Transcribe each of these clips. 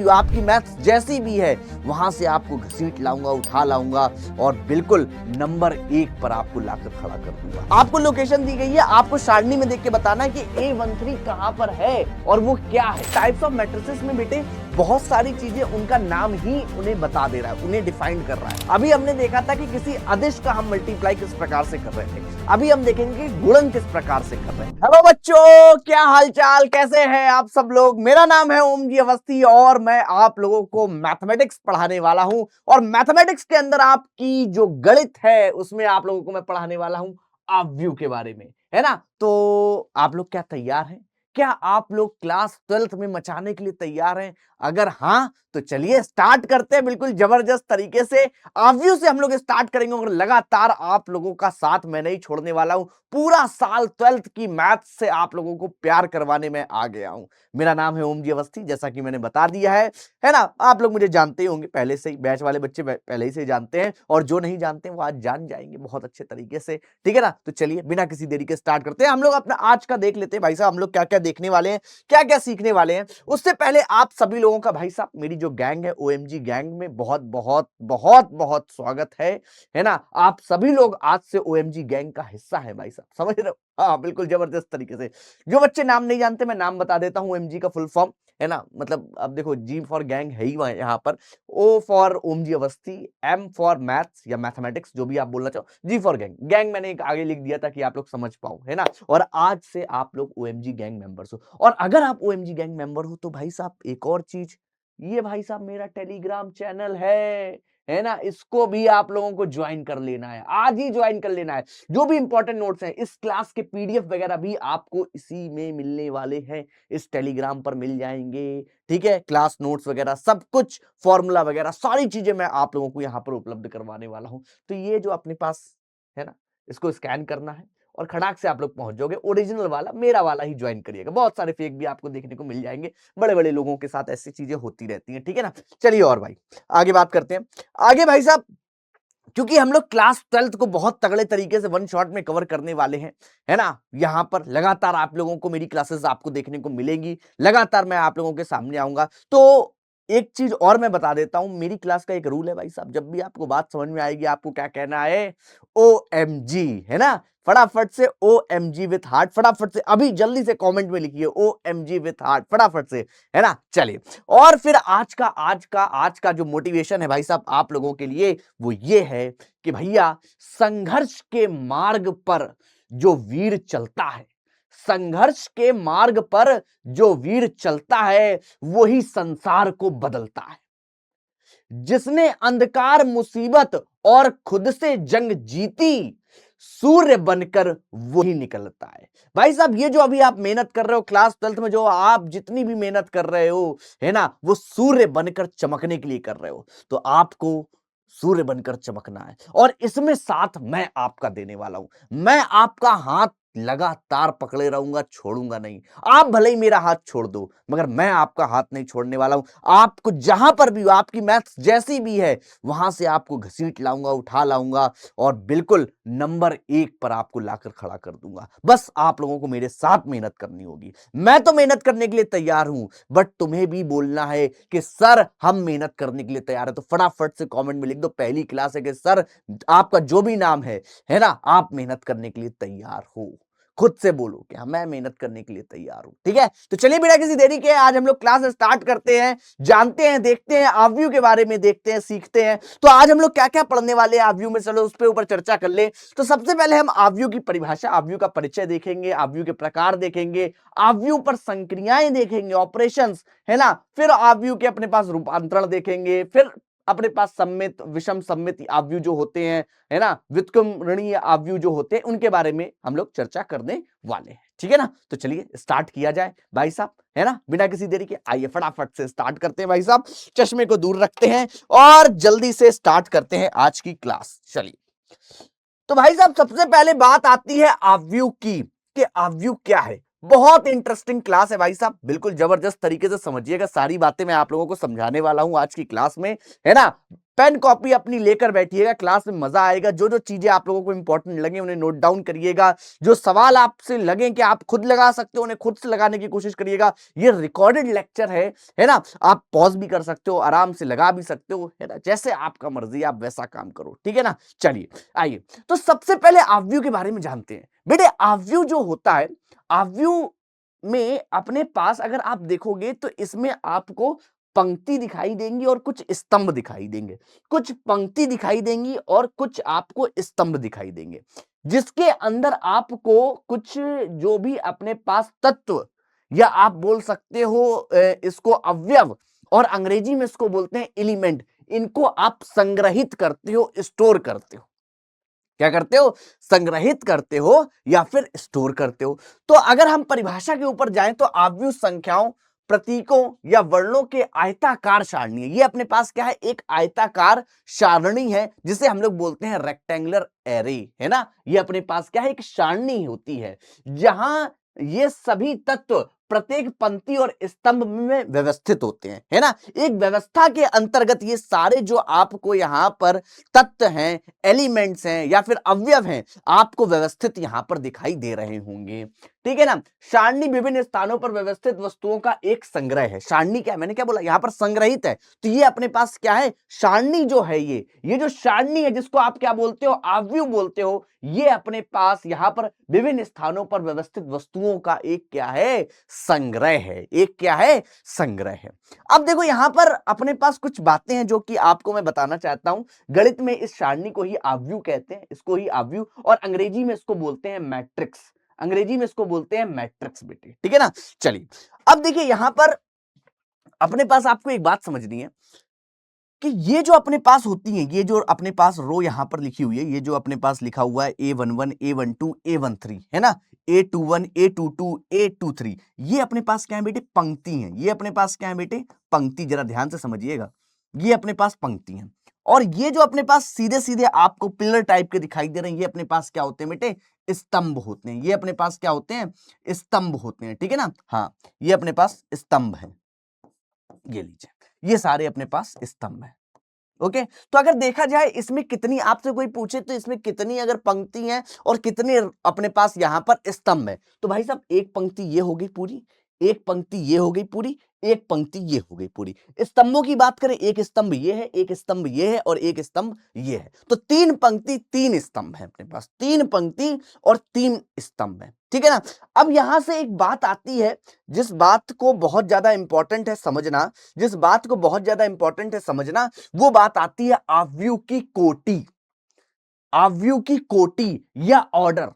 आपकी मैथ्स जैसी भी है वहां से आपको घसीट लाऊंगा, उठा लाऊंगा और बिल्कुल नंबर 1 पर आपको लाकर खड़ा कर दूंगा। आपको लोकेशन दी गई है, आपको सारणी में देख के बताना है कि A13 कहां पर है और वो क्या है। टाइप्स ऑफ मैट्रिसेस में बेटे बहुत सारी चीजें उनका नाम ही उन्हें बता दे रहा है, उन्हें डिफाइन कर रहा है। अभी हमने देखा था कि किसी अदिश का हम मल्टीप्लाई किस प्रकार से कर रहे थे, अभी हम देखेंगे गुणन किस प्रकार से कर रहे हैं। हेलो बच्चों, क्या हालचाल, कैसे हैं आप सब लोग। मेरा नाम है ओम जी अवस्थी और मैं आप लोगों को मैथमेटिक्स पढ़ाने वाला हूं और मैथमेटिक्स के अंदर आपकी जो गणित है उसमें आप लोगों को मैं पढ़ाने वाला हूं अपव्यू के बारे में, है ना। तो आप लोग क्या तैयार हैं? क्या आप लोग क्लास 12th में मचाने के लिए तैयार हैं? अगर हाँ तो चलिए स्टार्ट करते हैं बिल्कुल जबरदस्त तरीके से। अपव्यू से हम लोग स्टार्ट करेंगे और लगातार आप लोगों का साथ मैं नहीं छोड़ने वाला हूं। पूरा साल 12th की मैथ से आप लोगों को प्यार करवाने में आ गया हूं। मेरा नाम है ओम जी अवस्थी, जैसा कि मैंने बता दिया है ना। आप लोग मुझे जानते ही होंगे पहले से ही, बैच वाले बच्चे पहले ही से जानते हैं और जो नहीं जानते वो आज जान जाएंगे बहुत अच्छे तरीके से, ठीक है ना। तो चलिए बिना किसी देरी के स्टार्ट करते हैं। हम लोग अपना आज का देख लेते हैं भाई साहब, हम लोग क्या क्या देखने वाले हैं, क्या क्या सीखने वाले हैं। उससे पहले आप सभी लोगों का भाई साहब मेरी जो गैंग है OMG गैंग में बहुत बहुत बहुत बहुत स्वागत है ना। आप सभी लोग आज से OMG गैंग का हिस्सा है भाई साहब, समझ रहे हो। हाँ बिल्कुल जबरदस्त तरीके से। जो बच्चे नाम नहीं जानते मैं नाम बता देता हूं। OMG का फुल फॉर्म है ना, मतलब अब देखो G फॉर गैंग है ही यहाँ पर, O for Om ji Awasthi, M for maths या मैथमेटिक्स जो भी आप बोलना चाहो, G फॉर गैंग। गैंग मैंने एक आगे लिख दिया था कि आप लोग समझ पाओ, है ना। और आज से आप लोग OMG गैंग मेंबर्स हो और अगर आप OMG गैंग मेंबर हो तो भाई साहब एक और चीज, ये भाई साहब मेरा टेलीग्राम चैनल है ना, इसको भी आप लोगों को ज्वाइन कर लेना है, आज ही ज्वाइन कर लेना है। जो भी इंपॉर्टेंट नोट्स हैं इस क्लास के PDF वगैरह भी आपको इसी में मिलने वाले हैं, इस टेलीग्राम पर मिल जाएंगे, ठीक है। क्लास नोट्स वगैरह सब कुछ, फॉर्मूला वगैरह सारी चीजें मैं आप लोगों को यहां पर उपलब्ध करवाने वाला हूं। तो ये जो अपने पास है ना, इसको स्कैन करना है और खड़ाक से आप लोग पहुंच जाओगे। ओरिजिनल वाला मेरा वाला ही ज्वाइन करिएगा, बहुत सारे फेक भी आपको देखने को मिल जाएंगे, बड़े बड़े लोगों के साथ ऐसी चीजें होती रहती हैं, ठीक है ना। चलिए और भाई आगे बात करते हैं। आगे भाई साहब क्योंकि हम लोग क्लास 12th को बहुत तगड़े तरीके से वन शॉट में कवर करने वाले हैं, है ना। यहां पर लगातार आप लोगों को मेरी क्लासेस आपको देखने को मिलेंगी, लगातार मैं आप लोगों के सामने आऊंगा। तो एक चीज और मैं बता देता हूं, मेरी क्लास का एक रूल है भाई साहब, जब भी आपको बात समझ में आएगी आपको क्या कहना है, OMG, है ना। फटाफट से OMG विथ हार्ट, फटाफट से अभी जल्दी से कमेंट में लिखिए OMG विथ हार्ट, फटाफट से, है ना। चलिए और फिर आज का जो मोटिवेशन है भाई साहब आप लोगों के लिए वो ये है कि भैया संघर्ष के मार्ग पर जो वीर चलता है, संघर्ष के मार्ग पर जो वीर चलता है वही संसार को बदलता है। जिसने अंधकार मुसीबत और खुद से जंग जीती, सूर्य बनकर वही निकलता है। भाई साहब ये जो अभी आप मेहनत कर रहे हो क्लास 12th में, जो आप जितनी भी मेहनत कर रहे हो, है ना, वो सूर्य बनकर चमकने के लिए कर रहे हो। तो आपको सूर्य बनकर चमकना है और इसमें साथ मैं आपका देने वाला हूं। मैं आपका हाथ लगातार पकड़े रहूंगा, छोड़ूंगा नहीं। आप भले ही मेरा हाथ छोड़ दो मगर मैं आपका हाथ नहीं छोड़ने वाला हूं। आपको जहां पर भी हो, आपकी मैथ्स जैसी भी है वहां से आपको घसीट लाऊंगा, उठा लाऊंगा और बिल्कुल नंबर 1 पर आपको लाकर खड़ा कर दूंगा। बस आप लोगों को मेरे साथ मेहनत करनी होगी। मैं तो मेहनत करने के लिए तैयार हूं बट तुम्हें भी बोलना है कि सर हम मेहनत करने के लिए तैयार है। तो फटाफट से कमेंट में लिख दो पहली क्लास है कि सर आपका जो भी नाम है ना, आप मेहनत करने के लिए तैयार हो। खुद से बोलो कि हाँ मैं मेहनत करने के लिए तैयार हूं, ठीक है। तो चलिए बिना किसी देरी के आज हम लोग क्लास स्टार्ट करते हैं, जानते हैं, देखते हैं अपव्यू के बारे में, देखते हैं, सीखते हैं। तो आज हम लोग क्या क्या पढ़ने वाले हैं अपव्यू में, चलो उस पर ऊपर चर्चा कर ले। तो सबसे पहले हम अपव्यू की परिभाषा, अपव्यू का परिचय देखेंगे, अपव्यू के प्रकार देखेंगे, अपव्यू पर संक्रियाएं देखेंगे, ऑपरेशंस, है ना। फिर अपव्यू के अपने पास रूपांतरण देखेंगे, फिर अपने पास सम्मित, विषम सम्मित अपव्यू जो होते हैं, है ना, व्युत्क्रमणीय अपव्यू जो होते हैं, उनके बारे में हम लोग चर्चा करने वाले हैं, ठीक है ना। तो चलिए स्टार्ट किया जाए भाई साहब, है ना, बिना किसी देरी के आइए फटाफट से स्टार्ट करते हैं भाई साहब। चश्मे को दूर रखते हैं और जल्दी से स्टार्ट करते हैं आज की क्लास। चलिए तो भाई साहब सबसे पहले बात आती है अपव्यू की, कि अपव्यू क्या है। बहुत इंटरेस्टिंग क्लास है भाई साहब, बिल्कुल जबरदस्त तरीके से समझिएगा, सारी बातें मैं आप लोगों को समझाने वाला हूं आज की क्लास में, है ना। पेन कॉपी अपनी लेकर बैठिएगा, क्लास में मजा आएगा। जो जो चीजें आप लोगों को इंपॉर्टेंट लगे उन्हें नोट डाउन करिएगा, जो सवाल आपसे लगे कि आप खुद लगा सकते हो उन्हें खुद से लगाने की कोशिश करिएगा। ये रिकॉर्डेड लेक्चर है ना, आप पॉज भी कर सकते हो, आराम से लगा भी सकते हो, है ना, जैसे आपका मर्जी आप वैसा काम करो, ठीक है ना। चलिए आइए, तो सबसे पहले ऑब्व्यू के बारे में जानते हैं। बेटे ऑब्व्यू जो होता है, ऑब्व्यू में अपने पास अगर आप देखोगे तो इसमें आपको पंक्ति दिखाई देंगी और कुछ स्तंभ दिखाई देंगे, कुछ पंक्ति दिखाई देंगी और कुछ आपको स्तंभ दिखाई देंगे, जिसके अंदर आपको कुछ जो भी अपने पास तत्व या आप बोल सकते हो इसको अवयव, और अंग्रेजी में इसको बोलते हैं एलिमेंट, इनको आप संग्रहित करते हो, स्टोर करते हो। क्या करते हो? संग्रहित करते हो या फिर स्टोर करते हो। तो अगर हम परिभाषा के ऊपर जाएं तो ऑब्व्यू संख्याओं, प्रतीकों या वर्णों के आयताकार सारणी है। ये अपने पास क्या है? एक आयताकार सारणी है जिसे हम लोग बोलते हैं रेक्टेंगुलर एरे, है ना। ये अपने पास क्या है? एक सारणी होती है जहां ये सभी तत्व प्रत्येक पंक्ति और स्तंभ में व्यवस्थित होते हैं, है ना। एक व्यवस्था के अंतर्गत ये सारे जो आपको यहां पर तत्व हैं, एलिमेंट्स हैं या फिर अवयव हैं, आपको व्यवस्थित यहां पर दिखाई दे रहे होंगे, ठीक है ना। सारणी विभिन्न स्थानों पर व्यवस्थित वस्तुओं का एक संग्रह है। सारणी क्या है? मैंने क्या बोला? यहां पर संग्रहित है, तो ये अपने पास क्या है? सारणी जो है, ये जो सारणी है जिसको आप क्या बोलते हो? ऑब्व्यू बोलते हो। ये अपने पास यहां पर विभिन्न स्थानों पर व्यवस्थित वस्तुओं का एक क्या है? संग्रह है। एक क्या है? संग्रह है। अब देखो यहां पर अपने पास कुछ बातें हैं जो कि आपको मैं बताना चाहता हूं। गणित में इस सारणी को ही ऑब्व्यू कहते हैं, इसको ही ऑब्व्यू, और अंग्रेजी में इसको बोलते हैं मैट्रिक्स। अंग्रेजी में इसको बोलते हैं मैट्रिक्स बेटे, ठीक है ना। चलिए अब देखिए यहां पर अपने पास आपको एक बात समझनी है कि ये जो अपने पास होती हैं, ये जो अपने पास रो यहां पर लिखी हुई है, ये जो अपने पास लिखा हुआ है A11 A12 A13, है ना, A21 A22 A23, ये अपने पास क्या है बेटे? पंक्ति हैं। ये अपने पास क्या है बेटे? पंक्ति। जरा ध्यान से समझिएगा, ये अपने पास पंक्ति हैं। और ये जो अपने पास सीधे सीधे आपको पिलर टाइप के दिखाई दे रहे हैं, ये अपने पास क्या होते हैं बेटे? स्तंभ होते हैं। ये अपने पास क्या होते हैं? स्तंभ होते हैं, ठीक है ना। हाँ, ये अपने पास स्तंभ है। ये लीजिए, ये सारे अपने पास स्तंभ है। ओके, तो अगर देखा जाए इसमें कितनी, आपसे कोई पूछे तो इसमें कितनी अगर पंक्ति हैं और कितने अपने पास यहां पर स्तंभ है, तो भाई साहब एक पंक्ति ये हो गई पूरी, एक पंक्ति ये हो गई पूरी, एक पंक्ति ये हो गई पूरी। स्तंभों की बात करें, एक स्तंभ ये है, एक स्तंभ ये है और एक स्तंभ ये है, तो तीन पंक्ति तीन स्तंभ है अपने पास, तीन पंक्ति और तीन स्तंभ है, ठीक है ना। अब यहां से एक बात आती है जिस बात को बहुत ज्यादा इंपॉर्टेंट है समझना, जिस बात को बहुत ज्यादा इंपॉर्टेंट है समझना, वो बात आती है ऑब्व्यू की कोटि। ऑब्व्यू की कोटि या ऑर्डर,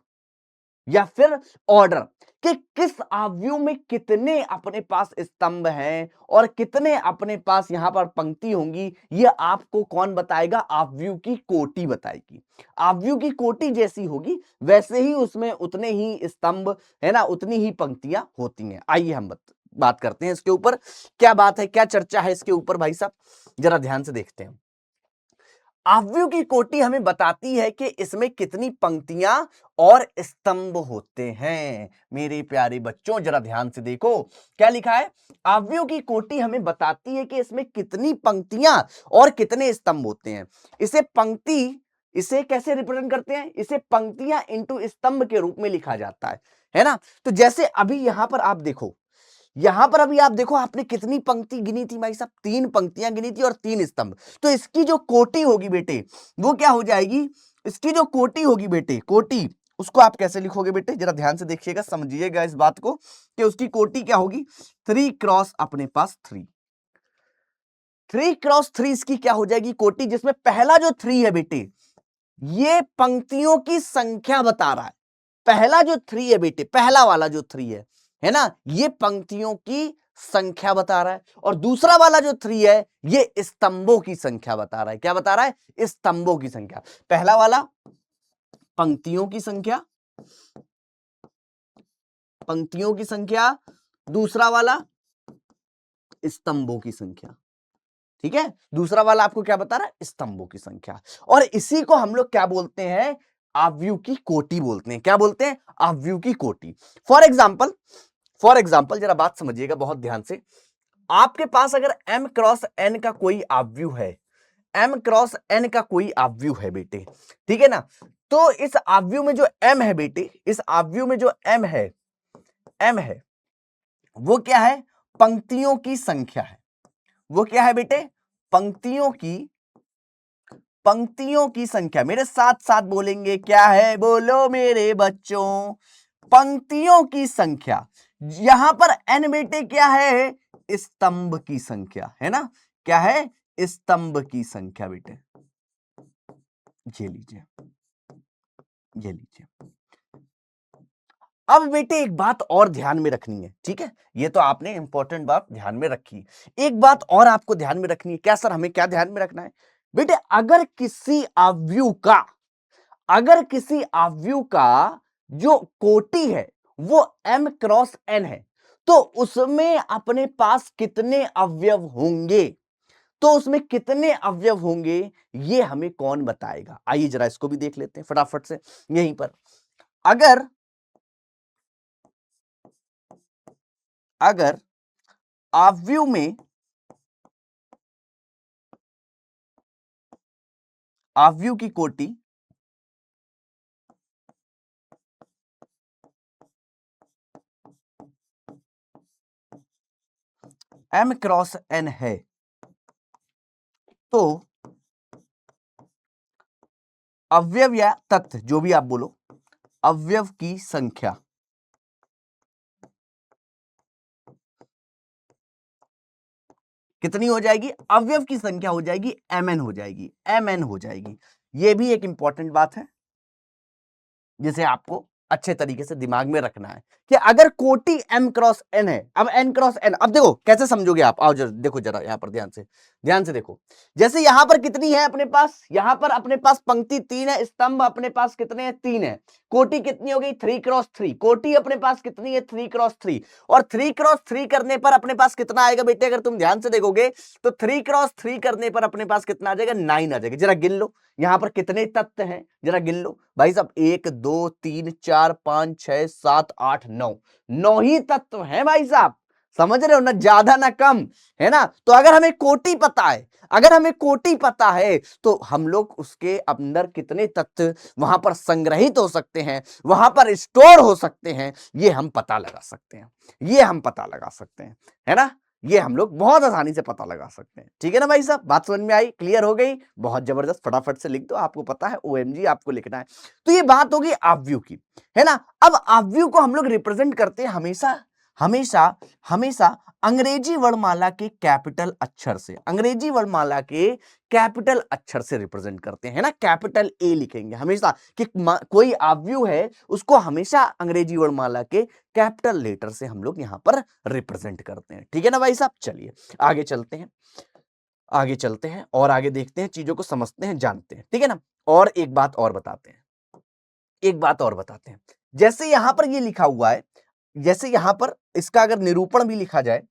या फिर ऑर्डर, कि किस ऑब्व्यू में कितने अपने पास स्तंभ हैं और कितने अपने पास यहां पर पंक्ति होंगी, ये आपको कौन बताएगा? ऑब्व्यू की कोटि बताएगी। ऑब्व्यू की कोटि जैसी होगी वैसे ही उसमें उतने ही स्तंभ, है ना, उतनी ही पंक्तियां होती हैं। आइए हम बात करते हैं इसके ऊपर, क्या बात है, क्या चर्चा है इसके ऊपर भाई साहब, जरा ध्यान से देखते हैं। ऑब्व्यू की कोटि हमें बताती है कि इसमें कितनी पंक्तियां और स्तंभ होते हैं। मेरे प्यारे बच्चों जरा ध्यान से देखो, क्या लिखा है? ऑब्व्यू की कोटि हमें बताती है कि इसमें कितनी पंक्तियां और कितने स्तंभ होते हैं। इसे पंक्ति, इसे कैसे रिप्रेजेंट करते हैं? इसे पंक्तियां इंटू स्तंभ के रूप में लिखा जाता है ना। तो जैसे अभी यहां पर आप देखो, यहां पर अभी आप देखो आपने कितनी पंक्ति गिनी थी भाई साहब? तीन पंक्तियां गिनी थी और तीन स्तंभ। तो इसकी जो कोटि होगी बेटे वो क्या हो जाएगी? इसकी जो कोटि होगी बेटे, कोटि, उसको आप कैसे लिखोगे बेटे? जरा ध्यान से देखिएगा, समझिएगा इस बात को कि उसकी कोटि क्या होगी? 3 क्रॉस अपने पास 3, 3 क्रॉस 3 इसकी क्या हो जाएगी कोटि, जिसमें पहला जो 3 है बेटे ये पंक्तियों की संख्या बता रहा है। पहला जो 3 है बेटे, पहला वाला जो 3 है ना, ये पंक्तियों की संख्या बता रहा है, और दूसरा वाला जो 3 है ये स्तंभों की संख्या बता रहा है। क्या बता रहा है? स्तंभों की संख्या। पहला वाला पंक्तियों की संख्या, पंक्तियों की संख्या, दूसरा वाला स्तंभों की संख्या, ठीक है। दूसरा वाला आपको क्या बता रहा है? स्तंभों की संख्या। और इसी को हम लोग क्या बोलते हैं? ऑब्व्यू की कोटि बोलते हैं। क्या बोलते हैं? ऑब्व्यू की कोटि। फॉर एग्जाम्पल जरा बात समझिएगा बहुत ध्यान से। आपके पास अगर m क्रॉस n का कोई ऑब्व्यू है, m क्रॉस n का कोई आव्यूह है बेटे, ठीक है ना। तो इस आव्यूह में जो m है बेटे, इस आव्यूह में जो m है वो क्या है, पंक्तियों की संख्या है। वो क्या है बेटे, पंक्तियों की संख्या। मेरे साथ साथ बोलेंगे, क्या है, बोलो मेरे बच्चों, पंक्तियों की संख्या। यहां पर n बेटे क्या है, स्तंभ की संख्या है ना, क्या है, स्तंभ की संख्या बेटे। ये लीजिए, ये लीजिए। अब बेटे एक बात और ध्यान में रखनी है, ठीक है, ये तो आपने इंपॉर्टेंट बात ध्यान में रखी। एक बात और आपको ध्यान में रखनी है, क्या सर, हमें क्या ध्यान में रखना है बेटे, अगर किसी आव्यूह का जो कोटि है वो m क्रॉस n है, तो उसमें अपने पास कितने अवयव होंगे, तो उसमें कितने अवयव होंगे ये हमें कौन बताएगा। आइए जरा इसको भी देख लेते हैं फटाफट से। यहीं पर अगर आव्यूह की कोटि m क्रॉस n है, तो अवयव या तत्व जो भी आप बोलो, अवयव की संख्या कितनी हो जाएगी, अवयव की संख्या हो जाएगी mn हो जाएगी, mn हो जाएगी। ये भी एक इंपॉर्टेंट बात है जिसे आपको अच्छे तरीके से दिमाग में रखना है कि अगर कोटि m क्रॉस n है, अब n क्रॉस n, अब देखो कैसे समझोगे आप, आओ जरा देखो, जरा यहां पर ध्यान से देखो। जैसे यहां पर कितनी है अपने पास, यहां पर अपने पास पंक्ति 3 है, स्तंभ अपने पास कितने हैं, 3 है। कोटि कितनी हो गई, 3 क्रॉस 3, कोटि अपने पास कितनी है, 3 क्रॉस 3, और 3 क्रॉस 3 करने पर अपने पास कितना आएगा बेटे, अगर तुम ध्यान से देखोगे तो 3 क्रॉस 3 करने पर अपने पास कितना आ जाएगा, 9 आ जाएगा। जरा गिन लो यहां पर कितने तत्व हैं, जरा गिन लो भाई साहब, 1 2 3 4 5 6 7 8 9, 9 ही तत्व हैं भाई साहब, समझ रहे हो ना, ज्यादा ना कम, है ना। तो अगर हमें कोटि पता है तो हम लोग उसके अंदर कितने तत्व वहां पर संग्रहित हो सकते हैं, वहां पर स्टोर हो सकते हैं, ये हम पता लगा सकते हैं, है ना। ये हम लोग बहुत आसानी से पता लगा सकते हैं, ठीक है ना भाई साहब, बात समझ में आई, क्लियर हो गई, बहुत जबरदस्त, फटाफट से लिख दो, आपको पता है OMG आपको लिखना है। तो ये बात होगी आव्यूह की, है ना। अब आव्यूह को हम लोग रिप्रेजेंट करते हैं हमेशा अंग्रेजी वर्णमाला के कैपिटल अक्षर से, रिप्रेजेंट करते हैं ना, कैपिटल ए लिखेंगे हमेशा, कि कोई आव्यूह है उसको हमेशा अंग्रेजी वर्णमाला के कैपिटल लेटर से हम लोग यहां पर रिप्रेजेंट करते हैं, ठीक है ना भाई साहब। चलिए आगे चलते हैं और आगे देखते हैं, चीजों को समझते हैं, जानते हैं, ठीक है ना। और एक बात और बताते हैं, जैसे यहां पर ये लिखा हुआ है, जैसे यहां पर इसका अगर निरूपण भी लिखा जाए,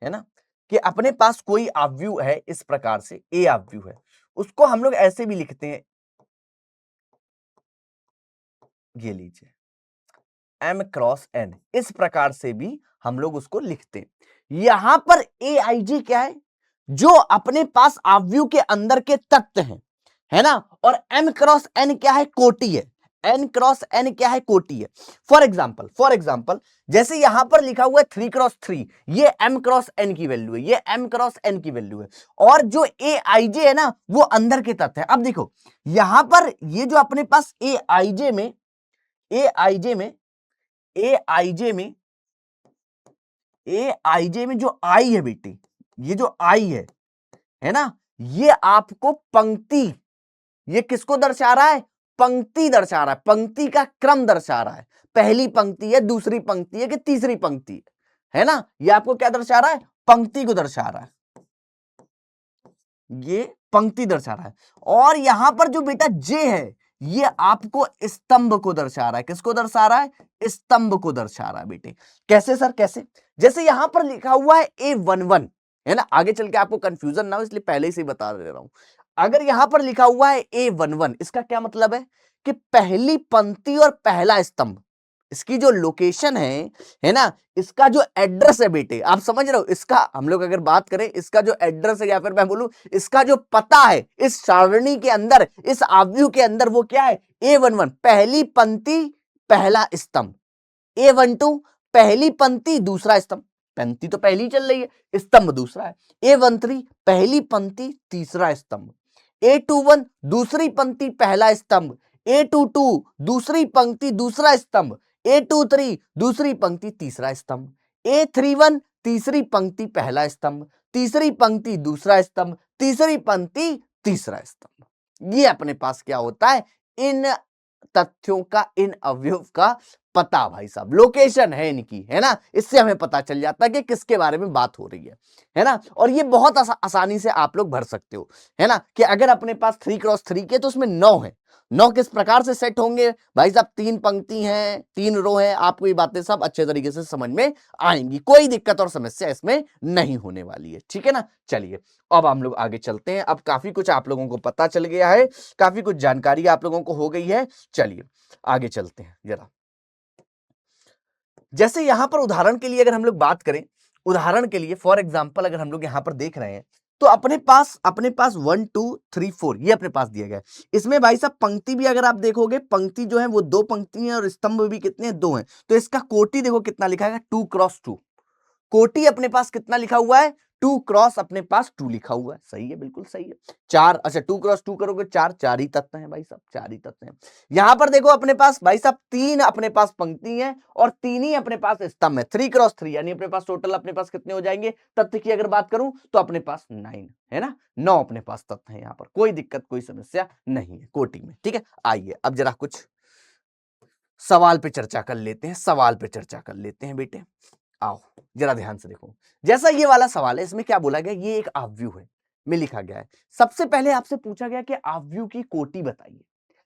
है ना, कि अपने पास कोई आव्यूह है इस प्रकार से, ए आव्यूह है, उसको हम लोग ऐसे भी लिखते हैं, ये लीजिए m क्रॉस n, इस प्रकार से भी हम लोग उसको लिखते हैं। यहां पर aij क्या है, जो अपने पास आव्यूह के अंदर के तत्व हैं, है ना, और m क्रॉस n क्या है, कोटि है, n क्रॉस n क्या है, कोटि है। फॉर एग्जाम्पल जैसे यहां पर लिखा हुआ है 3 क्रॉस 3, ये m क्रॉस n की वैल्यू है, ये m क्रॉस n की वैल्यू है, और जो aij है ना वो अंदर के तत्व है। अब देखो यहां पर ये जो अपने पास aij में ए आई जे में जो आई है बेटी, ये जो आई है ना, ये आपको पंक्ति, ये किसको दर्शा रहा है, पंक्ति दर्शा रहा है, पंक्ति का क्रम दर्शा रहा है, पहली पंक्ति है, दूसरी पंक्ति है कि तीसरी पंक्ति है ना, ये आपको क्या दर्शा रहा है, पंक्ति को दर्शा रहा है, ये पंक्ति दर्शा रहा है। और यहां पर जो बेटा जे है ये आपको स्तंभ को दर्शा रहा है, किसको दर्शा रहा है, स्तंभ को दर्शा रहा है बेटे। कैसे सर, कैसे, जैसे यहां पर लिखा हुआ है A11, है ना, आगे चल के आपको कंफ्यूजन ना हो इसलिए पहले ही से बता दे रहा हूं। अगर यहां पर लिखा हुआ है A11, इसका क्या मतलब है कि पहली पंक्ति और पहला स्तंभ, इसकी जो लोकेशन है ना, इसका जो एड्रेस है बेटे, आप समझ रहे हो, इसका हम लोग अगर बात करें, इसका जो एड्रेस है या फिर मैं बोलूं इसका जो पता है इस सारणी के अंदर, इस आव्यूह के अंदर, वो क्या है, A11 पहली पंक्ति पहला स्तंभ, A12 पहली पंक्ति दूसरा स्तंभ, पंक्ति तो पहली चल रही है, स्तंभ दूसरा है, A13 पहली पंक्ति तीसरा स्तंभ, A21 दूसरी पंक्ति पहला स्तंभ, A22 दूसरी पंक्ति दूसरा स्तंभ, A23 दूसरी पंक्ति तीसरा स्तंभ, A31 तीसरी पंक्ति पहला स्तंभ, तीसरी पंक्ति दूसरा स्तंभ, तीसरी पंक्ति तीसरा स्तंभ। ये अपने पास क्या होता है, इन तथ्यों का, इन अवयव का पता, भाई साहब लोकेशन है इनकी, है ना, इससे हमें पता चल जाता है कि किसके बारे में बात हो रही है ना। और ये बहुत आसानी से आप लोग भर सकते हो, है ना, कि अगर अपने पास 3x3 के तो उसमें 9 है, 9 किस प्रकार से सेट होंगे भाई साहब, 3 पंक्ति हैं, 3 रो हैं, आपको ये बातें सब अच्छे तरीके से समझ में आएंगी, कोई दिक्कत और समस्या इसमें नहीं होने वाली है, ठीक है ना। चलिए अब हम लोग आगे चलते हैं, अब काफी कुछ आप लोगों को पता चल गया है, काफी कुछ जानकारी आप लोगों को हो गई है। चलिए आगे चलते हैं जरा। जैसे यहां पर उदाहरण के लिए अगर हम लोग बात करें, उदाहरण के लिए फॉर एग्जांपल अगर हम लोग यहां पर देख रहे हैं तो अपने पास 1 2 3 4 ये अपने पास दिया गया है। इसमें भाई साहब पंक्ति भी अगर आप देखोगे, पंक्ति जो है वो 2 पंक्ति हैं और स्तंभ भी कितने हैं, 2 हैं। तो इसका कोटि देखो कितना लिखा है, 2x2। कोटि अपने पास कितना लिखा हुआ है, 2x अपने पास 2 लिखा हुआ है, सही है, बिल्कुल सही है। 4, अच्छा 2x2 करोगे 4, 4 ही तत्व हैं भाई साहब, 4 ही तत्व हैं। यहां पर देखो अपने पास भाई साहब 3 अपने पास पंक्ति है और 3 ही अपने पास स्तंभ है, 3x3 यानी अपने पास टोटल अपने पास कितने हो जाएंगे, तत्व की अगर बात करूं तो अपने पास 9 है ना, 9 अपने पास तत्व है। यहां पर कोई दिक्कत कोई समस्या नहीं है कोटि में, ठीक है। आइए अब जरा कुछ सवाल पे चर्चा कर लेते हैं, सवाल पे चर्चा कर लेते हैं बेटे, आओ जरा ध्यान से देखो। जैसा ये वाला सवाल है, इसमें क्या बोला गया, ये एक आव्यूह है में लिखा गया है। सबसे पहले आपसे पूछा गया कि आव्यूह की कोटि बताइए।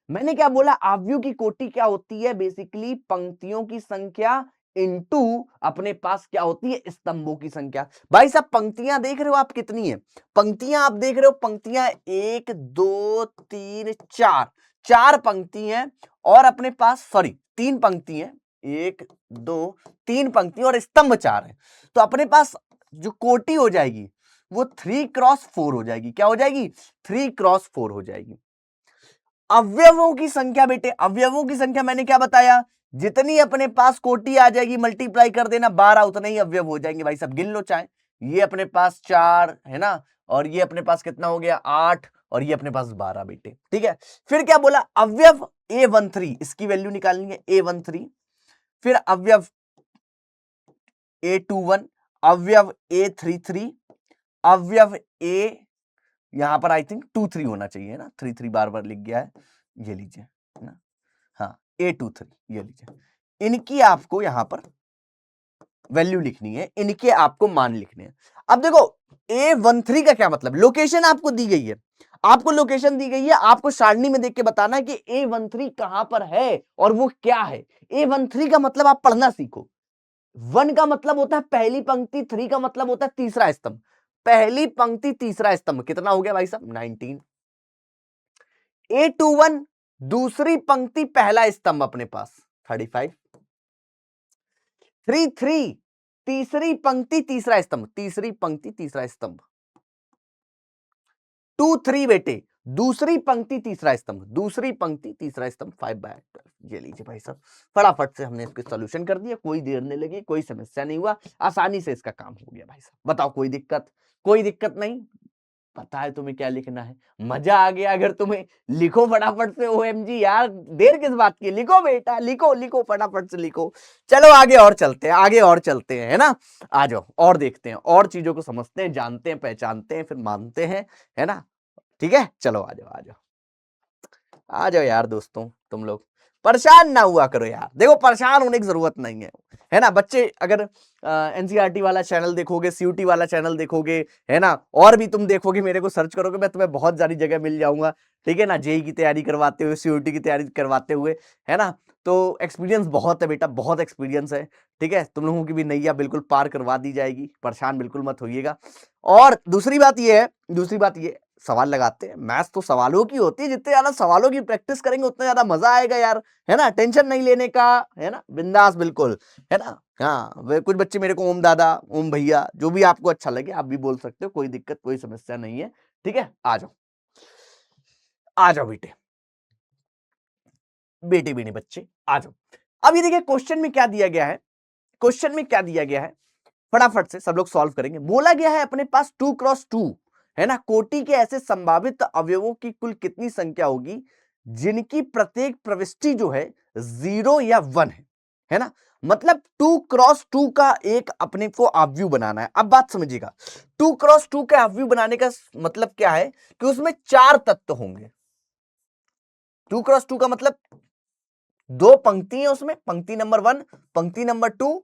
मैंने क्या बोला, आव्यूह की कोटि क्या होती है, बेसिकली पंक्तियों की संख्या इनटू अपने पास क्या होती है, स्तंभों की संख्या। भाई साहब पंक्तियां देख रहे हो आप कितनी है, पंक्तियां आप देख रहे हो, पंक्तियां 1 2 3 4, 4 पंक्ति हैं और अपने पास सॉरी 3 पंक्ति हैं, 1 2 3 पंक्ति और स्तंभ 4 है। तो अपने पास जो कोटि हो जाएगी वो 3x4 हो जाएगी। क्या हो जाएगी, 3x4 हो जाएगी। अवयवों की संख्या बेटे, अवयवों की संख्या मैंने क्या बताया, जितनी अपने पास कोटि आ जाएगी मल्टीप्लाई कर देना 12, उतने ही अवयव हो जाएंगे। भाई साहब गिन लो चाहे, ये अपने पास 4 है ना, और ये अपने पास कितना हो गया 8, और ये अपने पास 12 बेटे, ठीक है। फिर क्या बोला, अवयव A13 इसकी वैल्यू निकालनी है, A13, फिर अवयव A21, अवयव A33, अवयव A, यहां पर आई थिंक 2 3 होना चाहिए ना, 3 3 बार बार लिख गया है, ये लीजिए ना, हाँ A23 ये लीजिए। इनकी आपको यहां पर वैल्यू लिखनी है, इनके आपको मान लिखने हैं। अब देखो A13 का क्या मतलब, लोकेशन आपको दी गई है, आपको लोकेशन दी गई है, आपको सारणी में देख के बताना है कि A13 कहां पर है और वो क्या है। A13 का मतलब आप पढ़ना सीखो। 1 का मतलब होता है पहली पंक्ति, 3 का मतलब होता है तीसरा स्तंभ, पहली पंक्ति तीसरा स्तंभ, कितना हो गया भाई साहब 19। A21 दूसरी पंक्ति पहला स्तंभ अपने पास 35। 33 तीसरी पंक्ति तीसरा स्तंभ, तीसरी पंक्ति तीसरा स्तंभ। 23 बेटे दूसरी पंक्ति तीसरा स्तंभ, दूसरी पंक्ति तीसरा स्तंभ 5/12। ये लीजिए भाई साहब, फटाफट से हमने इसके सॉल्यूशन कर दिया, कोई देर नहीं लगी, कोई समस्या नहीं हुआ, आसानी से इसका काम हो गया भाई साहब। बताओ कोई दिक्कत, कोई दिक्कत नहीं, पता है तुम्हें क्या लिखना है, मजा आ गया अगर तुम्हें, लिखो फटाफट से, OMG यार देर किस बात की, लिखो बेटा लिखो, लिखो फटाफट से लिखो। चलो आगे और चलते हैं, आगे और चलते हैं, है ना, आ जाओ और देखते हैं, और चीजों को समझते हैं, जानते हैं, पहचानते हैं, फिर मानते हैं, है ना, ठीक है। चलो आ जाओ, आ जाओ, आ जाओ यार दोस्तों, तुम लोग परेशान ना हुआ करो यार, देखो परेशान होने की जरूरत नहीं है ना। बच्चे अगर NCERT वाला चैनल देखोगे, CUT वाला चैनल देखोगे, है ना, और भी तुम देखोगे, मेरे को सर्च करोगे, मैं तुम्हें बहुत सारी जगह मिल जाऊंगा, ठीक है ना, जेई की तैयारी करवाते हुए, CUT की तैयारी करवाते हुए, है ना। तो एक्सपीरियंस बहुत है बेटा, बहुत एक्सपीरियंस है, ठीक है। तुम लोगों की भी नैया बिल्कुल पार करवा दी जाएगी, परेशान बिल्कुल मत होइएगा। और दूसरी बात ये है, दूसरी बात ये, सवाल लगाते हैं। मैथ्स तो सवालों की होती है, जितने ज्यादा सवालों की प्रैक्टिस करेंगे उतना ज्यादा मजा आएगा यार, है ना। टेंशन नहीं लेने का, है ना, बिंदास बिल्कुल, है ना। हाँ, वे कुछ बच्चे मेरे को ओम दादा, ओम भैया, जो भी आपको अच्छा लगे आप भी बोल सकते हो, कोई दिक्कत कोई समस्या नहीं है, ठीक है। आ जाओ, आ जाओ बेटे, बेटे बेटे बच्चे आ जाओ। अब ये देखिए क्वेश्चन में क्या दिया गया है, क्वेश्चन में क्या दिया गया है, फटाफट से सब लोग सॉल्व करेंगे। बोला गया है अपने पास 2x2, है ना, कोटि के ऐसे संभावित अवयवों की कुल कितनी संख्या होगी जिनकी प्रत्येक प्रविष्टि जो है 0 या 1 है ना। मतलब 2x2 का एक अपने को अवयव बनाना है। अब बात समझिएगा, 2x2 के अवयव बनाने का मतलब क्या है कि उसमें 4 तत्व होंगे। 2x2 का मतलब 2 पंक्ति है, उसमें पंक्ति नंबर 1, पंक्ति नंबर 2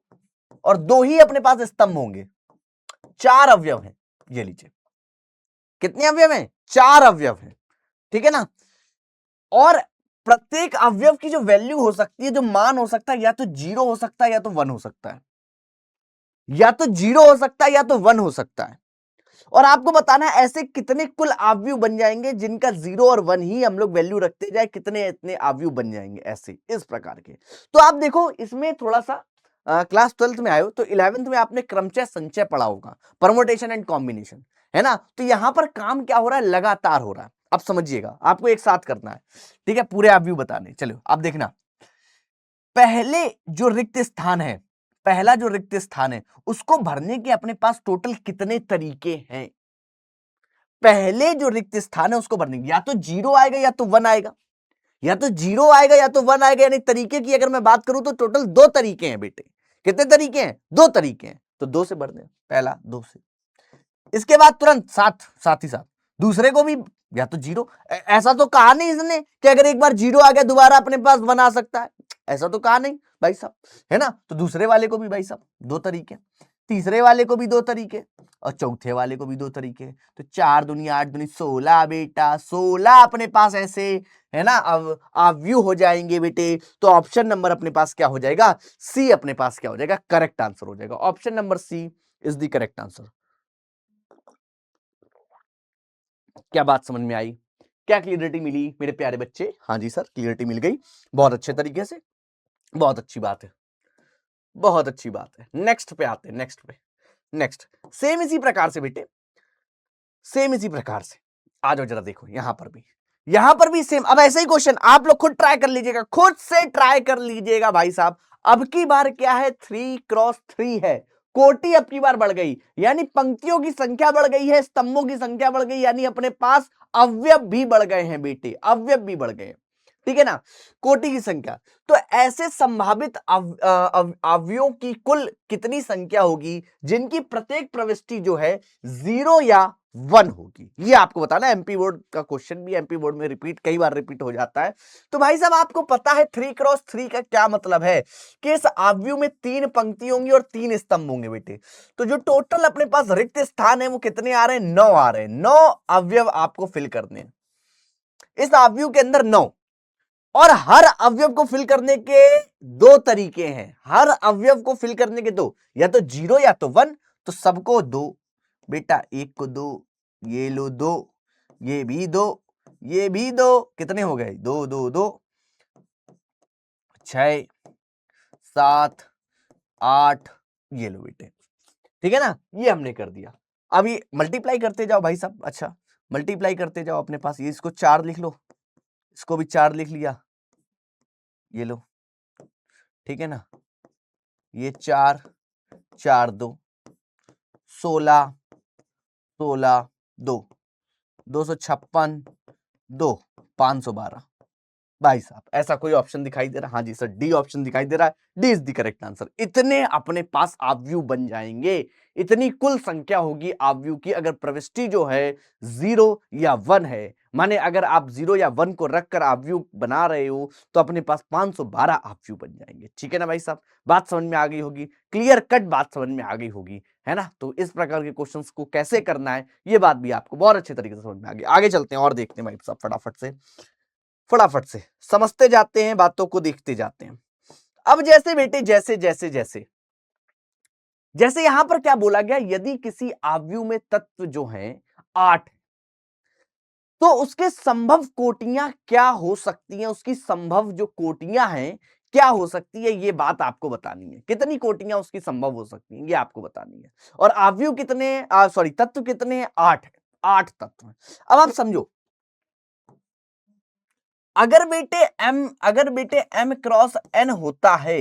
और 2 ही अपने पास स्तंभ होंगे। 4 अवयव हैं, ये लीजिए। कितने अवयव हैं? 4 अवयव हैं, ठीक है ना। और प्रत्येक अवयव की जो वैल्यू हो सकती है, जो मान हो सकता है, या तो 0 हो सकता है या तो 1 हो सकता है, या तो 0 हो सकता है या तो 1 हो सकता है। और आपको बताना है ऐसे कितने कुल अवयव बन जाएंगे जिनका 0 और 1 ही हम लोग वैल्यू रखते जाए, कितने इतने अवयव बन जाएंगे ऐसे, इस प्रकार के। तो आप देखो इसमें थोड़ा सा क्लास 12th में आए हो तो 11th में आपने क्रमचय संचय पढ़ा होगा, परमुटेशन एंड कॉम्बिनेशन, है ना। तो यहां पर काम क्या हो रहा है, लगातार हो रहा है। अब समझिएगा, आपको एक साथ करना है, ठीक है, पूरे अवयव बताने। चलो आप देखना, पहले जो रिक्त स्थान है, पहला जो रिक्त स्थान है उसको भरने के अपने पास टोटल कितने तरीके हैं। पहले जो रिक्त स्थान है उसको भरने के, या तो 0 आएगा या तो 1 आएगा, या तो 0 आएगा या तो 1 आएगा। यानी तरीके की अगर मैं बात करूं तो टोटल 2 तरीके हैं बेटे। कितने तरीके हैं? 2 तरीके हैं। तो 2 से भर दें, पहला 2 से। इसके बाद तुरंत साथ ही साथ दूसरे को भी, या तो 0, ऐसा तो कहा नहीं इसने कि अगर एक बार 0 आ गया दोबारा अपने पास 1 आ सकता है, ऐसा तो कहा नहीं भाई साहब, है ना। तो दूसरे वाले को भी भाई साहब 2 तरीके, तीसरे वाले को भी 2 तरीके और चौथे वाले को भी 2 तरीके। तो 4 दूनी 8 दूनी 16 बेटा, 16 अपने पास ऐसे, है ना, अब अवयव हो जाएंगे बेटे। तो ऑप्शन नंबर अपने पास क्या हो जाएगा, सी अपने पास क्या हो जाएगा, करेक्ट आंसर हो जाएगा। Option number C is the correct answer. क्या बात समझ में आई? क्या क्लियरिटी मिली मेरे प्यारे बच्चे? हाँ जी सर, क्लियरिटी मिल गई, बहुत अच्छे तरीके से, बहुत अच्छी बात है, बहुत अच्छी बात है। नेक्स्ट पे आते हैं, नेक्स्ट पे, नेक्स्ट सेम इसी प्रकार से बेटे, सेम इसी प्रकार से आ जाओ जरा देखो, यहां पर भी सेम। अब ऐसे ही क्वेश्चन आप लोग खुद ट्राई कर लीजिएगा, खुद से ट्राई कर लीजिएगा भाई साहब। अब की बार क्या है, 3x3 है। कोटि अब की बार बढ़ गई, यानी पंक्तियों की संख्या बढ़ गई है, स्तंभों की संख्या बढ़ गई, यानी अपने पास अवयव भी बढ़ गए हैं बेटे, अवयव भी बढ़ गए हैं, ठीक है ना, कोटि की संख्या। तो ऐसे संभावित अवयवों की कुल कितनी संख्या होगी जिनकी प्रत्येक प्रविष्टि जो है 0 या 1 होगी, ये आपको बताना है। एमपी बोर्ड का क्वेश्चन भी एमपी बोर्ड में रिपीट, कई बार रिपीट हो जाता है। तो भाई साहब आपको पता है 3x3 का क्या मतलब है कि इस अवयव में 3 पंक्ति होंगी और 3 स्तंभ होंगे बेटे। तो जो टोटल अपने पास रिक्त स्थान है वो कितने आ रहे हैं, 9 आ रहे हैं। 9 अवयव आपको फिल करने हैं इस अवयव के अंदर, 9। और हर अवयव को फिल करने के 2 तरीके हैं, हर अवयव को फिल करने के 2, या तो 0 या तो 1। तो सबको 2 बेटा, एक को 2, ये लो 2, ये भी 2, ये भी 2, कितने हो गए, 2 2 2, 6 7 8, ये लो बेटे, ठीक है ना। ये हमने कर दिया। अभी मल्टीप्लाई करते जाओ भाई साहब, अच्छा मल्टीप्लाई करते जाओ अपने पास। ये इसको 4 लिख लो, इसको भी 4 लिख लिया, ये लो, ठीक है ना। ये 4 4 2 16 16 2 256 2 512। भाई साहब ऐसा कोई ऑप्शन दिखाई दे रहा है? हाँ जी सर, डी ऑप्शन दिखाई दे रहा है, D is the correct answer. इतने अपने पास अवयव बन जाएंगे, इतनी कुल संख्या होगी अवयव की अगर प्रविष्टि जो है 0 या 1 है। माने अगर आप 0 या 1 को रखकर अवयव बना रहे हो तो अपने पास 512 अवयव बन जाएंगे, ठीक है ना भाई साहब। बात समझ में आ गई होगी, क्लियर कट बात समझ में आ गई होगी, है ना। तो इस प्रकार के क्वेश्चंस को कैसे करना है ये बात भी आपको बहुत अच्छे तरीके से समझ में आ गई। आगे चलते हैं और देखते हैं भाई साहब, फटाफट से समझते जाते हैं, बातों को देखते जाते हैं। अब जैसे बेटे, जैसे जैसे जैसे जैसे यहां पर क्या बोला गया, यदि किसी अवयव में तत्व जो है 8, तो उसके संभव कोटियां क्या हो सकती हैं, उसकी संभव जो कोटियां हैं क्या हो सकती है, ये बात आपको बतानी है। कितनी कोटियां उसकी संभव हो सकती हैं ये आपको बतानी है। और आव्यूह कितने, सॉरी तत्व कितने हैं, 8 है, 8 तत्व हैं। अब आप समझो, अगर बेटे m क्रॉस n होता है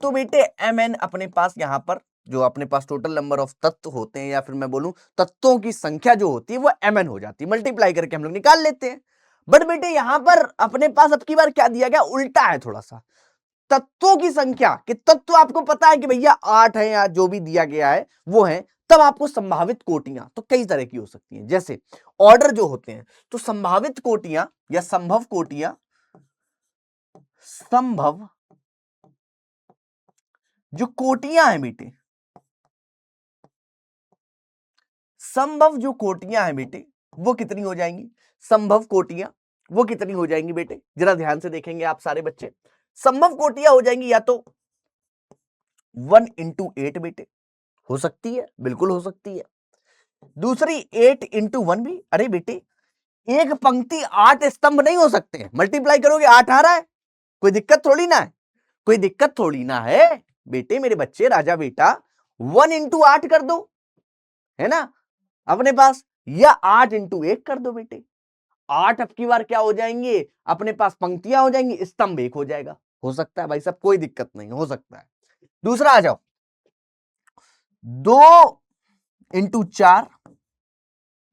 तो बेटे mn अपने पास यहां पर जो अपने पास टोटल नंबर ऑफ तत्व होते हैं, या फिर मैं बोलूं तत्वों की संख्या जो होती है वो mn हो जाती है, मल्टीप्लाई करके हम लोग निकाल लेते हैं। बट बेटे यहां पर अपने पास अब की बार क्या दिया गया, उल्टा है थोड़ा सा। तत्वों की संख्या, कि तत्व आपको पता है कि भैया 8 है या जो भी दिया गया है वो है, तब आपको संभावित कोटियां तो कई तरह की हो सकती हैं। जैसे ऑर्डर जो होते हैं, तो संभावित कोटियां या संभव कोटियां, संभव जो कोटियां हैं बेटे, संभव जो कोटियां हैं बेटे वो कितनी हो जाएंगी, संभव कोटियां वो कितनी हो जाएंगी बेटे, जरा ध्यान से देखेंगे आप सारे बच्चे। संभव कोटियां हो जाएंगी या तो 1 इंटू 8 बेटे, हो सकती है, बिल्कुल हो सकती है। दूसरी 8 इंटू 1 भी, अरे बेटे एक पंक्ति 8 स्तंभ नहीं हो सकते हैं, मल्टीप्लाई करोगे 8 आ रहा है, कोई दिक्कत थोड़ी ना है, कोई दिक्कत थोड़ी ना है बेटे, मेरे बच्चे राजा बेटा। 1 इंटू 8 कर दो, है ना अपने पास, या 8 इंटू 1 कर दो बेटे। 8 अब की बार क्या हो जाएंगे, अपने पास पंक्तियां हो जाएंगी, स्तंभ एक हो जाएगा, हो सकता है भाई साहब, कोई दिक्कत नहीं, हो सकता है। दूसरा आ जाओ, 2 इंटू 4,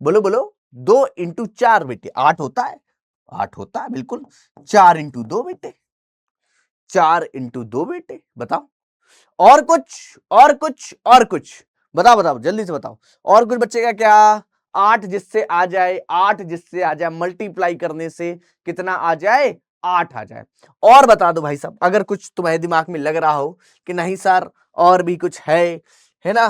बोलो बोलो, 2 इंटू 4 बेटे 8 होता है, 8 होता है बिल्कुल। 4 इंटू 2 बेटे, 4 इंटू 2 बेटे, बताओ। और कुछ, और कुछ, और कुछ, बताओ बताओ जल्दी से बताओ, और कुछ बच्चे का क्या, 8 जिससे आ जाए, 8 जिससे आ जाए, मल्टीप्लाई करने से कितना आ जाए, 8 आ जाए। और बता दो भाई साहब, अगर कुछ तुम्हारे दिमाग में लग रहा हो कि नहीं सर और भी कुछ है ना,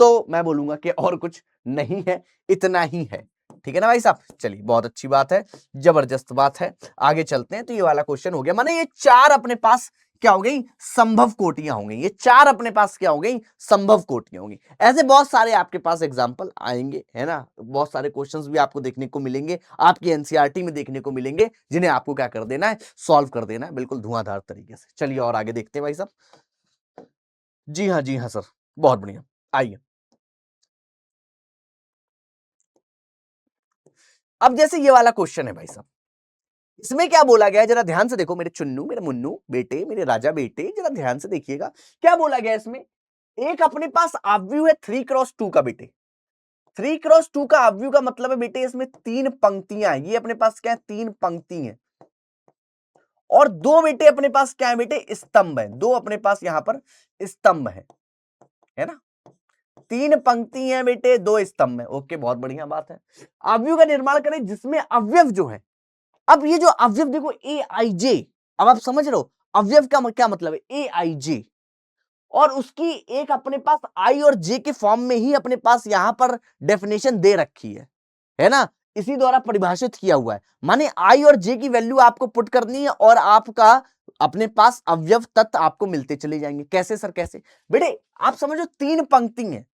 तो मैं बोलूंगा कि और कुछ नहीं है, इतना ही है। ठीक है ना भाई साहब, चलिए बहुत अच्छी बात है, जबरदस्त बात है। आगे चलते हैं। तो ये वाला क्वेश्चन हो गया, माने ये 4 अपने पास क्या हो गई, संभव कोटियां हो गई, ये 4 अपने पास क्या हो गई, संभव कोटियां होंगी। ऐसे बहुत सारे आपके पास एग्जांपल आएंगे, है ना, बहुत सारे क्वेश्चंस भी आपको देखने को मिलेंगे, आपकी एनसीईआरटी में देखने को मिलेंगे, जिन्हें आपको क्या कर देना है, सॉल्व कर देना है, बिल्कुल धुआंधार तरीके से। चलिए और आगे देखते हैं भाई साहब। जी हाँ सर, बहुत बढ़िया, आइए। अब जैसे ये वाला क्वेश्चन है भाई साहब, इसमें क्या बोला गया है, जरा ध्यान से देखो मेरे चुन्नू, मेरे मुन्नू बेटे, मेरे राजा बेटे, जरा ध्यान से देखिएगा क्या बोला गया है इसमें। एक अपने पास आव्यूह है 3x2 का बेटे, 3x2 का आव्यूह का मतलब है बेटे इसमें 3 पंक्तियां हैं, ये अपने पास क्या है, 3 पंक्ति हैं। और 2 बेटे अपने पास क्या है बेटे, स्तंभ है, 2 अपने पास यहां पर स्तंभ है ना, 3 पंक्ति हैं बेटे, 2 स्तंभ है। ओके, बहुत बढ़िया बात है। अवयव का निर्माण करें जिसमें अवयव जो है, अब ये जो अवयव देखो ए आई जे, अब आप समझ रहे हो अवयव का क्या मतलब है, ए आई जे, और उसकी एक अपने पास आई और जे के फॉर्म में ही अपने पास यहां पर डेफिनेशन दे रखी है ना, इसी द्वारा परिभाषित किया हुआ है। माने आई और जे की वैल्यू आपको पुट करनी है और आपका अपने पास अवयव तत्व आपको मिलते चले जाएंगे। कैसे सर, कैसे बेटे, आप समझो 3 पंक्ति है,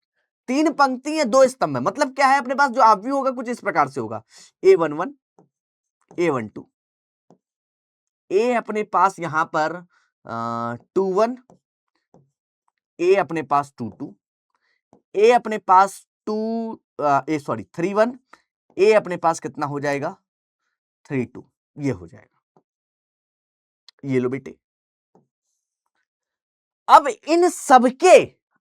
3 पंक्ति है, 2 स्तंभ है, मतलब क्या है, अपने पास जो अवयव होगा कुछ इस प्रकार से होगा, A11 A12, ए अपने पास यहां पर 21, ए अपने पास 22, ए अपने पास 31, ए अपने पास कितना हो जाएगा, 32, ये हो जाएगा। ये लो बेटे, अब इन सबके,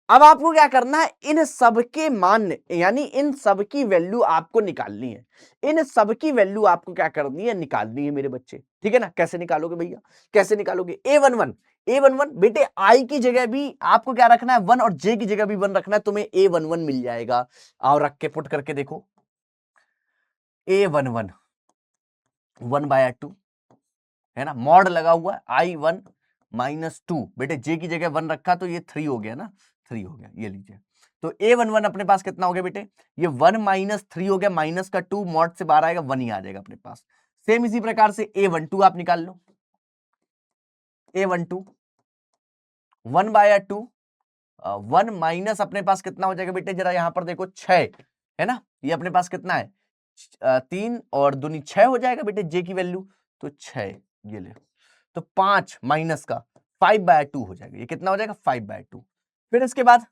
अब आपको क्या करना है, इन सबके मान, यानी इन सबकी वैल्यू आपको निकालनी है, इन सबकी वैल्यू आपको क्या करनी है, निकालनी है मेरे बच्चे। ठीक है ना, कैसे निकालोगे भैया, कैसे निकालोगे, A11 बेटे आई की जगह भी आपको क्या रखना है 1 और जे की जगह भी 1 रखना है, तुम्हें A11 मिल जाएगा। और रख के पुट करके देखो, A11 1/2 है ना, मॉड लगा हुआ है, I1 -2, बेटे जे की जगह 1 रखा तो ये 3 हो गया ना, 3 हो गया, ये लीजिए। तो A11 अपने पास कितना हो गया बेटे, ये 1 - 3 हो गया, माइनस का 2, मॉड से बाहर आएगा 1 ही आ जाएगा अपने पास। सेम इसी प्रकार से A12 आप निकाल लो, A12 1/2, 1 माइनस अपने पास कितना हो जाएगा बेटे, जरा यहां पर देखो 6 है ना, ये अपने पास कितना है 3 और दूनी 6 हो जाएगा बेटे जे की वैल्यू, तो 6 ये ले, तो 5 माइनस का 5/2 हो जाएगा। ये कितना हो जाएगा 5/2। फिर इसके बाद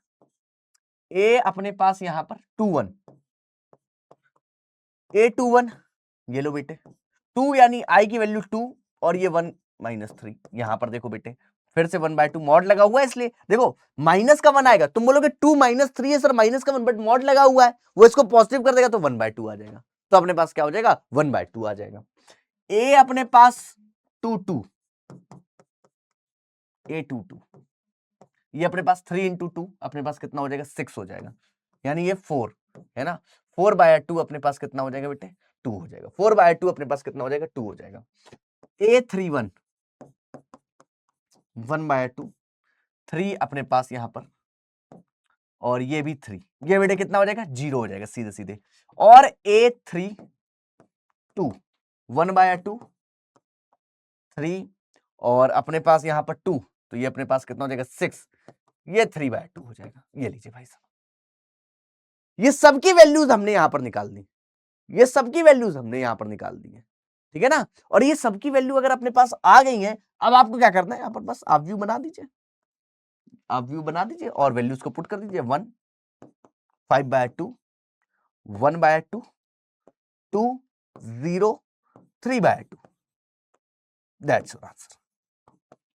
ए अपने पास यहां पर 21, A21 ये लो बेटे, 2 यानी आई की वैल्यू 2 और ये 1 - 3 यहां पर देखो बेटे, फिर से 1/2 मॉड लगा हुआ है, इसलिए देखो माइनस का 1 आएगा, तुम बोलोगे 2 - 3 है सर माइनस का 1, बट मॉड लगा हुआ है, वो इसको पॉजिटिव कर देगा तो 1/2 आ जाएगा। तो अपने पास क्या हो जाएगा 1/2 आ जाएगा। ए अपने पास 22, A22 ये अपने पास 3 × 2 अपने पास कितना हो जाएगा 6 हो जाएगा, यानी ये 4 है ना। 4/2 अपने पास कितना हो जाएगा बेटे 2 हो जाएगा। 4/2 अपने पास कितना हो जाएगा 2 हो जाएगा। A31 1/2, 3 अपने पास यहां पर, और ये भी 3, ये बेटे कितना हो जाएगा 0 हो जाएगा सीधे सीधे। और A32 1/2, 3 और अपने पास यहां पर 2, तो ये अपने पास कितना हो जाएगा 6, ये 3/2 हो जाएगा। ये लीजिए भाई साहब, ये सबकी वैल्यूज हमने यहां पर निकाल दी, ये सबकी वैल्यूज हमने यहां पर निकाल दी है, ठीक है ना। और ये सबकी वैल्यू अगर अपने पास आ गई है, अब आपको क्या करना है, यहां पर बस आप व्यू बना दीजिए, आप व्यू बना दीजिए और वैल्यूज को पुट कर दीजिए। 1 5/2 1/2 2 0 3/2, दैट्स योर आंसर।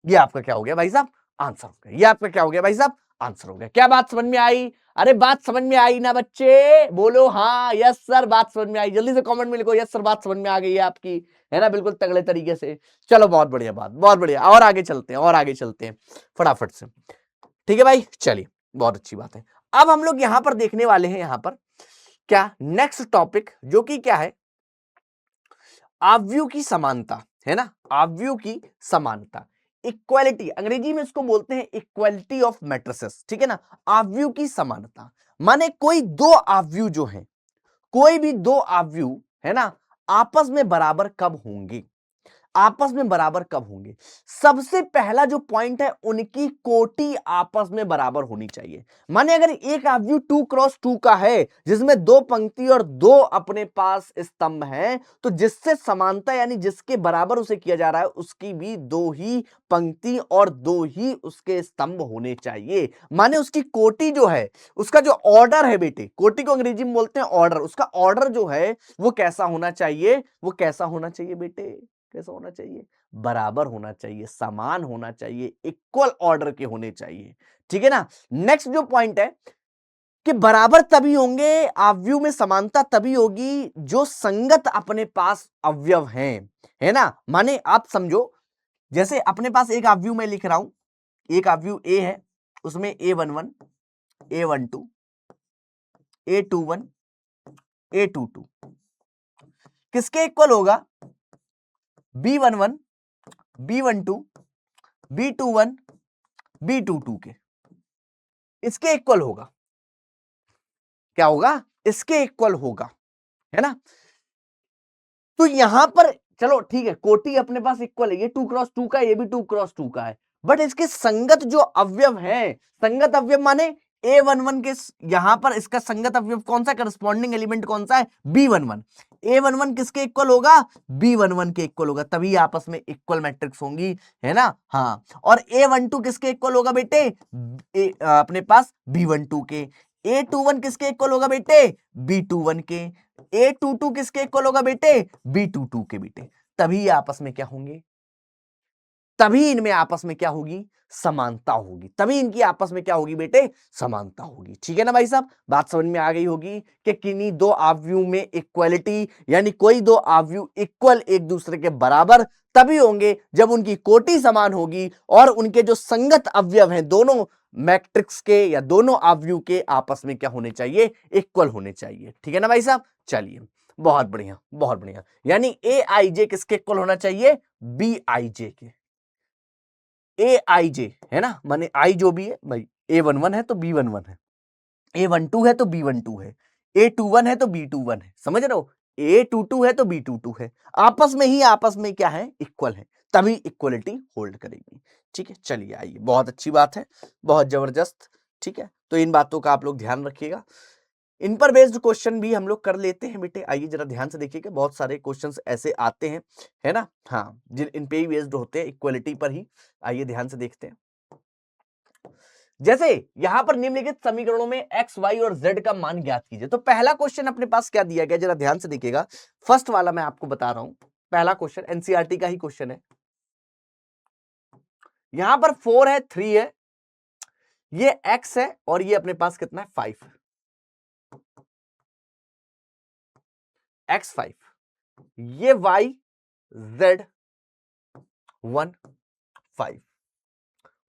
ये आपका क्या हो गया भाई साहब आंसर हो गया। ये आपका क्या हो गया भाई साहब आंसर हो गया। क्या बात समझ में आई? अरे बात समझ में आई ना बच्चे, बोलो हाँ यस सर बात समझ में आई। जल्दी से कमेंट में लिखो यस सर बात समझ में आ गई है आपकी, है ना, बिल्कुल तगड़े तरीके से। चलो बहुत बढ़िया बात, बहुत बढ़िया। और आगे चलते हैं, और आगे चलते हैं फटाफट से, ठीक है भाई, चलिए बहुत अच्छी बात है। अब हम लोग यहां पर देखने वाले हैं, यहां पर क्या नेक्स्ट टॉपिक, जो कि क्या है आव्यूह की समानता, है ना, आव्यूह की समानता, इक्वालिटी, अंग्रेजी में इसको बोलते हैं इक्वालिटी ऑफ मैट्रिसेस, ठीक है ना। आव्यूह की समानता माने कोई दो आव्यूह जो हैं, कोई भी दो आव्यूह, है ना, आपस में बराबर कब होंगे, आपस में बराबर कब होंगे। सबसे पहला जो पॉइंट है, उनकी कोटि आपस में बराबर होनी चाहिए। माने अगर एक आव्यूह 2x2 का है, जिसमें दो पंक्ति और दो अपने पास स्तंभ हैं, तो जिससे समानता यानी जिसके बराबर उसे किया जा रहा है, उसकी भी दो ही पंक्ति और दो ही उसके स्तंभ होने चाहिए। माने उसकी कोटि जो है, उसका जो ऑर्डर है बेटे, कोटि को अंग्रेजी में बोलते हैं ऑर्डर, उसका ऑर्डर जो है वो कैसा होना चाहिए, वो कैसा होना चाहिए बेटे, कैसा होना चाहिए, बराबर होना चाहिए, समान होना चाहिए, इक्वल ऑर्डर के होने चाहिए, ठीक है ना। नेक्स्ट जो पॉइंट है कि बराबर तभी होंगे, अवयव में समानता तभी होगी जो संगत अपने पास अवयव हैं, है ना। माने आप समझो, जैसे अपने पास एक अवयव में लिख रहा हूं, एक अवयव ए है, उसमें A11 A12 A21 A22 किसके इक्वल होगा, B11 B12 B21 B22 के, इसके इक्वल होगा, क्या होगा, इसके इक्वल होगा, है ना। तो यहां पर चलो ठीक है, कोटि अपने पास इक्वल है, ये 2x2 का है, ये भी 2x2 का है, बट इसके संगत जो अवयव है, संगत अवयव माने A11 के यहां पर इसका संगत अवयव कौन सा, करस्पॉन्डिंग एलिमेंट कौन सा है, B11। A11 किसके इक्वल होगा, B11 के इक्वल होगा, तभी आपस में इक्वल मैट्रिक्स होंगी, है ना। हाँ, और A12 किसके इक्वल होगा बेटे, अपने पास B12 के। A21 किसके इक्वल होगा बेटे, B21 के। A22 किसके इक्वल होगा बेटे, B22 के बेटे, तभी आपस में क्या होंगे, तभी इनमें आपस में क्या होगी, समानता होगी, तभी इनकी आपस में क्या होगी बेटे, समानता होगी, ठीक है ना भाई साहब। बात समझ में आ गई होगी कि किन्हीं दो आव्यूह में इक्वलिटी, यानी कोई दो आव्यूह इक्वल एक दूसरे के बराबर तभी होंगे जब उनकी कोटि समान होगी और उनके जो संगत अवयव हैं, दोनों मैट्रिक्स के या दोनों आव्यूह के आपस में क्या होने चाहिए, इक्वल होने चाहिए, ठीक है ना भाई साहब। चलिए बहुत बढ़िया, बहुत बढ़िया। यानी ए आई जे किसके इक्वल होना चाहिए, बी आई जे के। ए आई जे, है ना, माने आई जो भी है भाई, A11 है तो B11 है, A12 है तो B12 है, A21 है तो B21 है, समझ रहे हो, A22 है तो B22 है, आपस में ही आपस में क्या है, इक्वल है, तभी इक्वलिटी होल्ड करेगी, ठीक है। चलिए आइए, बहुत अच्छी बात है, बहुत जबरदस्त, ठीक है। तो इन बातों का आप लोग ध्यान रखिएगा। इन पर बेस्ड क्वेश्चन भी हम लोग कर लेते हैं बेटे। आइए जरा ध्यान से देखिएगा, बहुत सारे क्वेश्चंस ऐसे आते हैं, है ना। हाँ, जिन इन पे ही बेस्ड होते हैं, इक्वलिटी पर ही। आइए ध्यान से देखते हैं। जैसे यहां पर निम्नलिखित समीकरणों में एक्स, वाई और जेड का मान ज्ञात कीजिए। तो पहला क्वेश्चन अपने पास क्या दिया गया, जरा ध्यान से देखिएगा। फर्स्ट वाला मैं आपको बता रहा हूं, पहला क्वेश्चन एनसीईआरटी का ही क्वेश्चन है। यहां पर 4 है, 3 है, ये x है और ये अपने पास कितना है 5, x5, ये y z 1 5,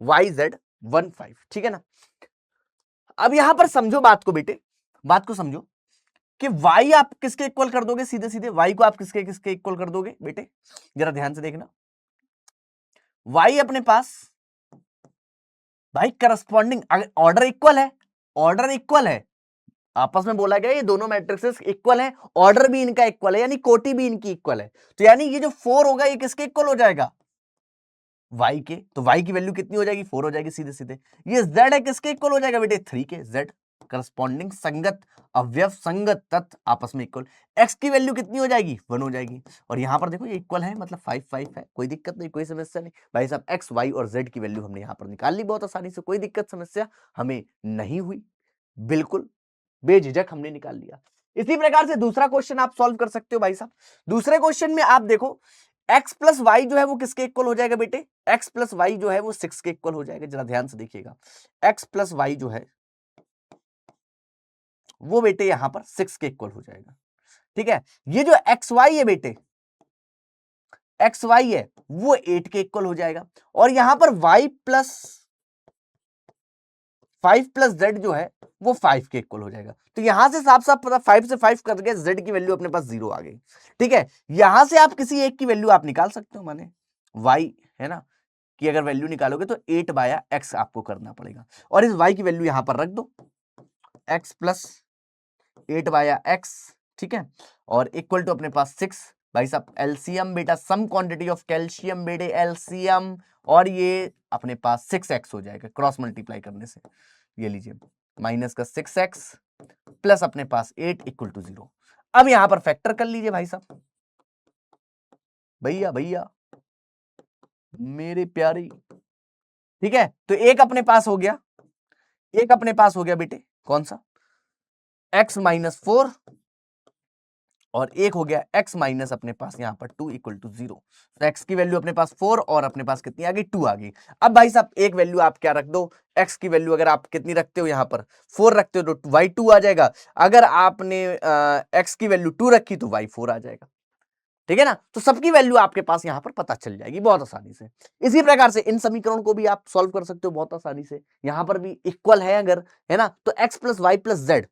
yz 1 5, ठीक है ना। अब यहां पर समझो बात को बेटे, बात को समझो कि y आप किसके इक्वल कर दोगे, सीधे सीधे y को आप किसके किसके इक्वल कर दोगे बेटे, जरा ध्यान से देखना। y अपने पास भाई करस्पॉन्डिंग, ऑर्डर इक्वल है, ऑर्डर इक्वल है, आपस में बोला गया ये दोनों मैट्रिक्सेस इक्वल है, ऑर्डर भी इनका इक्वल है, यानी कोटि भी इनकी इक्वल है। तो यानी ये जो 4 होगा ये किसके इक्वल हो जाएगा, y के। तो y की वैल्यू कितनी हो जाएगी, 4 हो जाएगी सीधे सीधे। ये z है, किसके इक्वल हो जाएगा बेटे, 3 के। z करस्पॉन्डिंग, संगत, अवयव संगत तत्व आपस में इक्वल। x की वैल्यू कितनी हो जाएगी, 1 हो जाएगी। और यहां पर देखो ये इक्वल है, मतलब 5 5 है, कोई दिक्कत नहीं, कोई समस्या नहीं भाई साहब। x, y और z की वैल्यू हमने यहां पर निकाल ली बहुत आसानी से, कोई दिक्कत समस्या हमें नहीं हुई, बिल्कुल बेझिझक हमने निकाल लिया। इसी प्रकार से दूसरा क्वेश्चन आप सॉल्व कर सकते हो भाई साहब। दूसरे क्वेश्चन में आप देखो x प्लस वाई जो है वो किसके इक्वल हो जाएगा बेटे, x प्लस वाई जो है वो 6 के इक्वल हो जाएगा। जरा ध्यान से देखिएगा, x प्लस वाई जो है वो बेटे यहां पर 6 के इक्वल हो जाएगा, ठीक है। ये जो एक्स वाई है बेटे, एक्स वाई है वो 8 के इक्वल हो जाएगा। और यहां पर y प्लस 5 प्लस जेड जो है वो 5 के इक्वल हो जाएगा। तो यहां से साफ साफ पता, 5 से 5 कर गए, जेड की वैल्यू अपने पास 0 आ गई, ठीक है। यहां से आप किसी एक की वैल्यू आप निकाल सकते हो, माने y है ना, कि अगर वैल्यू निकालोगे तो 8 बाया x आपको करना पड़ेगा। और इस y की वैल्यू यहां पर रख दो, x प्लस 8 बाया x, ठीक है। और इक्वल टू अपने पास 6। भाई साहब एलसीएम बेटा, सम क्वांटिटी ऑफ कैल्शियम बेटे, एलसीएम, और ये अपने पास 6x हो जाएगा क्रॉस मल्टीप्लाई करने से। ये लीजिए माइनस का 6x प्लस अपने पास 8 इक्वल टू 0। अब यहां पर फैक्टर कर लीजिए भाई साहब, भैया भैया मेरे प्यारे, ठीक है। तो एक अपने पास हो गया, एक अपने पास हो गया बेटे, कौन सा, x माइनस 4, और एक हो गया x माइनस अपने पास यहां पर 2 इक्वल टू 0। तो x की वैल्यू अपने पास 4 और अपने पास कितनी आ गई, 2 आ गई। अब भाई साहब एक वैल्यू आप क्या रख दो, x की वैल्यू अगर आप कितनी रखते हो, यहां पर 4 रखते हो तो y 2 आ जाएगा। अगर आपने x की वैल्यू 2 रखी तो y 4 आ जाएगा, ठीक है ना। तो सबकी वैल्यू आपके पास यहां पर पता चल जाएगी बहुत आसानी से। इसी प्रकार से इन समीकरण को भी आप सॉल्व कर सकते हो बहुत आसानी से। यहां पर भी इक्वल है अगर, है ना, तो x plus y plus z.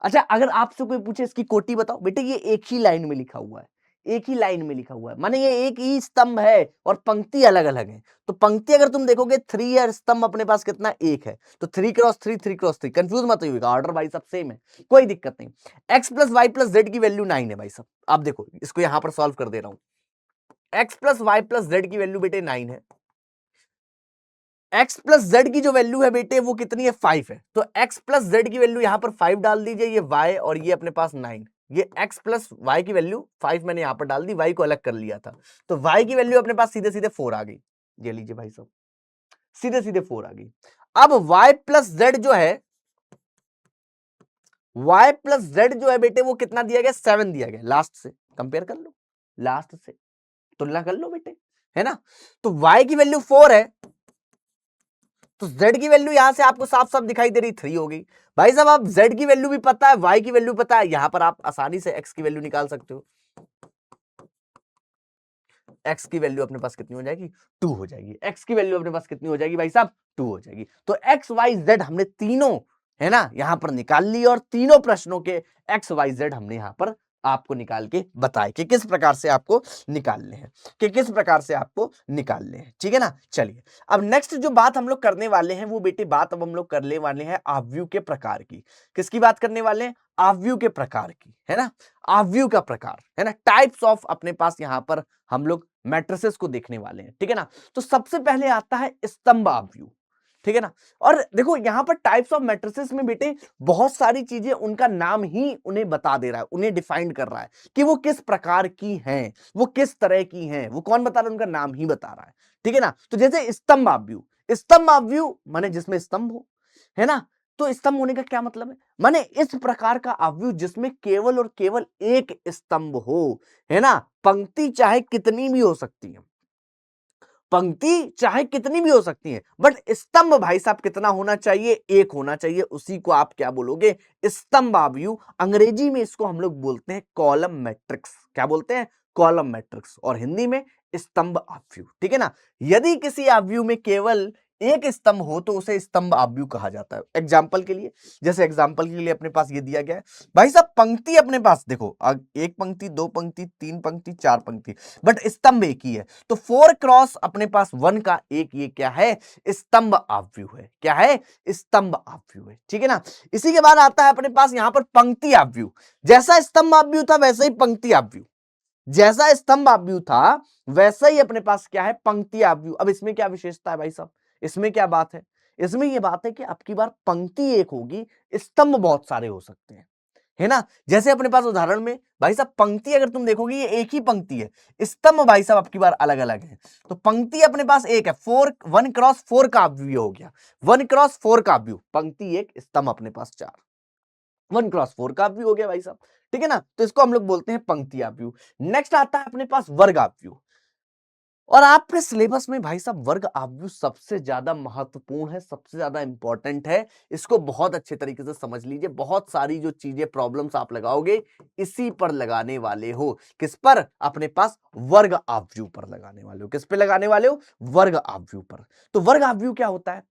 अच्छा अगर आपसे कोई पूछे इसकी कोटि बताओ, बेटे ये एक ही लाइन में लिखा हुआ है, एक ही लाइन में लिखा हुआ है, माने ये एक ही स्तंभ है और पंक्ति अलग अलग है। तो पंक्ति अगर तुम देखोगे 3 है, स्तंभ अपने पास कितना, एक है। तो 3 क्रॉस 3, 3 क्रॉस 3, कंफ्यूज मत होइएगा, ऑर्डर भाई सब सेम है, कोई दिक्कत नहीं। x plus y plus z की वैल्यू 9 है भाई साहब। आप देखो इसको यहां पर सॉल्व कर दे रहा हूं, x plus y plus z की वैल्यू बेटे 9 है। x प्लस जेड की जो वैल्यू है बेटे वो कितनी है, 5 है। तो x प्लस जेड की वैल्यू यहां पर 5 डाल दीजिए, ये y और ये अपने पास 9। ये x प्लस y की वैल्यू 5 मैंने यहां पर डाल दी, y को अलग कर लिया था। तो y की वैल्यू अपने पास सीधे सीधे 4 आ गई। ये लीजिए भाई साहब, सीधे सीधे 4 आ गई। अब y प्लस जेड जो है, y प्लस जेड जो है बेटे वो कितना दिया गया, 7 दिया गया। लास्ट से कंपेयर कर लो, लास्ट से तुलना कर लो बेटे, है ना। तो y की वैल्यू 4 है, तो z की वैल्यू यहां से आपको साफ साफ दिखाई दे रही, 3 हो गई। भाई साहब आप z की वैल्यू भी पता है, y की वैल्यू पता है, यहां पर आप आसानी से x की वैल्यू निकाल सकते हो। x की वैल्यू अपने पास कितनी हो जाएगी, 2 हो जाएगी। x की वैल्यू अपने पास कितनी हो जाएगी भाई साहब, 2 हो जाएगी। तो x y z हमने तीनों, है ना, यहां पर निकाल ली, और तीनों प्रश्नों के x y z हमने यहां पर आपको निकाल के बताए कि किस प्रकार से आपको निकालने हैं, कि किस प्रकार से आपको निकालने हैं, ठीक है ना। चलिए अब नेक्स्ट जो बात हम लोग करने वाले हैं वो बेटे बात अब हम लोग करने वाले हैं आव्यूह के प्रकार की। किसकी बात करने वाले हैं, आव्यूह के प्रकार की, है ना। आव्यूह का प्रकार, है ना, टाइप्स ऑफ अपने पास यहां पर हम लोग मैट्रिसेस को देखने वाले हैं, ठीक है ना। तो सबसे पहले आता है स्तंभ आव्यूह। ठीक है ना। और देखो यहां पर टाइप्स ऑफ मैट्रिसेस में बेटे बहुत सारी चीजें उनका नाम ही उन्हें बता दे रहा है, उन्हें डिफाइन कर रहा है कि वो किस प्रकार की हैं, वो किस तरह की हैं, वो कौन बता रहा है, उनका नाम ही बता रहा है। ठीक है ना। तो जैसे स्तंभ आव्यूह, स्तंभ आव्यूह माने जिसमें स्तंभ हो, है ना। तो स्तंभ होने का क्या मतलब है, माने इस प्रकार का आव्यूह जिसमें केवल और केवल एक स्तंभ हो, है ना। पंक्ति चाहे कितनी भी हो सकती है, पंक्ति चाहे कितनी भी हो सकती है, बट स्तंभ भाई साहब कितना होना चाहिए, एक होना चाहिए। उसी को आप क्या बोलोगे, स्तंभ आव्यूह। अंग्रेजी में इसको हम लोग बोलते हैं कॉलम मैट्रिक्स। क्या बोलते हैं, कॉलम मैट्रिक्स। और हिंदी में स्तंभ आव्यूह। ठीक है ना। यदि किसी आव्यूह में केवल एक स्तंभ हो तो उसे स्तंभ आव्यूह कहा जाता है। एग्जाम्पल के लिए, जैसे एग्जाम्पल के लिए अपने पास ये दिया गया है भाई साहब, पंक्ति अपने पास देखो, एक पंक्ति, दो पंक्ति, तीन पंक्ति, चार पंक्ति, बट स्तंभ एक ही है। तो 4 क्रॉस अपने पास 1 का एक, ये क्या है, स्तंभ आव्यूह है। क्या है, स्तंभ आव्यूह है। ठीक है ना। इसी के बाद आता है अपने पास यहां पर पंक्ति आव्यूह। जैसा स्तंभ आव्यूह था वैसे ही पंक्ति आव्यूह, जैसा स्तंभ आव्यूह था वैसा ही अपने पास क्या है, पंक्ति आव्यूह। अब इसमें क्या विशेषता है भाई साहब, इसमें क्या बात है, इसमें यह बात है कि अब की बार पंक्ति एक होगी, स्तंभ बहुत सारे हो सकते हैं, है ना। जैसे अपने पास उदाहरण में भाई साहब पंक्ति अगर तुम देखोगे ये एक ही पंक्ति है, स्तंभ भाई साहब आपकी बार अलग अलग है। तो पंक्ति अपने पास एक है, 1 क्रॉस 4 का आव्यूह हो गया, 1 क्रॉस 4 का आव्यूह, पंक्ति एक, स्तंभ अपने पास 4, 1 क्रॉस 4 का आव्यूह हो गया भाई साहब। ठीक है ना। तो इसको हम लोग बोलते हैं पंक्ति आव्यूह। नेक्स्ट आता है अपने पास वर्ग आव्यूह। और आपके सिलेबस में भाई साहब वर्ग आव्यूह सबसे ज्यादा महत्वपूर्ण है, सबसे ज्यादा इंपॉर्टेंट है। इसको बहुत अच्छे तरीके से समझ लीजिए। बहुत सारी जो चीजें प्रॉब्लम्स आप लगाओगे इसी पर लगाने वाले हो। किस पर, अपने पास वर्ग आव्यूह पर लगाने वाले हो। किस पे लगाने वाले हो, वर्ग आव्यूह पर। तो वर्ग आव्यूह क्या होता है,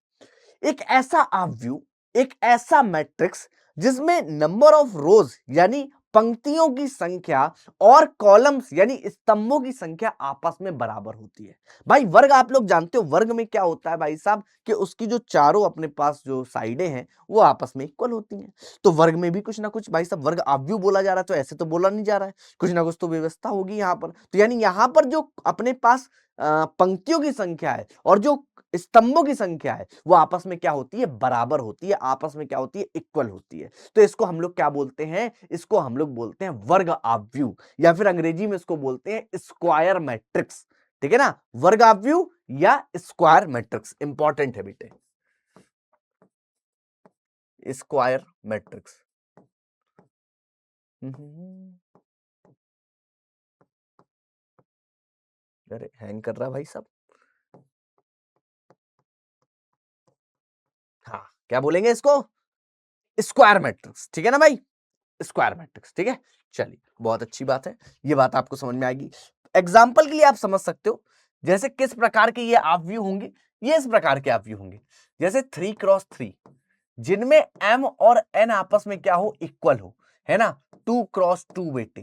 एक ऐसा आव्यूह, एक ऐसा मैट्रिक्स जिसमें नंबर ऑफ रोज यानी पंक्तियों की संख्या और कॉलम्स यानी स्तंभों की संख्या आपस में बराबर होती है। भाई वर्ग आप लोग जानते हो, वर्ग में क्या होता है भाई साहब कि उसकी जो चारों अपने पास जो साइडें हैं वो आपस में इक्वल होती हैं। तो वर्ग में भी कुछ ना कुछ भाई साहब वर्ग आव्यूह बोला जा रहा है, तो ऐसे तो बोला नहीं जा रहा है, कुछ ना कुछ तो व्यवस्था होगी यहाँ पर। तो यानी यहाँ पर जो अपने पास पंक्तियों की संख्या है और जो स्तंभों की संख्या है वो आपस में क्या होती है, बराबर होती है, आपस में क्या होती है, इक्वल होती है। तो इसको हम लोग क्या बोलते हैं, इसको हम लोग बोलते हैं वर्ग आव्यूह, या फिर अंग्रेजी में इसको बोलते हैं स्क्वायर मैट्रिक्स। ठीक है ना। वर्ग आव्यूह या स्क्वायर मैट्रिक्स इंपॉर्टेंट है बेटे, स्क्वायर मैट्रिक्स। अरे हैंग कर रहा भाई साहब। हाँ, क्या बोलेंगे इसको, स्क्वायर मैट्रिक्स। ठीक है ना भाई, स्क्वायर मैट्रिक्स। ठीक है, चलिए बहुत अच्छी बात है, ये बात आपको समझ में आएगी। एग्जाम्पल के लिए आप समझ सकते हो, जैसे किस प्रकार के ये आव्यूह होंगे, ये इस प्रकार के आव्यूह होंगे, जैसे 3 क्रॉस 3 जिनमें m और n आपस में क्या हो, इक्वल हो, है ना। 2 क्रॉस 2 बेटे,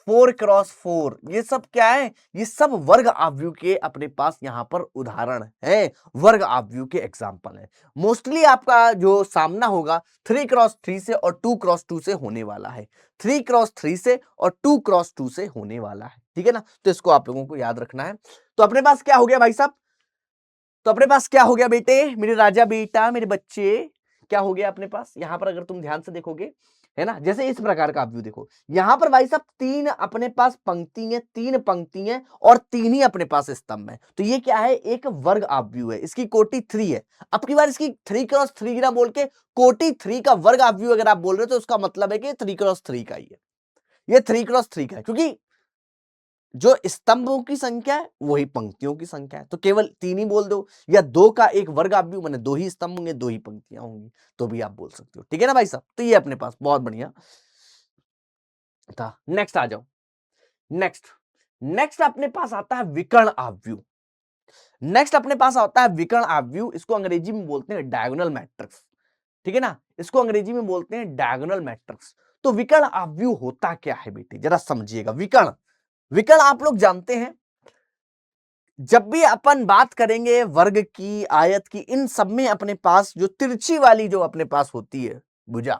4 क्रॉस 4, ये सब क्या है, ये सब वर्ग आव्यूह के अपने पास यहां पर उदाहरण है, वर्ग आव्यूह के एग्जाम्पल है। मोस्टली आपका जो सामना होगा 3 क्रॉस 3 से और 2 क्रॉस 2 से होने वाला है, 3 क्रॉस 3 से और 2 क्रॉस 2 से होने वाला है। ठीक है ना। तो इसको आप लोगों को याद रखना है। तो अपने पास क्या हो गया भाई साहब, तो अपने पास क्या हो गया बेटे, मेरे राजा बेटा, मेरे बच्चे, क्या हो गया अपने पास यहां पर, अगर तुम ध्यान से देखोगे, है ना, जैसे इस प्रकार का व्यू देखो, यहां पर भाई साहब 3 अपने पास पंक्ति है, 3 पंक्ति है और 3 ही अपने पास स्तंभ है। तो ये क्या है, एक वर्ग आव्यूह है, इसकी कोटि 3 है। अब की बार इसकी 3 क्रॉस 3 ना बोल के कोटि 3 का वर्ग आव्यूह अगर आप बोल रहे हो तो उसका मतलब है कि 3 क्रॉस 3 का ही है, ये 3 क्रॉस 3 का है, क्योंकि जो स्तंभों की संख्या है वही पंक्तियों की संख्या है। तो केवल 3 ही बोल दो, या 2 का एक वर्ग आव्यूह माने 2 ही स्तंभ होंगे, 2 ही पंक्तियां होंगी, तो भी आप बोल सकते हो। ठीक है ना भाई साहब। तो ये अपने पास बहुत बढ़िया था। नेक्स्ट आ जाओ, नेक्स्ट नेक्स्ट अपने पास आता है विकर्ण आव्यूह। नेक्स्ट अपने पास आता है विकर्ण आव्यूह, इसको अंग्रेजी में बोलते हैं डायगोनल मैट्रिक्स। ठीक है ना, इसको अंग्रेजी में बोलते हैं डायगोनल मैट्रिक्स। तो विकर्ण आव्यूह होता क्या है बेटे, जरा समझिएगा। विकर्ण, विकर्ण आप लोग जानते हैं, जब भी अपन बात करेंगे वर्ग की, आयत की, इन सब में अपने पास जो तिरछी वाली जो अपने पास होती है भुजा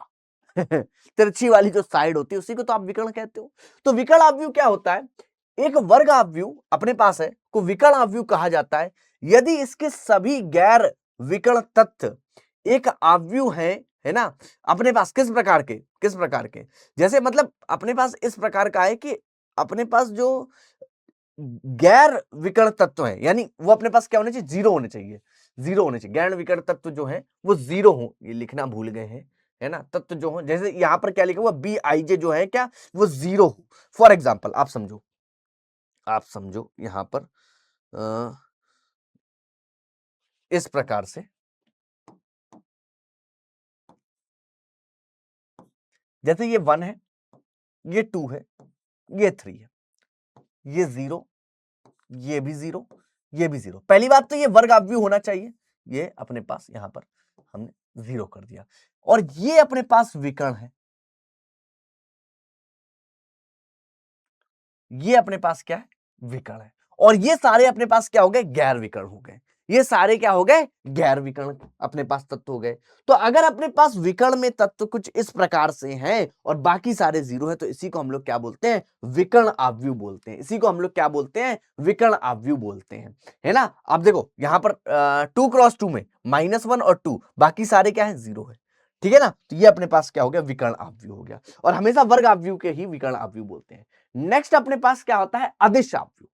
तिरछी वाली जो साइड होती है उसी को तो आप विकर्ण कहते हो। तो विकर्ण आव्यूह क्या होता है, एक वर्ग आव्यूह अपने पास है को विकर्ण आव्यूह कहा जाता है यदि इसके सभी गैर विकर्ण तत्व एक आव्यूह है ना, अपने पास किस प्रकार के, जैसे मतलब अपने पास इस प्रकार का है कि अपने पास जो गैर विकर्ण तत्व है, यानी वो अपने पास क्या होने चाहिए, जीरो होने चाहिए, जीरो होने चाहिए। गैर विकर्ण तत्व जो है वो जीरो हो, ये लिखना भूल गए हैं, है ना। तत्व जो हो, जैसे यहां पर क्या लिखा हुआ, बी आई जे जो है क्या, वो जीरो हो। फॉर एग्जाम्पल आप समझो यहां पर इस प्रकार से, जैसे ये 1 है, ये 2 है, ये 3 है, ये 0, ये भी 0, ये भी 0। पहली बात तो ये वर्ग आव्यूह होना चाहिए, ये अपने पास यहां पर हमने 0 कर दिया, और ये अपने पास विकर्ण है, ये अपने पास क्या है, विकर्ण है, और ये सारे अपने पास क्या हो गए, गैर विकर्ण हो गए। ये सारे क्या हो गए, गैर विकर्ण अपने पास तत्व हो गए। तो अगर अपने पास विकर्ण में तत्व कुछ इस प्रकार से हैं और बाकी सारे जीरो है, तो इसी को हम लोग क्या बोलते हैं, विकर्ण आव्यूह बोलते हैं। इसी को हम लोग क्या बोलते हैं, विकर्ण आव्यूह बोलते हैं, है ना। आप देखो यहां पर 2x2 में -1 और 2, बाकी सारे क्या है, जीरो है, ठीक है ना। तो ये अपने पास क्या हो गया, विकर्ण आव्यूह हो गया, और हमेशा वर्ग आव्यूह के ही विकर्ण आव्यूह बोलते हैं। नेक्स्ट अपने पास क्या होता है, अदिश आव्यूह।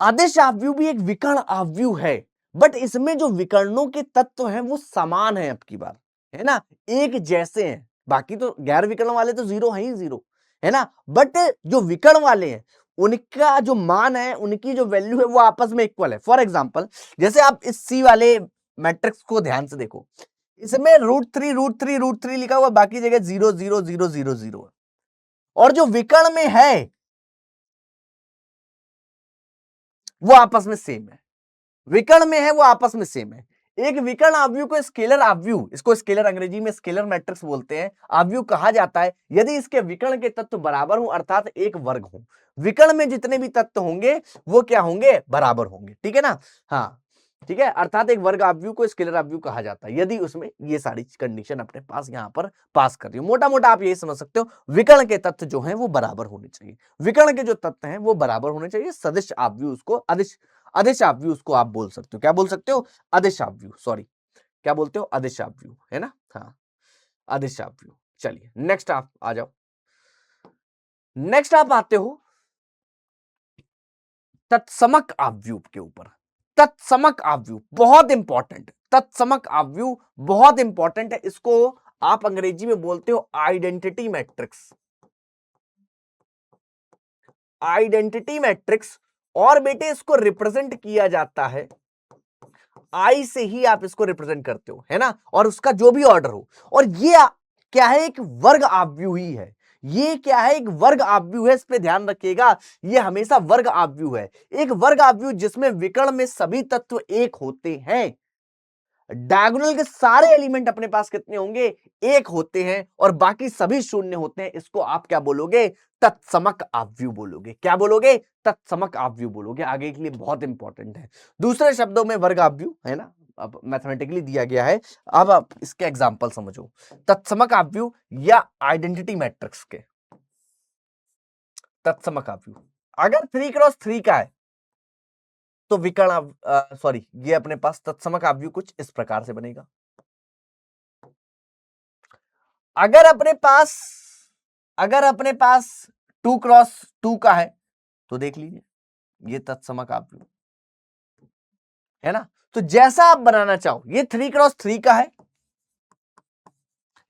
अदिश आव्यूह भी एक विकर्ण आव्यूह है, बट इसमें जो विकर्णों के तत्व हैं वो समान है, अब की बार, है ना, एक जैसे हैं। बाकी तो गैर विकर्ण वाले तो जीरो है ही जीरो, है ना, बट जो विकर्ण वाले हैं उनका जो मान है, उनकी जो वैल्यू है वो आपस में इक्वल है। फॉर एग्जाम्पल, जैसे आप इस सी वाले मैट्रिक्स को ध्यान से देखो, इसमें √3 लिखा हुआ, बाकी जगह 0 0 0 0 0 है, और जो विकर्ण में है वो आपस में सेम है, विकर्ण में है वो आपस में सेम है। एक विकर्ण आव्यूह को स्केलर आव्यूह, इसको स्केलर अंग्रेजी में स्केलर मैट्रिक्स बोलते हैं, आव्यूह कहा जाता है यदि इसके विकर्ण के तत्व बराबर हो, अर्थात एक वर्ग हो। विकर्ण में जितने भी तत्व होंगे वो क्या होंगे, बराबर होंगे, ठीक है ना। हाँ ठीक है, अर्थात एक वर्ग आव्यूह को स्केलर आव्यूह कहा जाता है यदि उसमें ये सारी कंडीशन अपने पास यहां पर पास कर रही हो। मोटा मोटा आप यही समझ सकते हो, विकर्ण के तत्व जो हैं वो बराबर होने चाहिए, विकर्ण के जो तत्व हैं वो बराबर होने चाहिए। सदिश आव्यूह उसको अदिश अदिश आव्यूह उसको आप बोल सकते हो, क्या बोल सकते हो, अदिश आव्यूह, सॉरी क्या बोलते हो, अदिश आव्यूह, है ना। हाँ, अदिश आव्यूह। चलिए नेक्स्ट आप आ जाओ, नेक्स्ट आप आते हो तत्समक आव्यूह के ऊपर। तत्समक आव्यूह बहुत इंपॉर्टेंट, तत्समक आव्यूह बहुत इंपॉर्टेंट है, इसको आप अंग्रेजी में बोलते हो आइडेंटिटी मैट्रिक्स, आइडेंटिटी मैट्रिक्स। और बेटे इसको रिप्रेजेंट किया जाता है आई से ही, आप इसको रिप्रेजेंट करते हो, है ना, और उसका जो भी ऑर्डर हो। और ये क्या है, एक वर्ग आव्यूह ही है, ये क्या है, एक वर्ग आव्यूह है, इस पे ध्यान रखिएगा, ये हमेशा वर्ग आव्यूह है। एक वर्ग आव्यूह जिसमें विकर्ण में सभी तत्व एक होते हैं, डायगोनल के सारे एलिमेंट अपने पास कितने होंगे, एक होते हैं, और बाकी सभी शून्य होते हैं, इसको आप क्या बोलोगे, तत्समक आव्यूह बोलोगे। क्या बोलोगे, तत्समक आव्यूह बोलोगे, आगे के लिए बहुत इंपॉर्टेंट है। दूसरे शब्दों में वर्ग आव्यूह, है ना, अब मैथमेटिकली दिया गया है। अब आप इसके एग्जांपल समझो, तत्समक आव्यूह या आइडेंटिटी मैट्रिक्स के तत्समक आव्यूह, अगर 3x3 का है तो विकर्ण सॉरी, ये अपने पास तत्समक आव्यूह कुछ इस प्रकार से बनेगा। अगर अपने पास अगर अपने पास 2x2 का है तो देख लीजिए ये तत्समक आव्यूह, है ना। तो जैसा आप बनाना चाहो, ये 3x3 का है,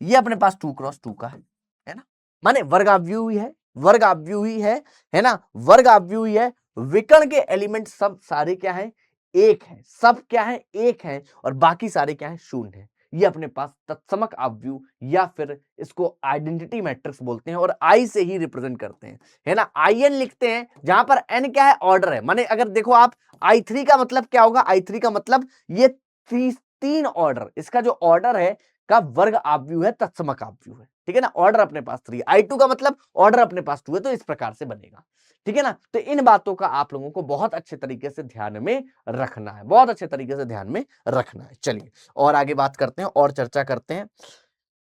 ये अपने पास 2x2 का है ना, माने वर्ग आव्यूह ही है, वर्ग आव्यूह ही है ना, वर्ग आव्यूह ही है। विकर्ण के एलिमेंट सब सारे क्या है, एक है, सब क्या है, एक है, और बाकी सारे क्या है, शून्य है। ये अपने पास तत्समक आव्यूह या फिर इसको आइडेंटिटी मैट्रिक्स बोलते हैं, और आई से ही रिप्रेजेंट करते हैं, है ना। आई एन लिखते हैं, जहां पर एन क्या है, ऑर्डर है, माने अगर देखो आप I3 का मतलब क्या होगा, I3 का मतलब ये तीन ऑर्डर, इसका जो ऑर्डर है का वर्ग आव्यूह है, तत्समक आव्यूह है, ठीक है ना। ऑर्डर अपने पास 3, I2 का मतलब ऑर्डर अपने पास 2 है, तो इस प्रकार से बनेगा, ठीक है ना। तो इन बातों का आप लोगों को बहुत अच्छे तरीके से ध्यान में रखना है, बहुत अच्छे तरीके से ध्यान में रखना है। चलिए और आगे बात करते हैं और चर्चा करते हैं,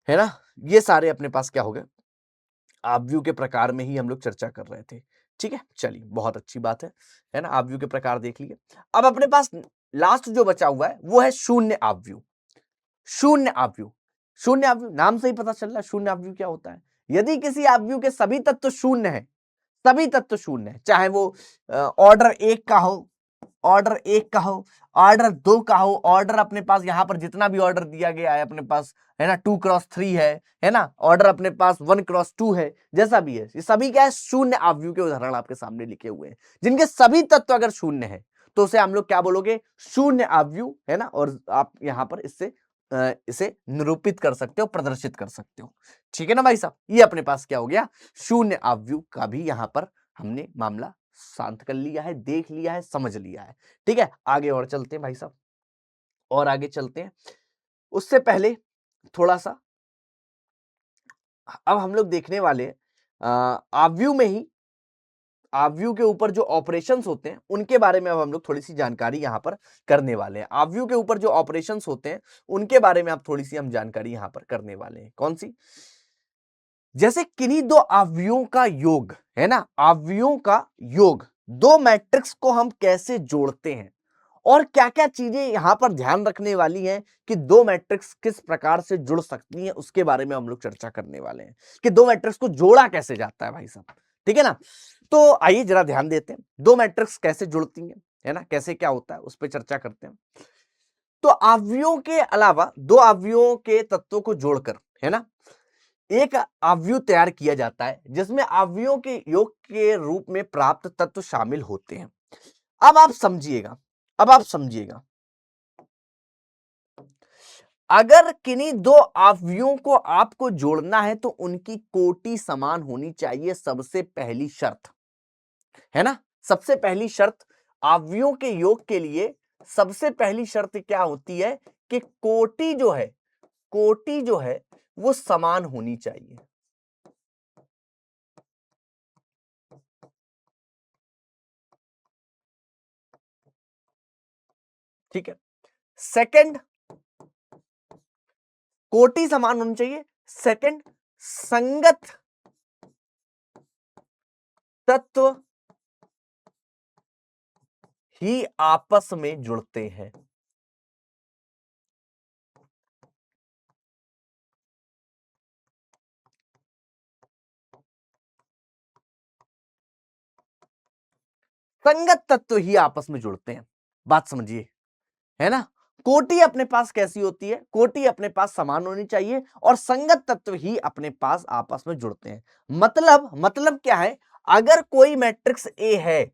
है ना। ये सारे अपने पास क्या हो गए, आव्यूह के प्रकार में ही हम लोग चर्चा कर रहे थे, ठीक है। चलिए बहुत अच्छी बात है ना, आव्यूह के प्रकार देख लिए। अब अपने पास लास्ट जो बचा हुआ है वो है शून्य आव्यूह। शून्य आव्यूह, शून्य आव्यूह नाम से ही पता चल रहा है शून्य आव्यूह क्या होता है। यदि किसी आव्यूह के सभी तत्व शून्य है, सभी तत्व शून्य है, चाहे वो ऑर्डर 1 का हो, ऑर्डर 1 का हो, ऑर्डर 2 का हो, ऑर्डर अपने पास यहां पर जितना भी ऑर्डर दिया गया है अपने पास, है ना, 2x3 है ना, ऑर्डर अपने पास 1x2 है, जैसा भी है, ये सभी क्या है, शून्य आव्यूह के उदाहरण आपके सामने लिखे हुए हैं। जिनके सभी तत्व अगर शून्य है तो उसे हम लोग क्या बोलोगे, शून्य आव्यूह, है ना। और आप यहां पर इसे निरूपित कर सकते हो, प्रदर्शित कर सकते हो। ठीक है ना भाई साहब, ये अपने पास क्या हो गया, शून्य आव्यूह का भी यहां पर हमने मामला शांत कर लिया है, देख लिया है, समझ लिया है। ठीक है, आगे और चलते हैं भाई साहब, और आगे चलते हैं। उससे पहले थोड़ा सा अब हम लोग देखने वाले आव्यूह में ही, आव्यूह के ऊपर जो ऑपरेशंस होते हैं उनके बारे में अब हम लोग थोड़ी सी जानकारी यहां पर करने वाले हैं। आव्यूह के ऊपर जो ऑपरेशंस होते हैं उनके बारे में अब थोड़ी सी हम जानकारी यहां पर करने वाले हैं। कौन सी, जैसे किन्हीं दो आव्यूहों का योग, है ना, आव्यूहों का योग, दो मैट्रिक्स को हम कैसे जोड़ते हैं और क्या क्या चीजें यहां पर ध्यान रखने वाली हैं कि दो मैट्रिक्स किस प्रकार से जुड़ सकती हैं, उसके बारे में हम लोग चर्चा करने वाले हैं कि दो मैट्रिक्स को जोड़ा कैसे जाता है भाई साहब। ठीक है ना, तो आइए जरा ध्यान देते हैं, दो मैट्रिक्स कैसे जुड़ती हैं, है ना, कैसे क्या होता है उस पर चर्चा करते हैं। तो आव्यूहों के अलावा दो आव्यूहों के तत्वों को जोड़कर, है ना, एक आव्यूह तैयार किया जाता है जिसमें आव्यूहों के योग के रूप में प्राप्त तत्व शामिल होते हैं। अब आप समझिएगा, अब आप समझिएगा, अगर किन्हीं दो अवयवों को आपको जोड़ना है तो उनकी कोटि समान होनी चाहिए, सबसे पहली शर्त, है ना। सबसे पहली शर्त अवयवों के योग के लिए, सबसे पहली शर्त क्या होती है कि कोटि जो है, कोटि जो है वो समान होनी चाहिए। ठीक है, सेकंड, कोटि समान होनी चाहिए। सेकंड, संगत तत्व ही आपस में जुड़ते हैं। संगत तत्व ही आपस में जुड़ते हैं, बात समझिए, है ना। कोटि अपने पास कैसी होती है, कोटि अपने पास समान होनी चाहिए और संगत तत्व ही अपने पास आपस में जुड़ते हैं। मतलब क्या है, अगर कोई मैट्रिक्स ए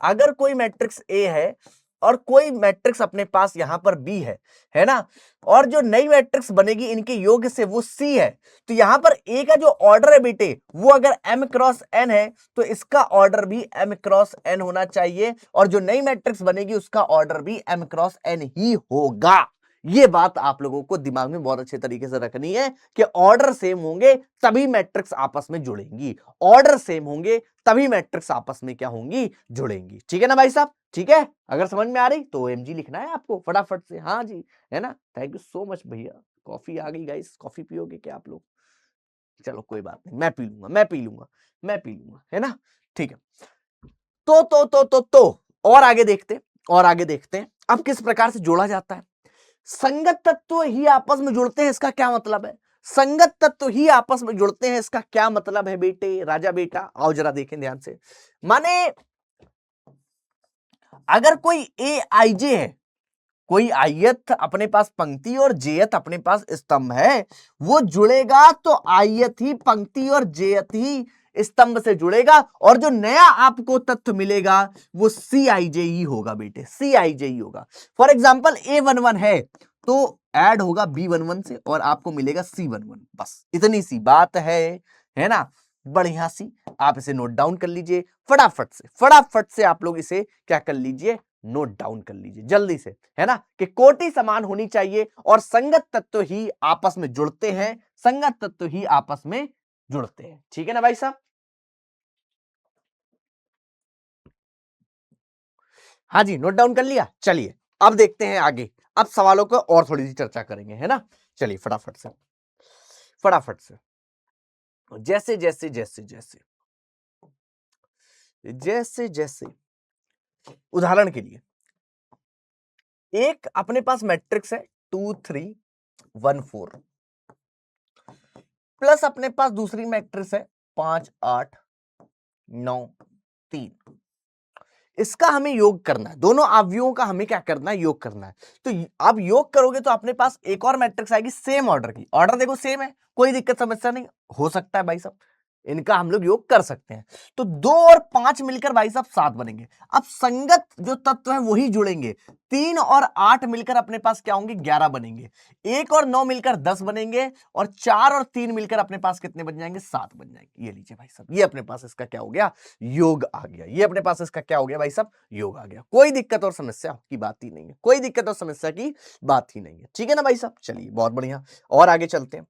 अगर कोई मैट्रिक्स ए है और कोई मैट्रिक्स अपने पास यहां पर बी है ना, और जो नई मैट्रिक्स बनेगी इनके योग से वो सी है, तो यहां पर ए का जो ऑर्डर है बेटे वो अगर m क्रॉस n है तो इसका ऑर्डर भी m क्रॉस n होना चाहिए, और जो नई मैट्रिक्स बनेगी उसका ऑर्डर भी m क्रॉस n ही होगा। ये बात आप लोगों को दिमाग में बहुत अच्छे तरीके से रखनी है कि ऑर्डर सेम होंगे तभी मैट्रिक्स आपस में जुड़ेंगी, ऑर्डर सेम होंगे तभी मैट्रिक्स आपस में क्या होंगी, जुड़ेंगी। ठीक है ना भाई साहब, ठीक है, अगर समझ में आ रही तो एमजी लिखना है आपको फटाफट से, हाँ जी, है ना। थैंक यू सो मच भैया, कॉफी आ गई गाइस, कॉफी पियोगे क्या आप लोग, चलो कोई बात नहीं, मैं पी लूंगा, मैं पी लूंगा, मैं पी लूंगा, है ना। ठीक है, तो और आगे देखते हैं, और आगे देखते हैं अब किस प्रकार से जोड़ा जाता है। संगत तत्व ही आपस में जुड़ते हैं, इसका क्या मतलब है, संगत तत्व ही आपस में जुड़ते हैं, इसका क्या मतलब है बेटे, राजा बेटा आओ जरा देखें ध्यान से। माने अगर कोई ए आई जे है, कोई आयत अपने पास पंक्ति और जेयत अपने पास स्तंभ है, वो जुड़ेगा तो आयत ही पंक्ति और जेयत ही स्तंभ से जुड़ेगा, और जो नया आपको तत्व मिलेगा वो सी आई जे ही होगा बेटे, सी आई जे ही होगा। फॉर एग्जाम्पल A11 है तो ऐड होगा B11 से और आपको मिलेगा C11, बस इतनी सी बात है ना। बढ़िया सी आप इसे नोट डाउन कर लीजिए, फटाफट से आप लोग इसे क्या कर लीजिए, नोट डाउन कर लीजिए जल्दी से, है ना, कि कोटि समान होनी चाहिए और संगत तत्व ही आपस में जुड़ते हैं, संगत तत्व ही आपस में जुड़ते हैं। ठीक है ना भाई साहब, हाँ जी, नोट डाउन कर लिया। चलिए अब देखते हैं आगे, अब सवालों को और थोड़ी सी चर्चा करेंगे, है ना। चलिए फटाफट से जैसे जैसे जैसे जैसे जैसे जैसे उदाहरण के लिए एक अपने पास मैट्रिक्स है 2 3 1 4 प्लस अपने पास दूसरी मैट्रिक्स है 5 8 9 3। इसका हमें योग करना है, दोनों अवयवों का हमें क्या करना है, योग करना है। तो आप योग करोगे तो अपने पास एक और मैट्रिक्स आएगी सेम ऑर्डर की, ऑर्डर देखो सेम है, कोई दिक्कत समस्या नहीं, हो सकता है भाई साहब इनका हम लोग योग कर सकते हैं। तो 2 और 5 मिलकर भाई साहब 7 बनेंगे। अब संगत जो तत्व है वही जुड़ेंगे, 3 और 8 मिलकर अपने पास क्या होंगे, 11 बनेंगे। 1 और 9 मिलकर 10 बनेंगे, और 4 और 3 मिलकर अपने पास कितने बन जाएंगे, 7 बन जाएंगे। ये लीजिए भाई साहब, ये अपने पास इसका क्या हो गया, योग आ गया। ये अपने पास इसका क्या हो गया भाई साहब, योग आ गया। कोई दिक्कत और समस्या की बात ही नहीं है, कोई दिक्कत और समस्या की बात ही नहीं है, ठीक है ना भाई साहब। चलिए बहुत बढ़िया, और आगे चलते हैं।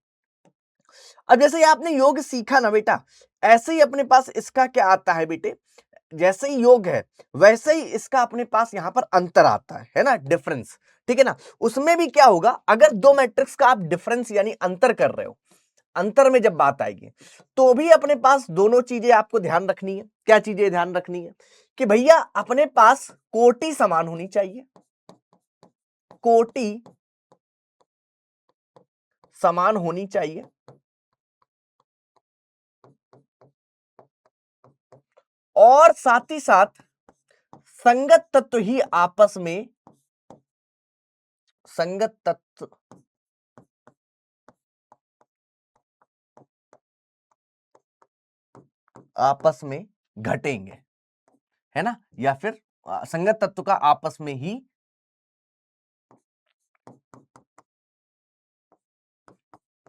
अब जैसे ही आपने योग सीखा ना बेटा, ऐसे ही अपने पास इसका क्या आता है बेटे, जैसे ही योग है वैसे ही इसका अपने पास यहां पर अंतर आता है ना, डिफरेंस, ठीक है ना। उसमें भी क्या होगा, अगर दो मैट्रिक्स का आप डिफरेंस यानी अंतर कर रहे हो, अंतर में जब बात आएगी तो भी अपने पास दोनों चीजें आपको ध्यान रखनी है। क्या चीजें ध्यान रखनी है कि भैया अपने पास कोटि समान होनी चाहिए, कोटि समान होनी चाहिए, और साथ ही साथ संगत तत्व ही आपस में, संगत तत्व आपस में घटेंगे, है ना, या फिर संगत तत्व का आपस में ही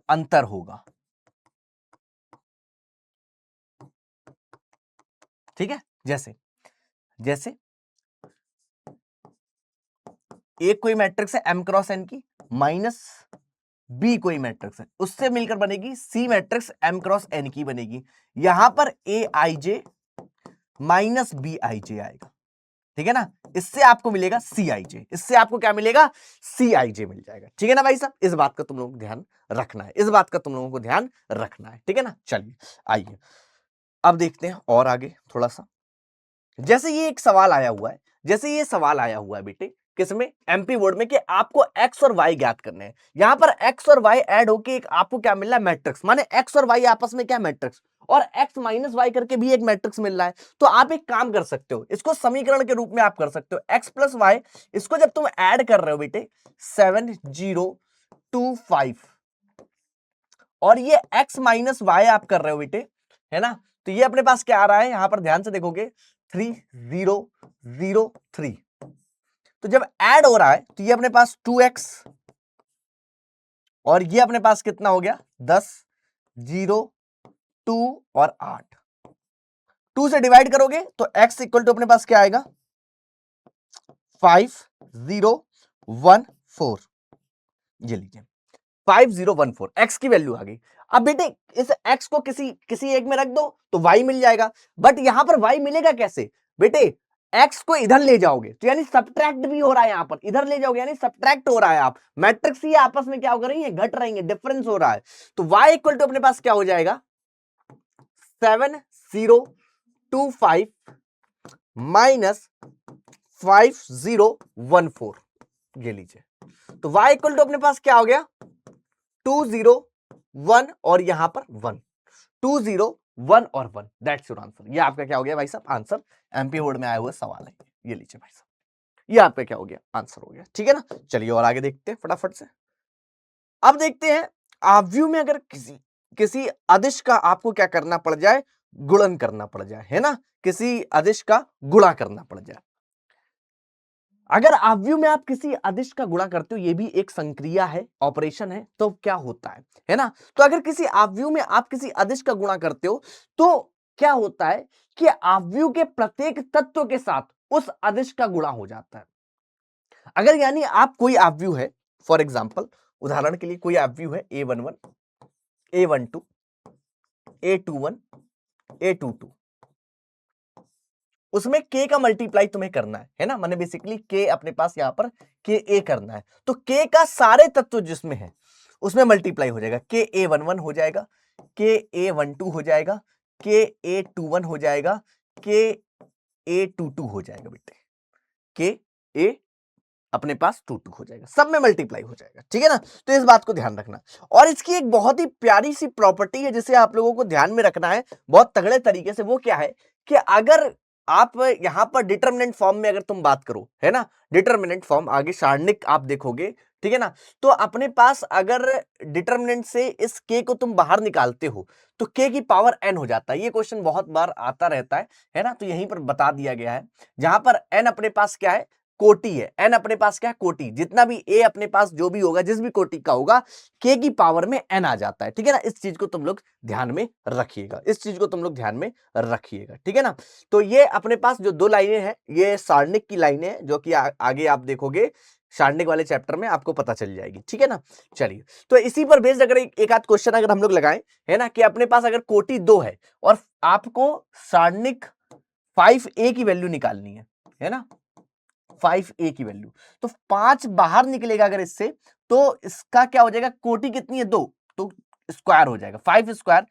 अंतर होगा, ठीक है। जैसे जैसे एक कोई मैट्रिक्स है m क्रॉस n की, माइनस बी कोई मैट्रिक्स है, उससे मिलकर बनेगी C matrix m cross n की बनेगी। यहां पर ए आई जे माइनस बी आई जे आएगा, ठीक है ना। इससे आपको मिलेगा सी आई जे, इससे आपको क्या मिलेगा, सी आई जे मिल जाएगा, ठीक है ना भाई साहब। इस बात का तुम लोगों को ध्यान रखना है, इस बात का तुम लोगों को ध्यान रखना है, ठीक है ना। चलिए आइए अब देखते हैं और आगे थोड़ा सा। जैसे ये एक सवाल आया हुआ है, जैसे ये सवाल आया हुआ है बेटे किसमें, एमपी बोर्ड में, कि आपको एक्स और वाई ज्ञात करने हैं। यहां पर एक्स और वाई ऐड होके एक आपको क्या मिल रहा है, मैट्रिक्स, माने एक्स और वाई आपस में क्या, मैट्रिक्स, और एक्स माइनस वाई करके भी एक मैट्रिक्स मिल रहा है। तो आप एक काम कर सकते हो, इसको समीकरण के रूप में आप कर सकते हो, एक्स प्लस वाई, इसको जब तुम ऐड कर रहे हो बेटे 7025, और ये x माइनस वाई आप कर रहे हो बेटे, है ना। तो ये अपने पास क्या आ रहा है, यहां पर ध्यान से देखोगे 3003। तो जब ऐड हो रहा है तो ये अपने पास 2x, और ये अपने पास कितना हो गया 10 0 2 और 8, 2 से डिवाइड करोगे तो x इक्वल टू अपने पास क्या आएगा 5014। ये लीजिए 5014 x की वैल्यू आ गई। अब बेटे इस x को किसी किसी एक में रख दो तो y मिल जाएगा, बट यहां पर y मिलेगा कैसे बेटे, x को इधर ले जाओगे तो यानी सब्ट्रैक्ट भी हो रहा है, यहां पर इधर ले जाओगे यानी सब्ट्रैक्ट हो रहा है। आप मैट्रिक्स ही आपस में क्या हो रही है, घट रही है, डिफरेंस हो रहा है। तो y इक्वल टू अपने पास क्या हो जाएगा 7025 माइनस 5014। ये लीजिए, तो y इक्वल टू अपने पास क्या हो गया 201 और यहां पर 1, 201 और 1, दैट्स योर आंसर। ये आपका क्या हो गया भाई साहब, आंसर। एमपी बोर्ड में आया हुआ सवाल है, ये लीजिए भाई साहब, ये आपका क्या हो गया, आंसर हो गया, ठीक है ना। चलिए और आगे देखते हैं फटाफट से। अब देखते हैं आव्यूह में अगर किसी किसी अदिश का आपको क्या करना पड़ जाए, गुणन करना पड़ जाए, है ना, किसी अदिश का गुणा करना पड़ जाए। अगर आव्यूह में आप किसी अदिश का गुणा करते हो, ये भी एक संक्रिया है, ऑपरेशन है, तो क्या होता है ना। तो अगर किसी आव्यूह में आप किसी अदिश का गुणा करते हो तो क्या होता है कि आव्यूह के प्रत्येक तत्व के साथ उस अदिश का गुणा हो जाता है। अगर यानी आप कोई आव्यूह है, फॉर एग्जाम्पल उदाहरण के लिए कोई आव्यूह है A11 A12 A21 A22, उसमें k का मल्टीप्लाई तुम्हें करना है ना, मैंने बेसिकली k अपने पास यहां पर k a करना है, तो k का सारे तत्व जिसमें है उसमें मल्टीप्लाई हो जाएगा, k a11 हो जाएगा, k a12 हो जाएगा, k a21 हो जाएगा, k a22 हो जाएगा बेटे, k a अपने पास 2 2 हो जाएगा, सब में मल्टीप्लाई हो जाएगा, ठीक है ना। तो इस बात को ध्यान रखना। और इसकी एक बहुत ही प्यारी सी प्रॉपर्टी है जिसे आप लोगों को ध्यान में रखना है बहुत तगड़े तरीके से। वो क्या है कि अगर आप यहां पर डिटरमिनेंट फॉर्म में अगर तुम बात करो, है ना, डिटरमिनेंट फॉर्म आगे सारणिक आप देखोगे, ठीक है ना, तो अपने पास अगर डिटरमिनेंट से इस k को तुम बाहर निकालते हो तो k की पावर n हो जाता है। ये क्वेश्चन बहुत बार आता रहता है ना, तो यहीं पर बता दिया गया है जहां पर n अपने पास क्या है, कोटि है। n अपने पास क्या है, कोटि। जितना भी a अपने पास जो भी होगा, जिस भी कोटि का होगा, k की पावर में n आ जाता है, ठीक है ना। इस चीज को तुम लोग ध्यान में रखिएगा, इस चीज को तुम लोग ध्यान में रखिएगा, ठीक है ना। तो ये अपने पास जो 2 लाइनें हैं ये सारणिक की लाइनें हैं, जो कि आगे आप देखोगे सारणिक वाले चैप्टर में आपको पता चल जाएगी, ठीक है ना। चलिए, तो इसी पर बेस्ड अगर एक आध क्वेश्चन अगर हम लोग लगाएं, है ना, कि अपने पास अगर कोटि 2 है और आपको सारणिक 5a की वैल्यू निकालनी है ना, 5a की वैल्यू, तो 5 बाहर निकलेगा अगर इससे, तो इसका क्या हो जाएगा, कोटि कितनी है 2, तो स्क्वायर हो जाएगा 5 स्क्वायर,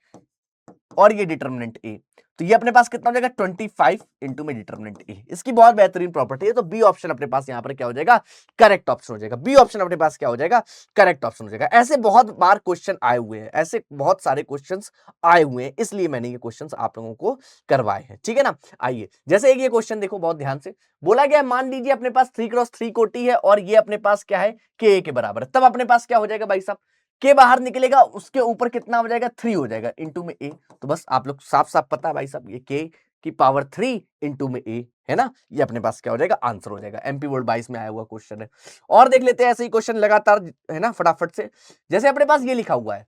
और ये डिटरमिनेंट ए, तो ये अपने पास कितना हो जाएगा 25 इंटू में डिटरमिनेंट ए। इसकी बहुत बेहतरीन प्रॉपर्टी है, तो बी ऑप्शन अपने पास यहां पर क्या हो जाएगा, करेक्ट ऑप्शन हो जाएगा। बी ऑप्शन अपने पास क्या हो जाएगा, करेक्ट ऑप्शन हो जाएगा। ऐसे बहुत बार क्वेश्चन आए हुए हैं, ऐसे बहुत सारे क्वेश्चंस आए हुए हैं, इसलिए मैंने ये क्वेश्चंस आप लोगों को करवाए हैं, ठीक है ना। आइए, जैसे एक ये क्वेश्चन देखो बहुत ध्यान से, बोला गया मान लीजिए अपने पास 3x3 कोटि है और ये अपने पास क्या है, के के बराबर है, तब अपने पास क्या हो जाएगा भाई साहब, के बाहर निकलेगा, उसके ऊपर कितना हो जाएगा 3 हो जाएगा इंटू में ए। तो बस आप लोग साफ साफ पता है भाई साहब, ये के की पावर 3 इंटू में ए, है ना, ये अपने पास क्या हो जाएगा, आंसर हो जाएगा। एमपी बोर्ड 22 में आया हुआ क्वेश्चन है। और देख लेते हैं ऐसे ही क्वेश्चन लगातार, है ना, फटाफट से। जैसे अपने पास ये लिखा हुआ है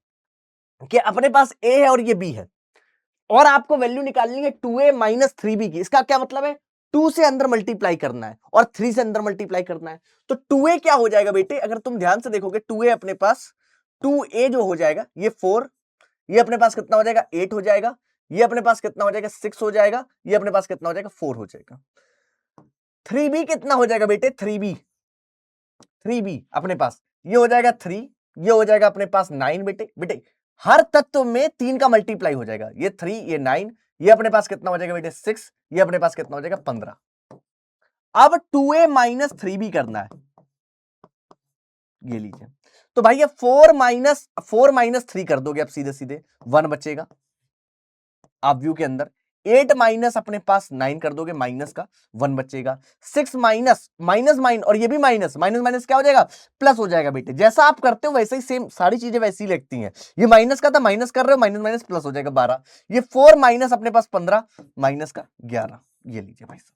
कि अपने पास ए है और ये बी है, और आपको वैल्यू निकालनी है 2a माइनस 3b की। इसका क्या मतलब है, 2 से अंदर मल्टीप्लाई करना है और 3 से अंदर मल्टीप्लाई करना है। तो 2a क्या हो जाएगा बेटे, अगर तुम ध्यान से देखोगे 2a अपने पास, 2a जो हो जाएगा ये 4, ये अपने पास कितना हो जाएगा 8 हो जाएगा, ये अपने पास कितना हो जाएगा 6 हो जाएगा, ये अपने पास कितना हो जाएगा 4 हो जाएगा। 3b कितना हो जाएगा बेटे, 3b अपने पास ये हो जाएगा 3, ये हो जाएगा अपने पास 9 बेटे। बेटे हर तत्व में 3 का मल्टीप्लाई हो जाएगा, ये 3 ये 9, ये अपने पास कितना हो जाएगा बेटे 6, ये अपने पास कितना हो जाएगा 15। अब 2a माइनस 3b करना है, ये लीजिए। तो भाई ये 4 माइनस 3 कर दोगे आप सीधे सीधे, 1 बचेगा आप व्यू के अंदर। 8 माइनस अपने पास 9 कर दोगे, माइनस का 1 बचेगा। 6 माइनस माइनस माइन, और ये भी माइनस माइनस माइनस क्या हो जाएगा, प्लस हो जाएगा बेटे। जैसा आप करते हो वैसे ही सेम सारी चीजें वैसी ही लगती हैं। ये माइनस का था, माइनस कर रहे हो, माइनस माइनस प्लस हो जाएगा 12। ये 4 माइनस अपने पास 15, माइनस का 11, ये लीजिए भाई साहब,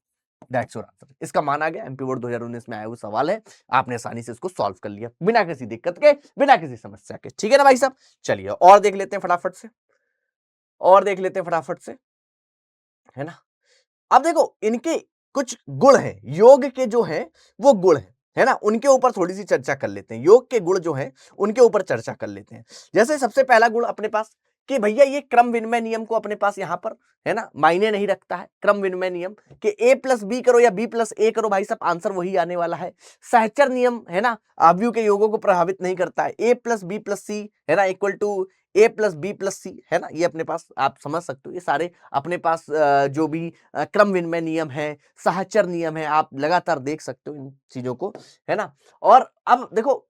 दैट्स योर आंसर। इसका मान आ गया, एमपी बोर्ड 2019 में आया हुआ सवाल है, आपने आसानी से इसको सॉल्व कर लिया बिना किसी दिक्कत के, बिना किसी समस्या के, ठीक है ना भाई साहब। चलिए और देख लेते हैं फटाफट से, और देख लेते हैं फटाफट से, है ना। अब देखो इनके कुछ गुण हैं, योग के जो हैं वो गुण हैं, है ना, उनके ऊपर थोड़ी सी चर्चा कर लेते हैं। योग के गुण जो हैं उनके ऊपर चर्चा कर लेते हैं। जैसे सबसे पहला गुण अपने पास कि भैया ये क्रम विनिमय नियम को अपने पास यहां पर, है ना, मायने नहीं रखता है। क्रम विनिमय नियम कि a प्लस बी करो या b प्लस a करो, भाई साहब आंसर वही आने वाला है। सहचर नियम, है ना, अवयव के योगों को प्रभावित नहीं करता है। a plus B plus C, है ना, equal to a plus B plus C, है ना, ये अपने पास आप समझ सकते हो। ये सारे अपने पास जो भी क्रम विनिमय नियम है, सहचर नियम है, आप लगातार देख सकते हो इन चीजों को, है ना। और अब देखो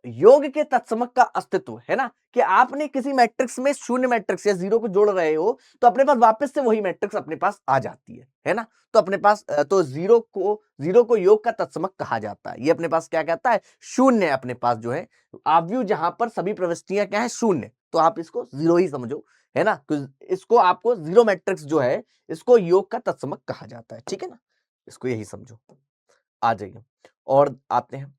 योग के तत्समक का अस्तित्व, है ना, कि आपने किसी मैट्रिक्स में शून्य मैट्रिक्स या जीरो को जोड़ रहे हो तो अपने पास वापस से वही मैट्रिक्स अपने पास आ जाती है ना। तो अपने पास तो जीरो को योग का तत्समक कहा जाता है। ये अपने पास क्या कहता है, शून्य अपने पास जो है आव्यूह, जहां पर सभी प्रविष्टियां क्या है शून्य, तो आप इसको जीरो ही समझो, है ना। इसको आपको जीरो मैट्रिक्स जो है इसको योग का तत्समक कहा जाता है, ठीक है ना, इसको यही समझो। आ जाइए और आते हैं,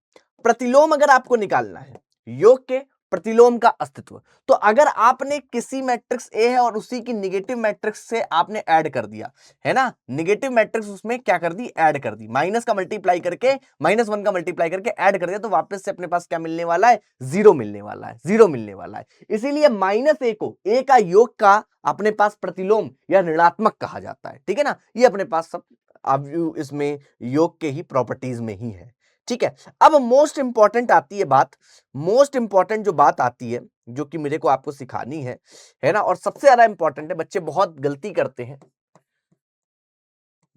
प्रतिलोम अगर आपको निकालना है, योग के प्रतिलोम का अस्तित्व, तो अगर आपने किसी मैट्रिक्स ए है और उसी की निगेटिव मैट्रिक्स से आपने ऐड कर दिया, है ना, निगेटिव मैट्रिक्स उसमें क्या कर दी, ऐड कर दी, माइनस का मल्टीप्लाई करके, -1 का मल्टीप्लाई करके ऐड कर दिया, तो वापस से अपने पास क्या मिलने वाला है, जीरो मिलने वाला है, जीरो मिलने वाला है। इसीलिए -a को a का योग का अपने पास प्रतिलोम या ऋणात्मक कहा जाता है, ठीक है ना। ये अपने पास सब अवयव इसमें योग के ही प्रॉपर्टीज में ही है, ठीक है। अब मोस्ट इंपॉर्टेंट आती है बात, मोस्ट इंपॉर्टेंट जो बात आती है जो कि मेरे को आपको सिखानी है ना, और सबसे ज्यादा इंपॉर्टेंट है, बच्चे बहुत गलती करते हैं,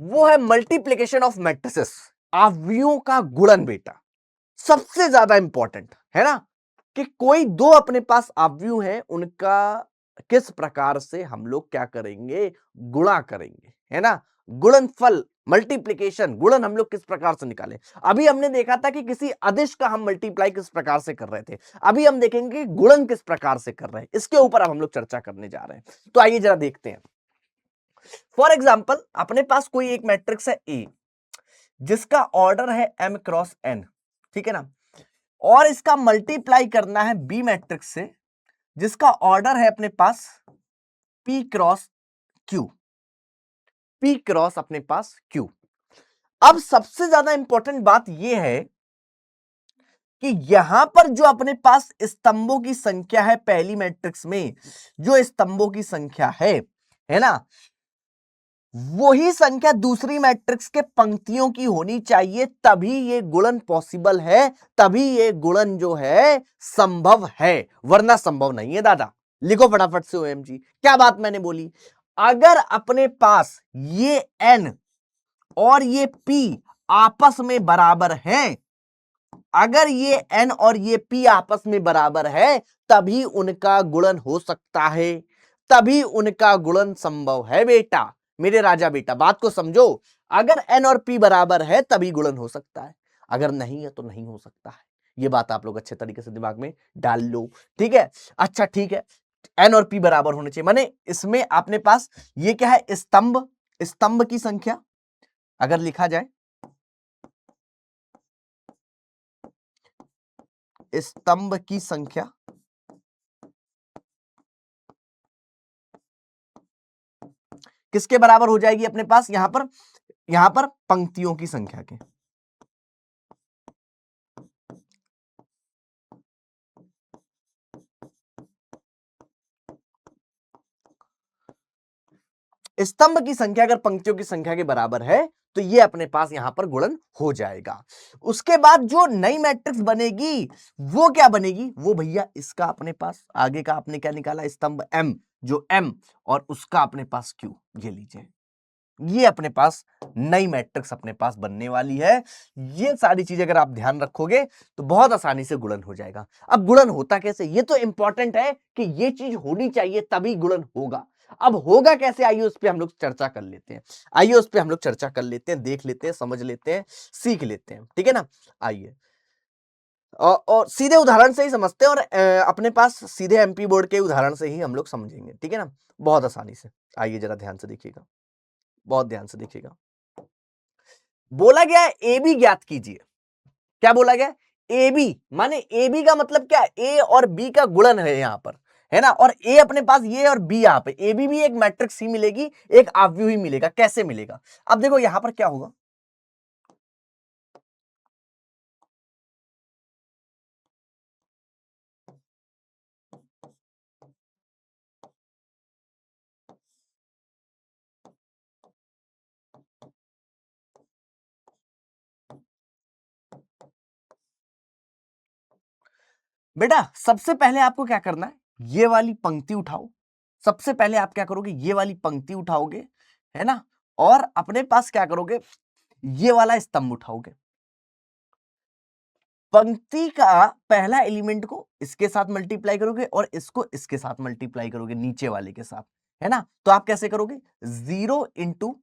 वो है मल्टीप्लिकेशन ऑफ मैट्रिसेस। अवयवों का गुणन बेटा सबसे ज्यादा इंपॉर्टेंट है ना, कि कोई दो अपने पास अवयव है, उनका किस प्रकार से हम लोग क्या करेंगे, गुणा करेंगे, है ना। गुणनफल, मल्टीप्लिकेशन, गुणन हम लोग किस प्रकार से निकालें। अभी हमने देखा था कि किसी अदिश का हम मल्टीप्लाई किस प्रकार से कर रहे थे, अभी हम देखेंगे कि गुणन किस प्रकार से कर रहे हैं, इसके ऊपर अब हम लोग चर्चा करने जा रहे हैं। तो आइए जरा देखते हैं। फॉर एग्जाम्पल अपने पास कोई एक मैट्रिक्स है ए, जिसका ऑर्डर है m क्रॉस n, ठीक है ना, और इसका मल्टीप्लाई करना है बी मैट्रिक्स से, जिसका ऑर्डर है अपने पास p cross q, p cross अपने पास q। अब सबसे ज्यादा इंपॉर्टेंट बात यह है कि यहां पर जो अपने पास स्तंभों की संख्या है, पहली मैट्रिक्स में जो स्तंभों की संख्या है ना, वही संख्या दूसरी मैट्रिक्स के पंक्तियों की होनी चाहिए, तभी ये गुणन पॉसिबल है, तभी ये गुणन जो है संभव है, वरना संभव नहीं है दादा। लिखो फटाफट से ओएमजी, क्या बात मैंने बोली। अगर अपने पास ये n और ये p आपस में बराबर हैं, अगर ये n और ये p आपस में बराबर है, तभी उनका गुणन हो सकता है, तभी उनका गुणन संभव है बेटा, मेरे राजा बेटा बात को समझो। अगर n और p बराबर है तभी गुणन हो सकता है, अगर नहीं है तो नहीं हो सकता है। ये बात आप लोग अच्छे तरीके से दिमाग में डाल लो, ठीक है। अच्छा ठीक है, n और p बराबर होने चाहिए, माने इसमें अपने पास ये क्या है, स्तंभ, स्तंभ की संख्या अगर लिखा जाए, स्तंभ की संख्या किसके बराबर हो जाएगी अपने पास, यहां पर पंक्तियों की संख्या के। स्तंभ की संख्या अगर पंक्तियों की संख्या के बराबर है तो ये अपने पास यहां पर गुणन हो जाएगा। उसके बाद जो नई मैट्रिक्स बनेगी वो क्या बनेगी, वो भैया इसका अपने पास आगे का आपने क्या निकाला, स्तंभ m, जो m और उसका अपने पास q, ये लीजिए, ये अपने पास नई मैट्रिक्स अपने पास बनने वाली है। ये सारी चीजें अगर आप ध्यान रखोगे तो बहुत आसानी से गुणन हो जाएगा। अब गुणन होता कैसे, ये तो इंपॉर्टेंट है कि ये चीज होनी चाहिए तभी गुणन होगा। अब होगा कैसे, आइए उस पर हम लोग चर्चा कर लेते हैं, आइए उस पर हम लोग चर्चा कर लेते हैं, देख लेते हैं, समझ लेते हैं, सीख लेते हैं, ठीक है ना। आइए और सीधे उदाहरण से ही समझते हैं, और अपने पास सीधे एमपी बोर्ड के उदाहरण से ही हम लोग समझेंगे, ठीक है ना, बहुत आसानी से। आइए जरा ध्यान से देखिएगा, बहुत ध्यान से देखिएगा। बोला गया है ए बी ज्ञात कीजिए, क्या बोला गया, ए बी, माने ए बी का मतलब क्या, ए और बी का गुणन है यहां पर, है ना, और ए अपने पास ये और बी यहां पे, ए बी भी एक मैट्रिक्स ही मिलेगी, एक अवयव ही मिलेगा, कैसे मिलेगा। अब देखो यहां पर क्या होगा, बेटा सबसे पहले आपको क्या करना है, ये वाली पंक्ति उठाओ, सबसे पहले आप क्या करोगे, ये वाली पंक्ति उठाओगे, है ना, और अपने पास क्या करोगे, ये वाला स्तंभ उठाओगे। पंक्ति का पहला एलिमेंट को इसके साथ मल्टीप्लाई करोगे और इसको इसके साथ मल्टीप्लाई करोगे, नीचे वाले के साथ, है ना। तो आप कैसे करोगे, 0 इंटू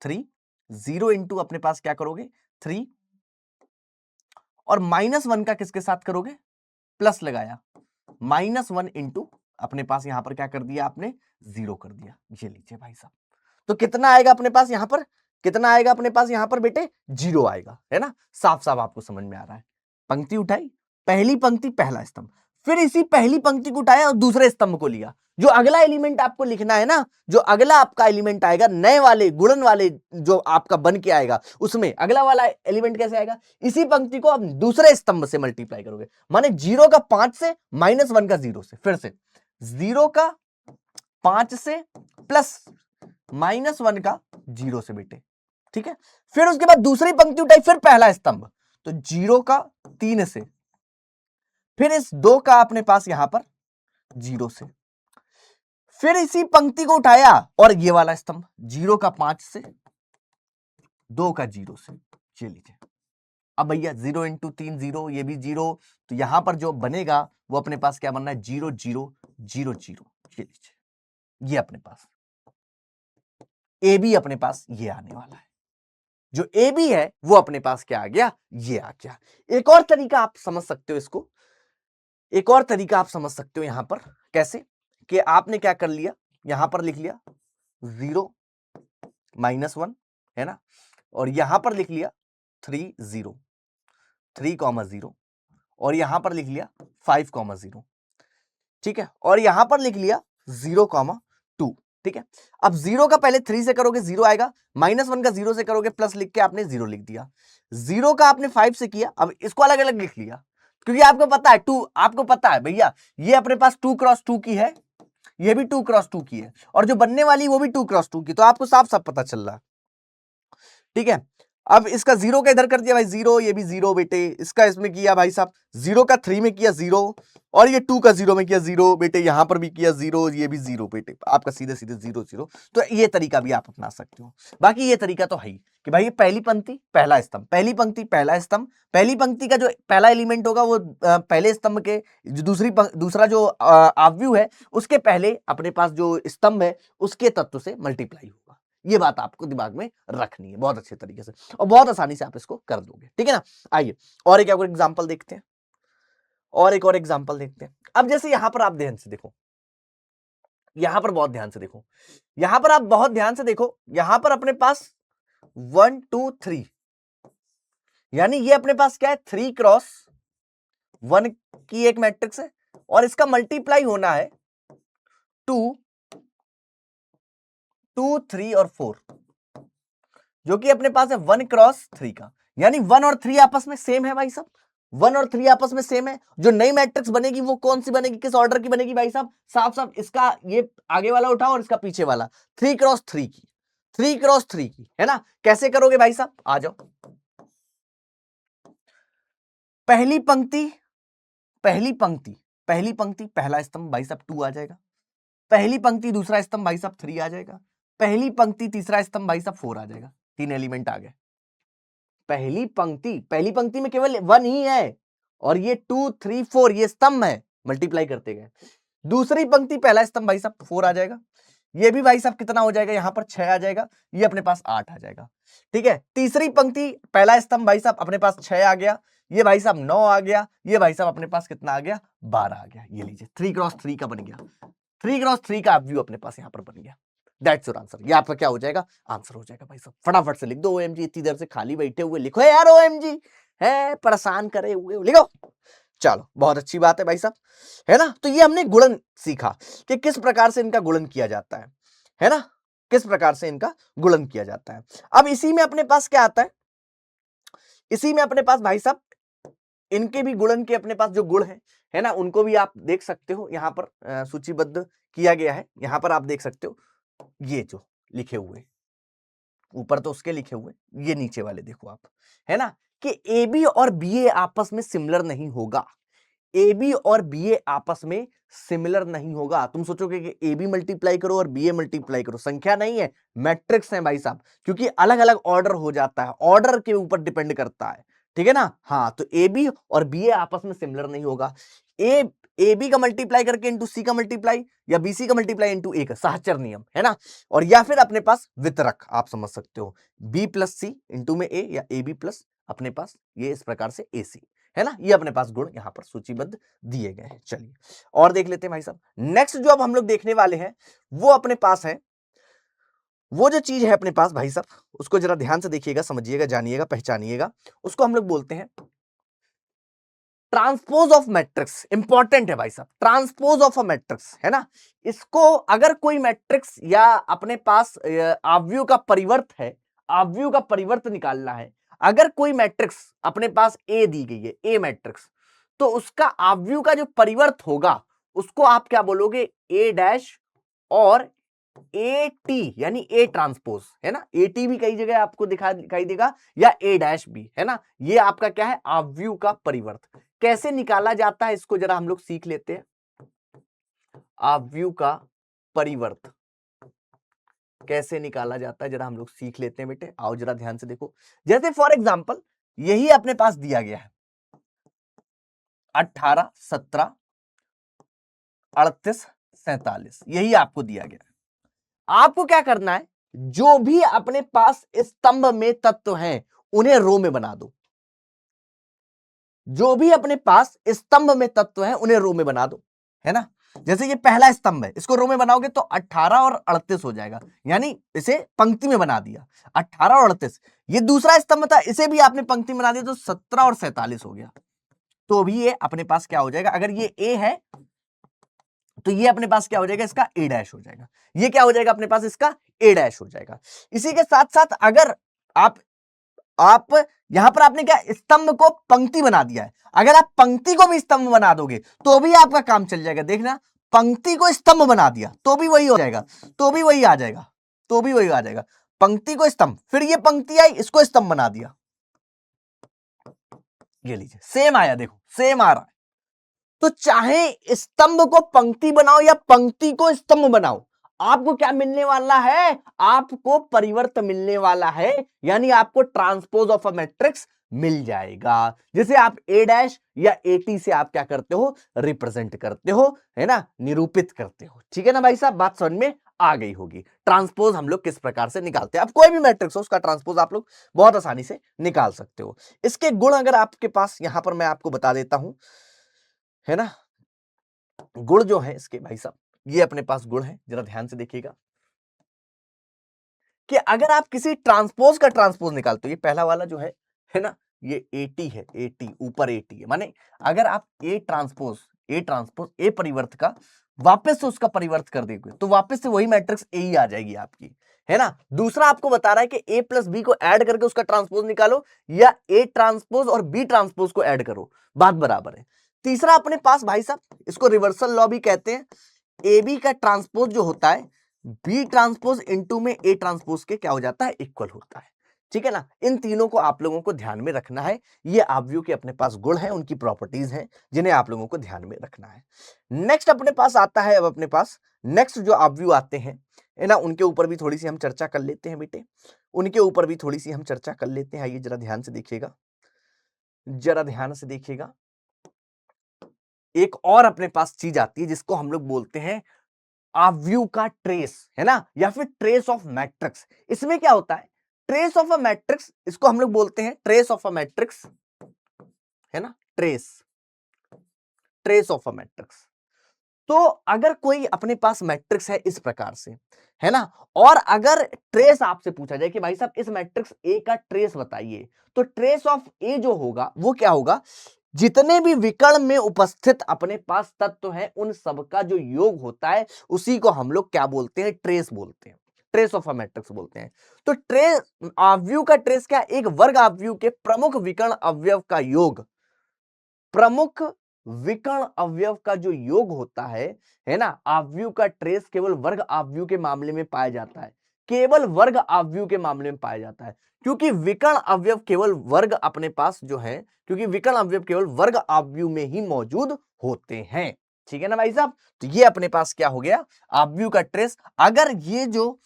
3, 0 इंटू अपने पास क्या करोगे 3, और -1 का किसके साथ करोगे, प्लस लगाया, -1 इंटू अपने पास यहां पर क्या कर दिया आपने, 0 कर दिया। ये लीजिए भाई साहब, तो कितना आएगा अपने पास यहां पर, कितना आएगा अपने पास यहां पर बेटे, 0 आएगा, है ना। साफ साफ आपको समझ में आ रहा है। पंक्ति उठाई, पहली पंक्ति पहला स्तंभ, फिर इसी पहली पंक्ति को उठाया और दूसरे स्तंभ को लिया। जो अगला एलिमेंट आपको लिखना है ना, जो अगला आपका एलिमेंट आएगा नए वाले गुणन वाले जो आपका बन के आएगा, उसमें अगला वाला एलिमेंट कैसे आएगा, इसी पंक्ति को आप दूसरे स्तंभ से मल्टीप्लाई करोगे, माने 0 का 5 से, -1 का 0 से, फिर से 0 का 5 से प्लस -1 का 0 से बेटे, ठीक है। फिर उसके बाद दूसरी पंक्ति उठाई, फिर पहला स्तंभ, तो 0 का 3 से, फिर इस 2 का अपने पास यहां पर 0 से, फिर इसी पंक्ति को उठाया और ये वाला स्तंभ 0 का 5 से, 2 का 0 से, ये लीजिए। अब भैया 0 इंटू 3 0, ये भी 0, तो यहां पर जो बनेगा वो अपने पास क्या बनना है, 0 0 0 0, ये लीजिए। ये अपने पास ए बी अपने पास ये आने वाला है। जो ए बी है वो अपने पास क्या आ गया, ये आ गया। एक और तरीका आप समझ सकते हो इसको, एक और तरीका आप समझ सकते हो यहां पर कैसे, कि आपने क्या कर लिया, यहां पर लिख लिया 0 -1, है ना, और यहां पर लिख लिया 3 0, 3,0, और यहां पर लिख लिया 5,0, ठीक है, और यहां पर लिख लिया 0,2, ठीक है। अब 0 का पहले 3 से करोगे 0 आएगा, -1 का 0 से करोगे प्लस लिख के आपने 0 लिख दिया, 0 का आपने 5 से किया, अब इसको अलग अलग लिख लिया, क्योंकि आपको पता है 2, आपको पता है भैया ये अपने पास 2 क्रॉस 2 की है, ये भी 2 क्रॉस 2 की है, और जो बनने वाली वो भी 2 क्रॉस 2 की, तो आपको साफ साफ पता चल रहा है, ठीक है। अब इसका 0 का इधर कर दिया भाई 0, ये भी 0 बेटे, इसका इसमें किया भाई साहब 0 का 3 में किया 0, और ये 2 का 0 में किया 0 बेटे, यहां पर भी किया 0, ये भी 0 बेटे, आपका सीधे सीधे 0 0। तो ये तरीका भी आप अपना सकते हो। बाकी ये तरीका तो है ही कि भाई पहली पंक्ति पहला स्तंभ, पहली पंक्ति पहला स्तंभ, पहली पंक्ति का जो पहला एलिमेंट होगा वो पहले स्तंभ के जो दूसरा जो आव्यूह है उसके पहले अपने पास जो स्तंभ है उसके तत्व से मल्टीप्लाई होगा। ये बात आपको दिमाग में रखनी है बहुत अच्छे तरीके से, और बहुत आसानी से आप इसको कर दोगे, ठीक है ना। आइए और एक एग्जांपल देखते हैं, और एक और एग्जांपल देखते हैं। अब जैसे यहां पर आप ध्यान से देखो, यहां पर बहुत ध्यान से देखो, यहां पर आप बहुत ध्यान से देखो, यहां पर अपने पास 1 2 3, यानी ये अपने पास क्या है, 3 क्रॉस 1 की एक मैट्रिक्स है, और इसका मल्टीप्लाई होना है 2 2 3 और 4, जो कि अपने पास है 1 क्रॉस 3 का, यानी 1 और 3 आपस में सेम है भाई साहब, 1 और 3 आपस में सेम है। जो नई मैट्रिक्स बनेगी वो कौन सी बनेगी, किस ऑर्डर की बनेगी भाई साहब, साफ साफ इसका ये आगे वाला उठाओ और इसका पीछे वाला, 3 क्रॉस 3 की, 3 क्रॉस 3 की, है ना। कैसे करोगे भाई साहब, आ जाओ। पहली पंक्ति पहली पंक्ति पहली पंक्ति पहला स्तंभ भाई साहब 2 आ जाएगा, पहली पंक्ति दूसरा स्तंभ भाई साहब 3 आ जाएगा, पहली पंक्ति तीसरा स्तंभ भाई साहब 4 आ जाएगा, 3 एलिमेंट आ गए। पहली पंक्ति में केवल 1 ही है, और ये 2 3 4 ये स्तंभ है, मल्टीप्लाई करते गए। दूसरी पंक्ति पहला स्तंभ भाई साहब 4 आ जाएगा, ये भी भाई साहब कितना हो जाएगा, यहां पर 6 आ जाएगा, ये अपने पास 8 आ जाएगा, ठीक है। तीसरी पंक्ति पहला स्तंभ भाई साहब अपने पास 6 आ गया, ये भाई साहब 9 आ गया, ये भाई साहब अपने पास कितना आ गया, 12 आ गया। ये लीजिए 3 क्रॉस 3 का बन गया, 3 क्रॉस 3 का व्यू अपने पास यहां पर बन गया। दैट्स योर आंसर, ये आपका क्या हो जाएगा, आंसर हो जाएगा भाई साहब। फटाफट से लिख दो ओएमजी, इतनी देर से खाली बैठे हुए लिखो यार ओएमजी, है परेशान करे हुए लिखो। चलो बहुत अच्छी बात है भाई साहब, है ना। तो ये हमने गुणन सीखा कि किस प्रकार से इनका गुणन किया जाता है ना, किस प्रकार से इनका गुणन किया जाता है। अब इसी में अपने पास क्या आता है, इसी में अपने पास भाई साहब इनके भी गुणन के अपने पास जो गुण है ना, उनको भी आप देख सकते हो, यहां पर सूचीबद्ध किया गया है। यहां पर आप देख सकते हो ये जो लिखे हुए, ऊपर तो उसके लिखे हुए, ये नीचे वाले देखो आप, है ना, कि ए बी और बी ए आपस में सिमिलर नहीं होगा, ए बी और बी ए आपस में सिमिलर नहीं होगा। तुम सोचोगे कि ए बी मल्टीप्लाई करो और बी ए मल्टीप्लाई करो, संख्या नहीं है, मैट्रिक्स है भाई साहब, क्योंकि अलग अलग ऑर्डर हो जाता है, ऑर्डर के ऊपर डिपेंड करता है, ठीक है ना। हाँ, तो ए बी और बी ए आपस में सिमिलर नहीं होगा। ए बी का मल्टीप्लाई करके इंटू सी का मल्टीप्लाई, या बी सी का मल्टीप्लाई इंटू ए का, सहचर नियम, है ना। और या फिर अपने पास वितरक आप समझ सकते हो, बी प्लस सी इंटू में ए, या ए बी प्लस अपने पास ये इस प्रकार से ए सी, है ना। ये अपने पास गुण यहां पर सूचीबद्ध दिए गए हैं। चलिए और देख लेते हैं भाई साहब। नेक्स्ट जो अब हम लोग देखने वाले हैं वो अपने पास है, वो जो चीज है अपने पास भाई साहब, उसको जरा ध्यान से देखिएगा, समझिएगा, जानिएगा, पहचानिएगा। उसको हम लोग बोलते हैं ट्रांसपोज ऑफ मैट्रिक्स। इंपॉर्टेंट है भाई साहब, ट्रांसपोज ऑफ अ मैट्रिक्स, है ना। इसको अगर कोई मैट्रिक्स या अपने पास आव्यूह का परिवर्त है, आव्यूह का परिवर्त निकालना है, अगर कोई मैट्रिक्स अपने पास ए दी गई है, ए मैट्रिक्स, तो उसका आव्यूह का जो परिवर्त होगा उसको आप क्या बोलोगे, ए डैश और ए टी, यानी ए ट्रांसपोज, है ना। ए टी भी कई जगह आपको दिखाई देगा, या ए डैश भी, है ना। ये आपका क्या है, आव्यूह का परिवर्त। कैसे निकाला जाता है इसको जरा हम लोग सीख लेते हैं। आव्यूह का परिवर्त, कैसे निकाला जाता है जरा हम लोग सीख लेते हैं बेटे। आओ जरा ध्यान से देखो। जैसे फॉर एग्जांपल यही अपने पास दिया गया है 18, 17, 38, 47, यही आपको दिया गया है। आपको क्या करना है, जो भी अपने पास स्तंभ में तत्व हैं उन्हें रो में बना दो। जो भी अपने पास स्तंभ में तत्व हैं उन्हें रो में बना दो, है ना। जैसे ये पहला स्तंभ है, इसको रो में बनाओगे तो 18 और 38 हो जाएगा, यानी इसे पंक्ति में बना दिया 18 और 38। ये दूसरा स्तंभ था, इसे भी आपने पंक्ति में बना दिया तो 17 और 47 हो गया। तो भी ये अपने पास क्या हो जाएगा, अगर ये ए है तो ये अपने पास क्या हो जाएगा, इसका ए डैश हो जाएगा। ये क्या हो जाएगा अपने पास, इसका ए डैश हो जाएगा। इसी के साथ साथ अगर आप यहां पर आपने क्या स्तंभ को पंक्ति बना दिया है, अगर आप पंक्ति को भी स्तंभ बना दोगे तो भी आपका काम चल जाएगा। देखना, पंक्ति को स्तंभ बना दिया तो भी वही हो जाएगा, तो भी वही आ जाएगा, तो भी वही आ जाएगा। पंक्ति को स्तंभ, फिर ये पंक्ति आई, इसको स्तंभ बना दिया, ये लीजिए सेम आया, देखो सेम आ रहा है। तो चाहे स्तंभ को पंक्ति बनाओ या पंक्ति को स्तंभ बनाओ, आपको क्या मिलने वाला है, आपको परिवर्त मिलने वाला है, यानी आपको ट्रांसपोज ऑफ अ मैट्रिक्स मिल जाएगा। जिसे आप ए डैश या एटी से आप क्या करते हो, रिप्रेजेंट करते हो, है ना, निरूपित करते हो। ठीक है ना भाई साहब, बात समझ में आ गई होगी। ट्रांसपोज हम लोग किस प्रकार से निकालते हैं, अब कोई भी मैट्रिक्स हो उसका ट्रांसपोज आप लोग बहुत आसानी से निकाल सकते हो। इसके गुण अगर आपके पास यहां पर मैं आपको बता देता हूं, है ना, गुण जो है इसके भाई साहब, ये अपने पास गुण है, जरा ध्यान से देखिएगा कि अगर आप किसी ट्रांसपोज का ट्रांसपोज निकालते हो, ये पहला वाला जो है ना, ये 80 है, 80 ऊपर 80 है, माने अगर आप ए ट्रांसपोज ए परिवर्त का वापस से उसका परिवर्त कर देंगे तो वापस से वही मैट्रिक्स ए ही आ जाएगी आपकी, है ना। दूसरा आपको बता रहा है कि ए प्लस बी को ऐड करके उसका ट्रांसपोज निकालो या ए ट्रांसपोज और बी ट्रांसपोज को ऐड करो, बात बराबर है। तीसरा अपने पास भाई साहब, इसको रिवर्सल लॉ भी कहते हैं, ए बी का ट्रांसपोज जो होता है बी ट्रांसपोज इनटू में ए ट्रांसपोज के क्या हो जाता है, इक्वल होता है। ठीक है ना, इन तीनों को आप लोगों को ध्यान में रखना है। ये आव्यूह के अपने पास गुण हैं, उनकी प्रॉपर्टीज हैं जिन्हें आप लोगों को ध्यान में रखना है। नेक्स्ट अपने पास आता है, अब अपने पास नेक्स्ट जो आव्यूह आते हैं, है ना, उनके ऊपर भी थोड़ी सी हम चर्चा कर लेते हैं बेटे, उनके ऊपर भी थोड़ी सी हम चर्चा कर लेते हैं। आइए जरा ध्यान से देखिएगा, जरा ध्यान से देखिएगा। एक और अपने पास चीज आती है जिसको हम लोग बोलते हैं आव्यूह का ट्रेस, है ना, या फिर ट्रेस ऑफ मैट्रिक्स। इसमें क्या होता है, ट्रेस ऑफ अ मैट्रिक्स, इसको हम लोग बोलते हैं ट्रेस ऑफ अ मैट्रिक्स, है ना, ट्रेस ऑफ अ मैट्रिक्स। तो अगर कोई अपने पास मैट्रिक्स है इस प्रकार से, है ना, और अगर ट्रेस आपसे पूछा जाए कि भाई साहब इस मैट्रिक्स ए का ट्रेस बताइए, तो ट्रेस ऑफ ए जो होगा वो क्या होगा, जितने भी विकर्ण में उपस्थित अपने पास तत्व हैं उन सबका जो योग होता है उसी को हम लोग क्या बोलते हैं, ट्रेस बोलते हैं, ट्रेस ऑफ अ मैट्रिक्स बोलते हैं। तो ट्रेस आव्यूह का ट्रेस क्या, एक वर्ग आव्यूह के प्रमुख विकर्ण अवयव का योग, प्रमुख विकर्ण अवयव का जो योग होता है ना, आव्यूह का ट्रेस केवल वर्ग आव्यूह के मामले में पाया जाता है, केवल वर्ग आव्यूह के मामले में पाया जाता है, क्योंकि विकर्ण अवयव केवल वर्ग अपने पास जो है, क्योंकि विकर्ण अवयव केवल वर्ग आव्यूह में ही मौजूद होते हैं। ठीक है ना भाई साहब, तो ये अपने पास क्या हो गया, आव्यूह का ट्रेस। अगर ये जो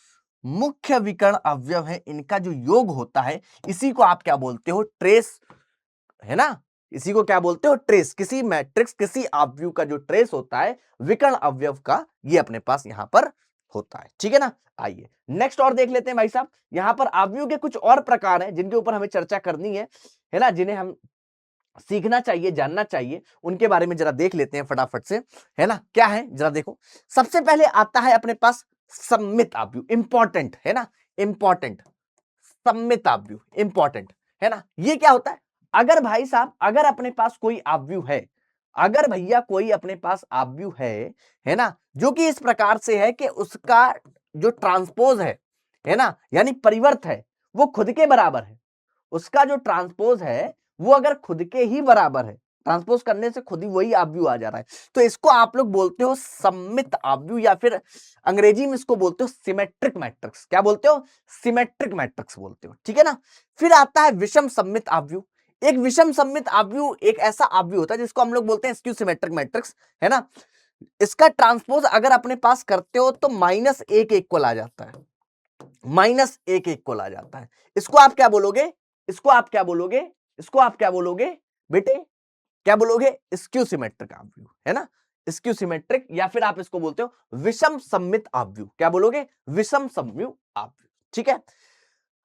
मुख्य विकर्ण अवयव है इनका जो योग होता है इसी को आप क्या बोलते हो, ट्रेस, है ना, इसी को क्या बोलते हो, ट्रेस। किसी मैट्रिक्स, किसी आव्यूह का जो ट्रेस होता है विकर्ण अवयव का, ये अपने पास यहां पर होता है। ठीक है ना, आइए नेक्स्ट और देख लेते हैं भाई साहब। यहां पर आव्यूह के कुछ और प्रकार हैं जिनके ऊपर हमें चर्चा करनी है ना, जिन्हें हम सीखना चाहिए, जानना चाहिए, उनके बारे में जरा देख लेते हैं फटाफट से, है ना। क्या है जरा देखो, सबसे पहले आता है अपने पास सम्मित आव्यूह, इंपॉर्टेंट है ना, इंपॉर्टेंट, सम्मित आव्यूह इंपॉर्टेंट, है ना। ये क्या होता है, अगर भाई साहब अगर अपने पास कोई आव्यूह है, अगर भैया कोई अपने पास आव्यूह है ना, जो कि इस प्रकार से है कि उसका जो ट्रांसपोज है ना, यानी परिवर्त है, वो खुद के बराबर है, उसका जो ट्रांसपोज है वो अगर खुद के ही बराबर है, ट्रांसपोज करने से खुद ही वही आव्यूह आ जा रहा है, तो इसको आप लोग बोलते हो सम्मित आव्यूह, या फिर अंग्रेजी में इसको बोलते हो सिमेट्रिक मैट्रिक्स। क्या बोलते हो, सिमेट्रिक मैट्रिक्स बोलते हो। ठीक है ना, फिर आता है विषम सम्मित आव्यूह। एक विषम सम्मित आव्यूह एक ऐसा आव्यूह होता है जिसको हम लोग बोलते हैं स्क्यू सिमेट्रिक मैट्रिक्स, है ना। इसका ट्रांसपोज अगर अपने पास करते हो तो -1 के इक्वल आ जाता है, माइनस एक इक्वल आ जाता है। इसको आप क्या बोलोगे, इसको आप क्या बोलोगे, इसको आप क्या बोलोगे बेटे, क्या बोलोगे, स्क्यू सिमेट्रिक आव्यूह, है ना, स्क्यू सिमेट्रिक, या फिर आप इसको बोलते हो विषम सममित आव्यूह। क्या बोलोगे, विषम सममित आव्यूह। ठीक है,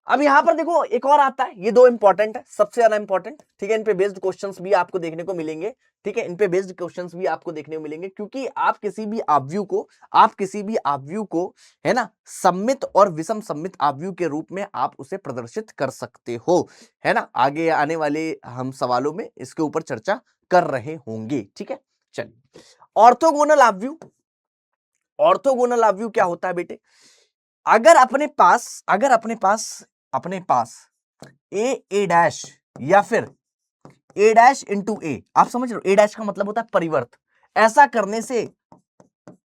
अब यहां पर देखो एक और आता है, ये दो इंपॉर्टेंट है, सबसे ज्यादा इंपॉर्टेंट। ठीक है, इन पे बेस्ड क्वेश्चंस भी आपको देखने को मिलेंगे। ठीक है, इन पे बेस्ड क्वेश्चंस भी आपको देखने को मिलेंगे, क्योंकि आप किसी भी आव्यूह को, आप किसी भी आव्यूह को, है ना, सममित और विषम सममित आव्यूह के रूप में आप उसे प्रदर्शित कर सकते हो, है ना। आगे आने वाले हम सवालों में इसके ऊपर चर्चा कर रहे होंगे। ठीक है, चलिए, ऑर्थोगोनल आव्यूह, ऑर्थोगोनल आव्यूह क्या होता है बेटे, अगर अपने पास, अपने पास ए डैश या फिर ए डैश इंटू ए, आप समझ रहे हो, ए डैश का मतलब होता है परिवर्त, ऐसा करने से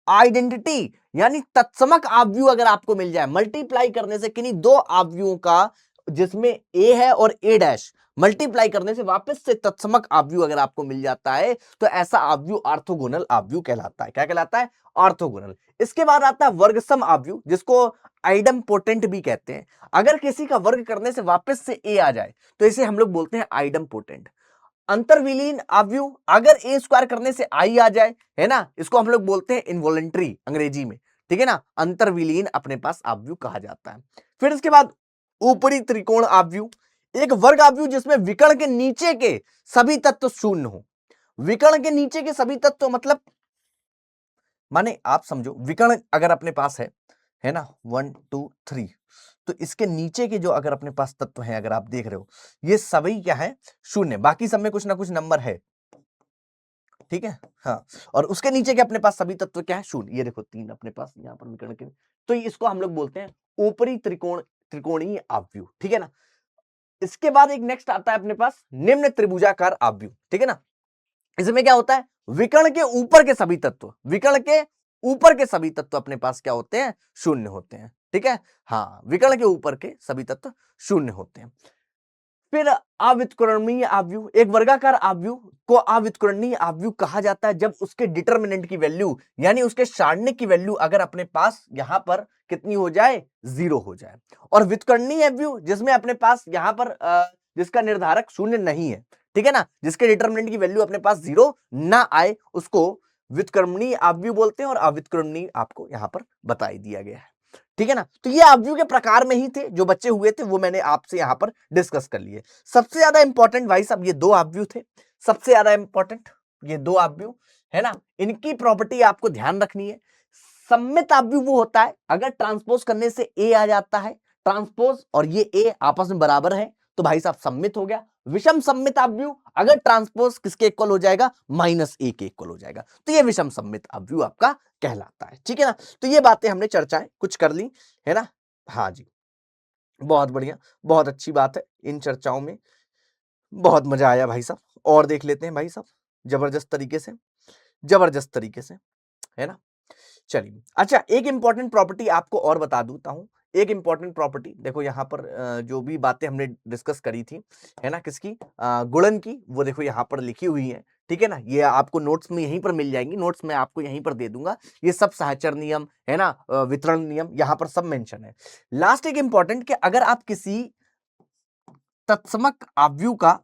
आइडेंटिटी यानी तत्समक आव्यूह अगर आपको मिल जाए, मल्टीप्लाई करने से किन्हीं दो आव्यूहों का जिसमें ए है और ए डैश, मल्टीप्लाई करने से वापस से तत्समक आव्यूह अगर आपको मिल जाता है, तो ऐसा आव्यूह ऑर्थोगोनल आव्यूह कहलाता है। क्या कहलाता है, ऑर्थोगोनल। इसके बाद आता है वर्गसम आव्यूह, जिसको आइडम्पोटेंट भी कहते हैं। अगर किसी का वर्ग करने से वापस से ए आ जाए, तो इसे हम लोग बोलते हैं आइडम्पोटेंट। अंतर्विलीन आव्यूह, अगर ए स्क्वायर करने से आई आ जाए, है ना, इसको हम लोग बोलते हैं इनवॉलेंट्री अंग्रेजी में। ठीक है ना, अंतर्विलीन अपने पास आव्यूह कहा जाता है। फिर इसके बाद ऊपरी त्रिकोण आव्यूह, एक वर्ग आव्यूह जिसमें विकर्ण के नीचे के सभी तत्व शून्य हो। विकर्ण के नीचे के सभी तत्व मतलब, माने आप समझो, विकर्ण अगर अपने पास है ना, 1 2 3, तो इसके नीचे के जो अगर अपने पास तत्व हैं, अगर आप देख रहे हो, ये सभी क्या है, शून्य, बाकी सब में कुछ ना कुछ नंबर है। ठीक है, हाँ, और उसके नीचे के अपने पास सभी तत्व क्या है, शून्य। ये देखो 3 अपने पास यहां पर विकर्ण के, तो इसको हम लोग बोलते हैं ऊपरी त्रिकोणीय आव्यूह। ठीक है ना। इसके बाद एक नेक्स्ट आता है अपने पास निम्न त्रिभुजाकार आव्यूह। ठीक है ना, इसमें क्या होता है, विकर्ण के ऊपर के सभी तत्व, विकर्ण के ऊपर के सभी तत्व अपने पास क्या होते हैं, शून्य होते हैं। ठीक है, हाँ, विकर्ण के ऊपर के सभी तत्व शून्य होते हैं। फिर अव्युत्क्रमणीय आव्यूह, एक वर्गाकार आव्यूह को अव्युत्क्रमणीय आव्यूह कहा जाता है जब उसके डिटरमिनेंट की वैल्यू यानी उसके सारणिक की वैल्यू अगर अपने पास यहां पर कितनी हो जाए, 0 हो जाए। और व्युत्क्रमणीय आव्यूह जिसमें अपने पास यहां पर जिसका निर्धारक शून्य नहीं है, ठीक है ना, जिसके डिटरमिनेंट की वैल्यू अपने पास 0 ना आए, उसको व्युत्क्रमणीय आव्यूह बोलते हैं। और अव्युत्क्रमणीय आपको यहां पर बता ही दिया गया है। ठीक है ना, तो ये आव्यूह के प्रकार में ही थे, जो बच्चे हुए थे वो मैंने आपसे यहां पर डिस्कस कर लिए। सबसे ज्यादा इंपॉर्टेंट भाई साहब ये दो आव्यूह थे, सबसे ज्यादा इंपॉर्टेंट ये दो आव्यूह, है ना। इनकी प्रॉपर्टी आपको ध्यान रखनी है। सममित आव्यूह वो होता है अगर ट्रांसपोज करने से ए आ जाता है, ट्रांसपोज और ये ए आपस में बराबर है, तो भाई साहब सम्मित हो गया। विषम सम्मित आव्यूह अगर ट्रांसपोज किसके इक्वल हो जाएगा, -a के इक्वल हो जाएगा, तो ये विषम सम्मित आव्यूह आपका कहलाता है। ठीक है ना, तो ये बातें हमने चर्चाएं कुछ कर ली, है ना। हाँ जी, बहुत बढ़िया, बहुत अच्छी बात है। इन चर्चाओं में बहुत मजा आया भाई साहब, और देख लेते हैं भाई साहब, जबरदस्त तरीके से, जबरदस्त तरीके से, है ना। चलिए, अच्छा, एक इंपॉर्टेंट प्रॉपर्टी आपको और बता देता हूं। एक इंपॉर्टेंट प्रॉपर्टी देखो, यहां पर जो भी बातें हमने डिस्कस करी थी, है ना, किसकी, गुणन की, वो देखो यहां पर लिखी हुई है। ठीक है ना, ये आपको नोट्स में यहीं पर मिल जाएंगी, नोट्स में आपको यहीं पर दे दूंगा। ये सब सहचर नियम, है ना, वितरण नियम यहां पर सब मेंशन है। लास्ट एक इंपॉर्टेंट कि अगर आप किसी तत्समक आव्यूह का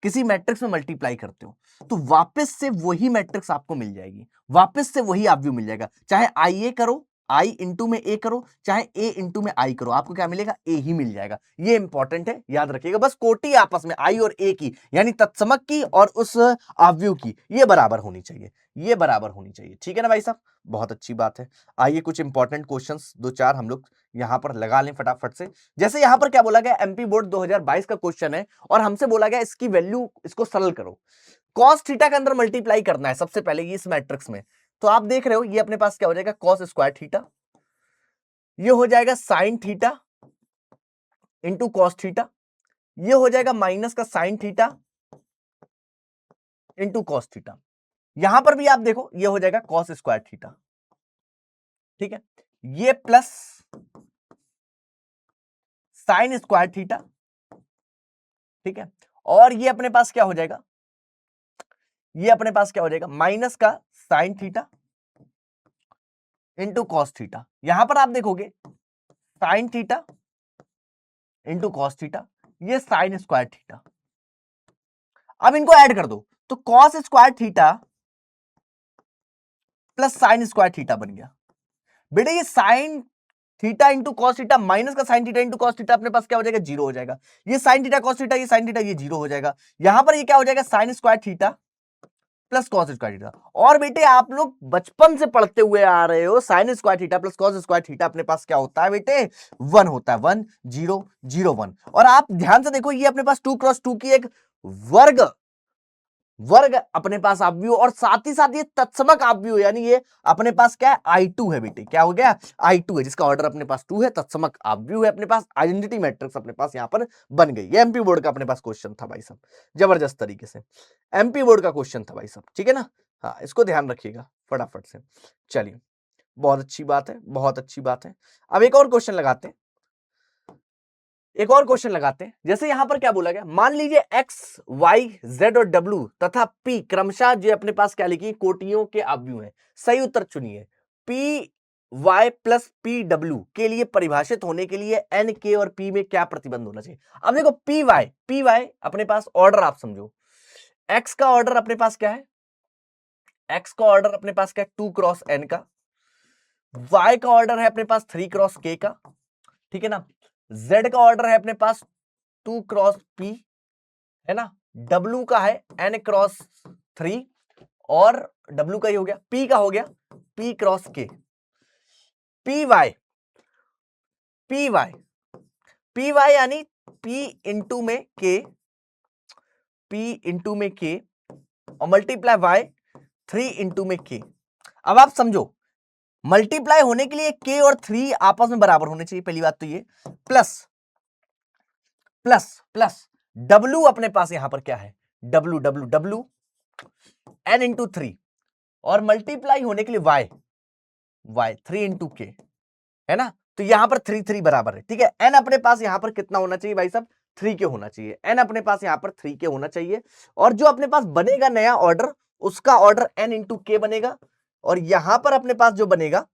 किसी मैट्रिक्स में मल्टीप्लाई करते हो, तो वापस से वही मैट्रिक्स आपको मिल जाएगी, वापस से वही आव्यूह मिल जाएगा। चाहे आई ए करो, आई इंटू में ए करो, चाहे ए इंटू में आई करो, आपको क्या मिलेगा, ए ही मिल जाएगा। ये इंपॉर्टेंट है, याद रखिएगा। बस कोटि आपस में आई और ए की, यानी तत्समक की और उस आव्यूह की, ये बराबर होनी चाहिए, ये बराबर होनी चाहिए। ठीक है ना भाई साहब, बहुत अच्छी बात है। आइए कुछ इंपॉर्टेंट क्वेश्चंस दो चार हम लोग यहां पर लगा लें फटाफट से। जैसे यहां पर क्या बोला गया, एमपी बोर्ड 2022 का क्वेश्चन है, और हमसे बोला गया इसकी वैल्यू, इसको सरल करो। कॉस थीटा के अंदर मल्टीप्लाई करना है सबसे पहले ये इस मैट्रिक्स में। तो आप देख रहे हो ये अपने पास क्या हो जाएगा, कॉस स्क्वायर थीटा, ये हो जाएगा sign theta into cos theta, ये हो जाएगा माइनस का sine theta into cos theta. यहां पर भी आप देखो ये हो जाएगा कॉस स्क्वायर थीटा। ठीक है, ये प्लस साइन स्क्वायर थीटा। ठीक है, और ये अपने पास क्या हो जाएगा, ये अपने पास क्या हो जाएगा, माइनस का sine theta into cos theta. यहां पर आप देखोगे sine theta into cos theta, ये साइन स्क्वायर थीटा। अब इनको ऐड कर दो तो cos square theta plus sine square theta बन गया। बेटे ये sine theta into cos theta minus का sine theta into cos theta अपने पास क्या हो जाएगा, जीरो हो जाएगा। ये साइन थीटा कॉस थीटा, ये साइन थीटा, ये जीरो हो जाएगा। यहां पर ये क्या हो जाएगा, sign square theta plus cos square theta. और बेटे आप लोग बचपन से पढ़ते हुए आ रहे हो, sign square theta plus cos square theta अपने पास क्या होता है बेटे, 1 होता है। 1 0 0 1। और आप ध्यान से देखो, ये अपने पास 2 क्रॉस 2 की एक वर्ग वर्ग अपने पास आव्यूह, और साथ ही साथ ये तत्समक आव्यूह, यानी ये अपने पास क्या है, I2 है बेटे। क्या हो गया, I2 है, जिसका ऑर्डर अपने पास 2 है, तत्समक आव्यूह है अपने पास, आइडेंटिटी मैट्रिक्स अपने पास यहां पर बन गई। ये एमपी बोर्ड का अपने पास क्वेश्चन था भाई साहब, जबरदस्त तरीके से एमपी बोर्ड का क्वेश्चन था भाई साहब, ठीक है ना। हाँ, इसको ध्यान रखिएगा फटाफट से। चलिए, बहुत अच्छी बात है, बहुत अच्छी बात है। अब एक और क्वेश्चन लगाते हैं, एक और क्वेश्चन लगाते हैं। जैसे यहां पर क्या बोला गया, मान लीजिए x, y, z और w तथा p क्रमशः जो अपने पास क्या लिखी, कोटियों के आव्यूह हैं। सही उत्तर चुनिए। p y plus P W के लिए परिभाषित होने के लिए n k और p में क्या प्रतिबंध होना चाहिए। अब देखो पी वाई अपने पास ऑर्डर आप समझो, x का ऑर्डर अपने पास क्या है, x का ऑर्डर अपने पास क्या है, 2 क्रॉस n का। y का ऑर्डर है अपने पास 3 क्रॉस k का, ठीक है ना। z का ऑर्डर है अपने पास 2 क्रॉस p, है ना। W का है n क्रॉस 3, और W का ही हो गया, P का हो गया P cross K। P Y यानी P इंटू में K, P इंटू में K और मल्टीप्लाई Y 3 इंटू में K। अब आप समझो, मल्टीप्लाई होने के लिए K और 3 आपस में बराबर होने चाहिए, पहली बात तो ये। प्लस प्लस प्लस W अपने पास यहां पर क्या है, W W W n into 3, और मल्टीप्लाई होने के लिए y 3 इंटू k, है ना। तो यहां पर 3 3 बराबर है, ठीक है। n अपने पास यहां पर कितना होना चाहिए भाई साहब, 3 के होना चाहिए। n अपने पास यहां पर 3 के होना चाहिए, और जो अपने पास बनेगा नया ऑर्डर, उसका ऑर्डर n इंटू के बनेगा। और यहां पर अपने पास जो बनेगा,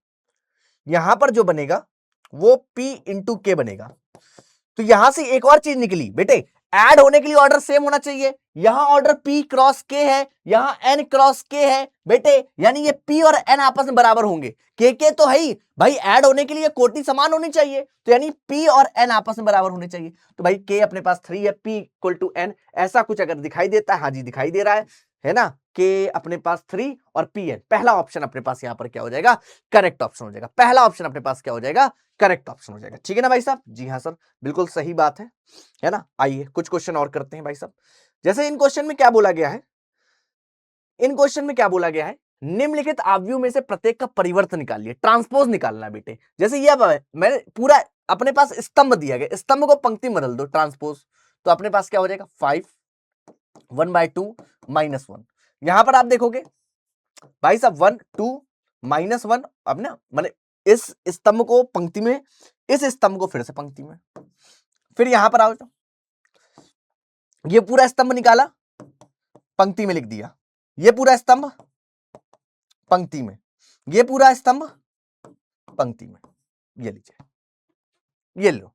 यहां पर जो बनेगा वो p इंटू के बनेगा। तो यहां से एक और चीज निकली बेटे, ऐड होने के लिए ऑर्डर सेम होना चाहिए। यहां ऑर्डर p क्रॉस k है, यहां n क्रॉस k है बेटे, यानी ये p और n आपस में बराबर होंगे। k तो है ही भाई, ऐड होने के लिए कोटि समान होनी चाहिए, तो यानी p और n आपस में बराबर होने चाहिए। तो भाई k अपने पास 3 है, p इक्वल टू n, ऐसा कुछ अगर दिखाई देता है, हाँ जी दिखाई दे रहा है ना। k अपने पास 3 और p n, पहला ऑप्शन अपने पास यहां पर क्या हो जाएगा, करेक्ट ऑप्शन हो जाएगा। पहला ऑप्शन अपने पास क्या हो जाएगा, करेक्ट ऑप्शन हो जाएगा, ठीक है ना भाई साहब। जी हाँ सर, बिल्कुल सही बात है ना। आइए कुछ क्वेश्चन और करते हैं भाई साहब। जैसे इन क्वेश्चन में क्या बोला गया है, इन क्वेश्चन में क्या बोला गया है, निम्नलिखित आव्यूह में से प्रत्येक का परिवर्तन निकालिए, ट्रांसपोज निकालना है बेटे। जैसे ये मैंने पूरा अपने पास स्तंभ दिया गया, स्तंभ को पंक्ति में बदल दो, ट्रांसपोज। तो अपने पास क्या हो जाएगा, 5 1/2 -1। यहां पर आप देखोगे भाई साहब 1 2 -1, अब ना मैंने इस स्तंभ को पंक्ति में, इस स्तंभ को फिर से पंक्ति में, फिर यहां पर आओ, ये पूरा स्तंभ निकाला, पंक्ति में लिख दिया, ये पूरा स्तंभ पंक्ति में, ये पूरा स्तंभ पंक्ति में, ये लीजिए, ये लो,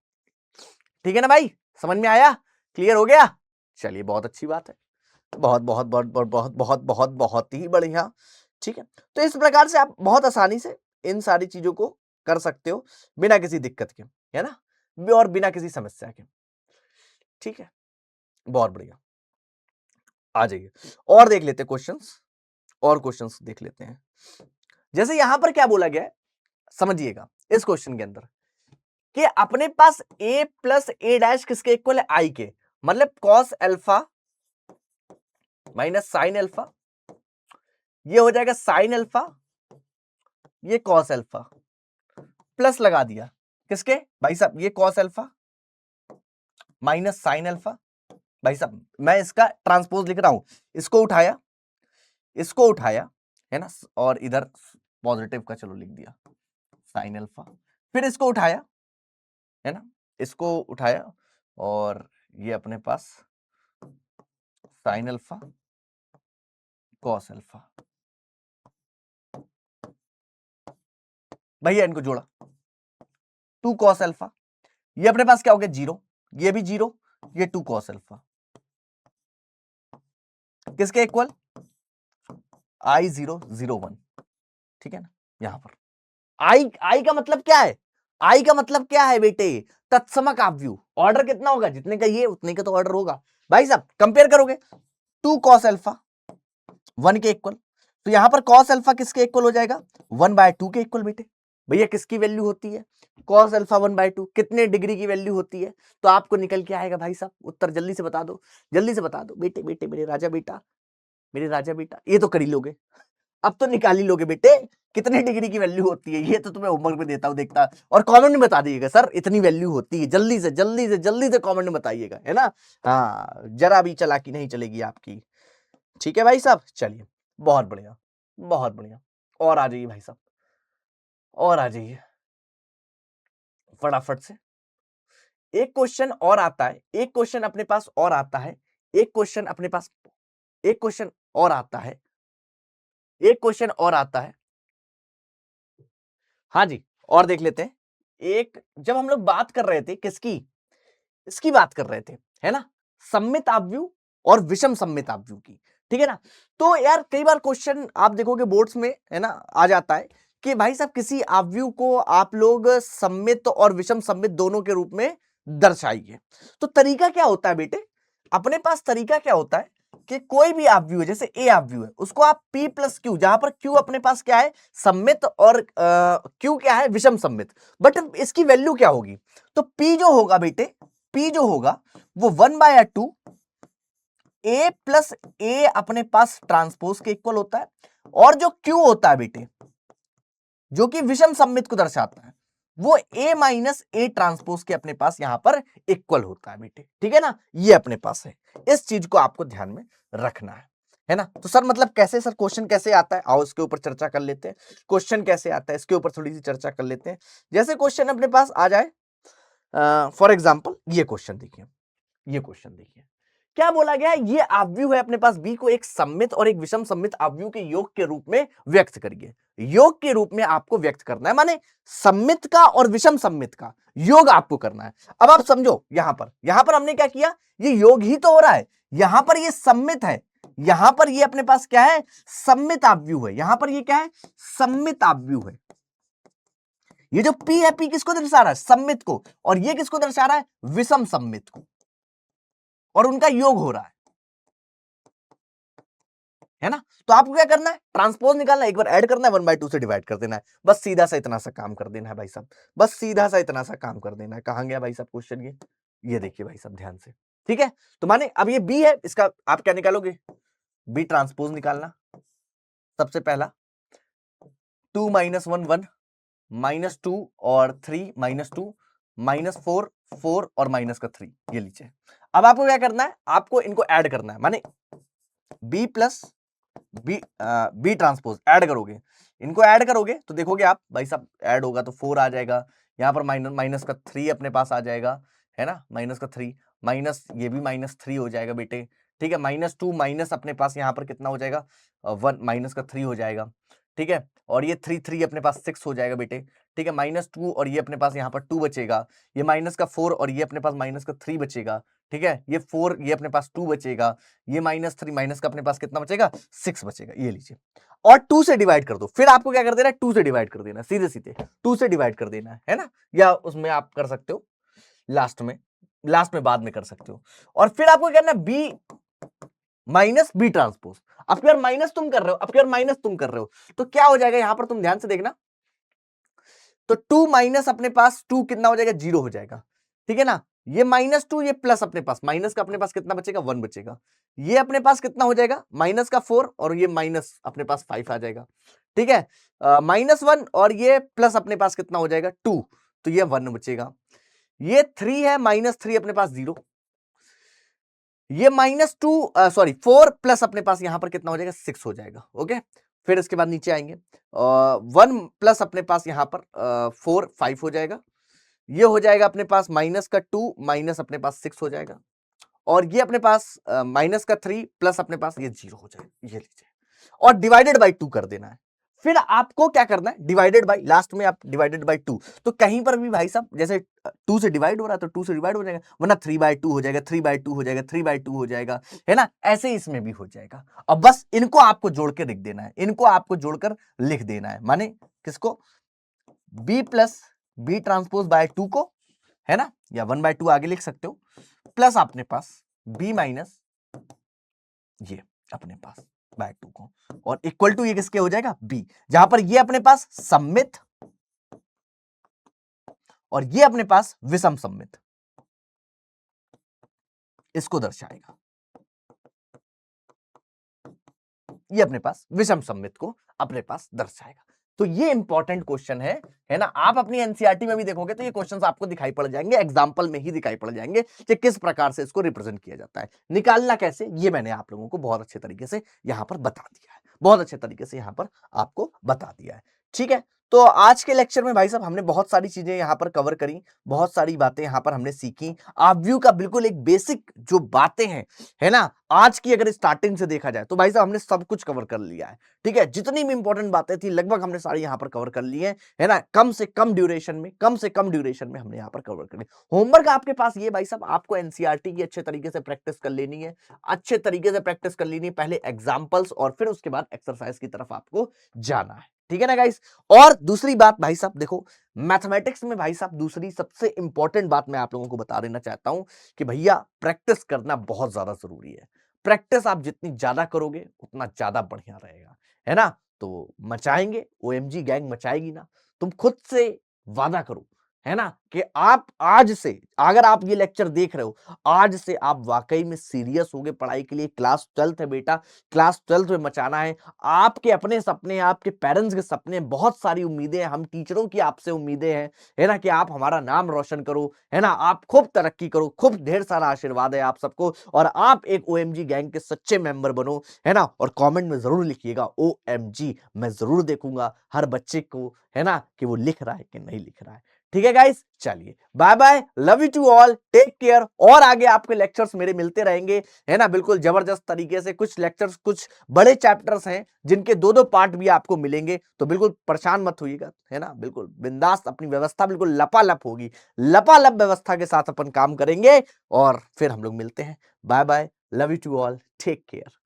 ठीक है ना भाई, समझ में आया, क्लियर हो गया। चलिए बहुत अच्छी बात है, बहुत बहुत बहुत बहुत बहुत बहुत बहुत बहुत ही बढ़िया, ठीक है। तो इस प्रकार से आप बहुत आसानी से इन सारी चीजों को कर सकते हो बिना किसी दिक्कत के, है ना, और बिना किसी समस्या के, ठीक है, बहुत बढ़िया। आ जाइए और देख लेते हैं क्वेश्चंस, और क्वेश्चंस देख लेते हैं। जैसे यहां पर क्या बोला गया है, समझिएगा इस क्वेश्चन के अंदर कि अपने पास a प्लस ए डैश किसके इक्वल है, आई के, मतलब cos alpha minus sine alpha, ये हो जाएगा साइन अल्फा, ये कॉस अल्फा, प्लस लगा दिया किसके भाई साहब, ये cos alpha minus sine alpha. भाई साहब मैं इसका ट्रांसपोज लिख रहा हूं, इसको उठाया, इसको उठाया, है ना, और इधर पॉजिटिव का चलो लिख दिया साइन अल्फा, फिर इसको उठाया, है ना, इसको उठाया, और ये अपने पास साइन अल्फा कॉस अल्फा, भैया इनको जोड़ा, 2 cos अल्फा, ये अपने पास क्या हो गया 0, ये भी 0, ये 2 cos अल्फा किसके इक्वल, I0 0 1, ठीक है ना। यहां पर आई का मतलब क्या है, आई का मतलब क्या है बेटे, तत्समक आव्यूह। ऑर्डर कितना होगा, जितने का ये उतने का तो ऑर्डर होगा भाई साहब। कंपेयर करोगे 2 cos अल्फा 1 के इक्वल, तो यहां पर cos अल्फा किसके इक्वल हो जाएगा, 1/2 के इक्वल बेटे। भैया किसकी वैल्यू होती है, cos अल्फा 1/2, कितने डिग्री की वैल्यू होती है, तो आपको निकल के आएगा भाई साहब उत्तर। जल्दी से बता दो, जल्दी से बता दो बेटे, बेटे मेरे राजा बेटा, मेरे राजा बेटा, ये तो कर ही लोगे, अब तो निकाल ही लोगे बेटे, कितने डिग्री की वैल्यू होती है, ये तो तुम्हें होमवर्क में देता हूं, देखता, और कमेंट में बता दीजिएगा सर इतनी वैल्यू होती है, जल्दी से जल्दी से जल्दी से कमेंट में बताइएगा, है ना। हाँ, जरा भी चालाकी नहीं चलेगी आपकी, ठीक है भाई साहब। चलिए बहुत बढ़िया, बहुत बढ़िया, और आ जाइए भाई साहब, और आ जाइए फटाफट से। एक क्वेश्चन और आता है, एक क्वेश्चन अपने पास और आता है, एक क्वेश्चन अपने पास, एक क्वेश्चन और आता है, एक क्वेश्चन और आता है। हाँ जी, और देख लेते हैं। एक जब हम लोग बात कर रहे थे किसकी, इसकी बात कर रहे थे, है ना, सममित आव्यूह और विषम सममित आव्यूह की, ठीक है ना। तो यार कई बार क्वेश्चन आप देखोगे बोर्ड्स में, है ना, आ जाता है कि भाई साहब किसी आव्यूह को आप लोग सममित और विषम सममित दोनों के रूप में दर्शाइए। तो तरीका क्या होता है बेटे, अपने पास तरीका क्या होता है कि कोई भी आव्यूह है, जैसे ए आव्यूह है, उसको आप P प्लस क्यू, जहां पर Q अपने पास क्या है सममित और Q क्या है विषम सममित, बट इसकी वैल्यू क्या होगी, तो P जो होगा बेटे, P जो होगा वो 1/2 A प्लस ए अपने पास ट्रांसपोज के इक्वल होता है, और जो Q होता है बेटे, जो कि विषम सममित को दर्शाता है, वो A माइनस ए ट्रांसपोज के अपने पास यहां पर इक्वल होता है बेटे, ठीक है ना। ये अपने पास है, इस चीज को आपको ध्यान में रखना है ना। तो सर मतलब कैसे, सर क्वेश्चन कैसे आता है, आओ इसके ऊपर चर्चा कर लेते हैं। क्वेश्चन कैसे आता है इसके ऊपर थोड़ी सी चर्चा कर लेते हैं। जैसे क्वेश्चन अपने पास आ जाए, फॉर एग्जाम्पल ये क्वेश्चन देखिए, ये क्वेश्चन देखिए क्या बोला गया है, ये आव्यूह है अपने पास बी को एक सममित और एक विषम सममित आव्यूह के योग के रूप में व्यक्त करिए। योग के रूप में आपको व्यक्त करना है, माने सममित का और विषम सममित का योग आपको करना है। अब आप समझो, यहां पर हमने क्या किया, ये योग ही तो हो रहा है, यहां पर ये सममित है, यहां पर ये अपने पास क्या है सममित आव्यूह है, यहां पर ये क्या है सममित आव्यूह है। ये जो P है, P किसको दर्शा रहा है सममित को, और ये किसको दर्शा रहा है विषम सममित को, और उनका योग हो रहा है ना। तो आपको क्या करना है, ट्रांसपोज निकालना है, एक बार ऐड करना है, 1/2 से डिवाइड कर देना है, बस सीधा सा इतना सा काम कर देना है भाई साहब, बस सीधा सा इतना सा काम कर देना है। कहां गया भाई साहब क्वेश्चन, ये देखिए भाई साहब ध्यान से, ठीक है। तो माने अब ये बी है, इसका आप क्या निकालोगे, बी ट्रांसपोज निकालना। सबसे पहला 2 - 1 1 -2 और 3 -2 -4 4 और माइनस का 3, ये लीजिए। अब आपको क्या करना है, आपको इनको ऐड करना है, माने B plus B transpose add करोगे, इनको ऐड करोगे तो देखोगे आप भाई साहब ऐड होगा तो 4 आ जाएगा, यहां पर माइनस का 3 अपने पास आ जाएगा, है ना, माइनस का 3 माइनस ये भी -3 हो जाएगा बेटे, ठीक है। -2 माइनस अपने पास यहां पर कितना हो जाएगा 1 माइनस का 3 हो जाएगा, ठीक है। और ये 3 3 अपने पास 6 हो जाएगा बेटे, ठीक है। -2 और ये अपने पास यहाँ पर 2 बचेगा, ये माइनस का 4 और ये अपने पास माइनस का 3 बचेगा, ठीक है। ये 4 ये अपने पास 2 बचेगा, ये -3 माइनस का अपने पास कितना बचेगा 6 बचेगा, ये लीजिए। और 2 से डिवाइड कर दो, फिर आपको क्या कर देना है 2 से डिवाइड कर देना, सीधे सीधे 2 से डिवाइड कर देना है ना, या उसमें आप कर सकते हो लास्ट में, बाद में कर सकते हो। और फिर आपको क्या करना है बी माइनस बी ट्रांसपोज। अब यार माइनस तुम कर रहे हो, अब यार माइनस तुम कर रहे हो, तो क्या हो जाएगा यहां पर तुम ध्यान से देखना, तो 2 माइनस अपने पास 2 कितना हो जाएगा 0 हो जाएगा, ठीक है ना। ये -2 ये प्लस अपने पास माइनस का अपने पास कितना बचेगा 1 बचेगा, ये अपने पास कितना हो जाएगा माइनस का 4 और ये माइनस अपने पास 5 आ जाएगा, ठीक है। -1 और ये प्लस अपने पास कितना हो जाएगा 2, तो ये 1 बचेगा। ये 3 है -3 अपने पास 0, ये -2 सॉरी 4 प्लस अपने पास यहां पर कितना हो जाएगा 6 हो जाएगा, ओके। फिर इसके बाद नीचे आएंगे 1 प्लस अपने पास यहां पर 4 5 हो जाएगा, ये हो जाएगा अपने पास माइनस का 2 माइनस अपने पास 6 हो जाएगा, और ये अपने पास माइनस का 3 प्लस अपने पास ये 0 हो जाएगा, ये लीजिए। और डिवाइडेड बाई 2 कर देना है, फिर आपको क्या करना है, डिवाइडेड बाई, लास्ट में आप डिवाइडेड बाई 2। तो कहीं पर भी भाई साहब जैसे 2 से डिवाइड हो रहा है तो 2 से डिवाइड हो जाएगा, वरना 3/2 हो जाएगा, 3/2 हो जाएगा, 3/2 हो जाएगा, है ना। ऐसे इसमें भी हो जाएगा। अब बस इनको आपको जोड़ के लिख देना है, इनको आपको जोड़कर लिख देना है, माने किसको, b plus b transpose bye 2 को, है ना, या 1/2 आगे लिख सकते हो, प्लस अपने पास b माइनस ये अपने पास बाय 2 को, और इक्वल टू ये किसके हो जाएगा, b, जहां पर ये अपने पास सममित और ये अपने पास विषम सममित, इसको दर्शाएगा। ये अपने पास विषम सममित को अपने पास दर्शाएगा। तो ये इंपॉर्टेंट क्वेश्चन है ना। आप अपनी एनसीईआरटी में भी देखोगे तो ये क्वेश्चंस आपको दिखाई पड़ जाएंगे, एग्जांपल में ही दिखाई पड़ जाएंगे कि किस प्रकार से इसको रिप्रेजेंट किया जाता है। निकालना कैसे, ये मैंने आप लोगों को बहुत अच्छे तरीके से यहां पर बता दिया है, बहुत अच्छे तरीके से यहां पर आपको बता दिया है। ठीक है, तो आज के लेक्चर में भाई साहब हमने बहुत सारी चीजें यहां पर कवर करी, बहुत सारी बातें यहां पर हमने सीखी। आप व्यू का बिल्कुल एक बेसिक जो बातें हैं, है ना, आज की अगर स्टार्टिंग से देखा जाए तो भाई साहब हमने सब कुछ कवर कर लिया है। ठीक है, जितनी भी इंपॉर्टेंट बातें थी लगभग हमने सारी यहां पर कवर कर ली है ना। कम से कम ड्यूरेशन में हमने यहां पर कवर कर लिया। होमवर्क आपके पास ये भाई साहब, आपको एनसीईआरटी की अच्छे तरीके से प्रैक्टिस कर लेनी है, अच्छे तरीके से प्रैक्टिस कर लेनी है, पहले एग्जाम्पल्स और फिर उसके बाद एक्सरसाइज की तरफ आपको जाना है। ठीक है ना गाइस। और दूसरी बात भाई साहब देखो, मैथमेटिक्स में भाई साहब दूसरी सबसे इंपॉर्टेंट बात मैं आप लोगों को बता देना चाहता हूं कि भैया प्रैक्टिस करना बहुत ज्यादा जरूरी है। प्रैक्टिस आप जितनी ज्यादा करोगे उतना ज्यादा बढ़िया रहेगा, है ना। तो मचाएंगे, ओएमजी गैंग मचाएगी ना। तुम खुद से वादा करो, है ना, कि आप आज से, अगर आप ये लेक्चर देख रहे हो, आज से आप वाकई में सीरियस होगे पढ़ाई के लिए। क्लास 12th है बेटा, क्लास 12th में मचाना है। आपके अपने सपने, आपके पेरेंट्स के सपने, बहुत सारी उम्मीदें हैं, हम टीचरों की आपसे उम्मीदें हैं, है ना, कि आप हमारा नाम रोशन करो, है ना, आप खूब तरक्की करो, खूब ढेर सारा आशीर्वाद है आप सबको, और आप एक ओएमजी गैंग के सच्चे मेंबर बनो, है ना। और कमेंट में जरूर लिखिएगा ओएमजी, मैं जरूर देखूंगा हर बच्चे को, है ना, कि वो लिख रहा है कि नहीं लिख रहा है। ठीक है गाइस, चलिए bye bye, love you to all, take care. और आगे आपके लेक्चर्स मेरे मिलते रहेंगे, है ना, बिल्कुल जबरदस्त तरीके से। कुछ लेक्चर्स, कुछ बड़े चैप्टर्स हैं जिनके 2-2 पार्ट भी आपको मिलेंगे, तो बिल्कुल परेशान मत होइएगा, है ना, बिल्कुल बिंदास, अपनी व्यवस्था बिल्कुल लपालप होगी, लपालप व्यवस्था के साथ अपन काम करेंगे। और फिर हम लोग मिलते हैं। Bye bye, love you to all, take care.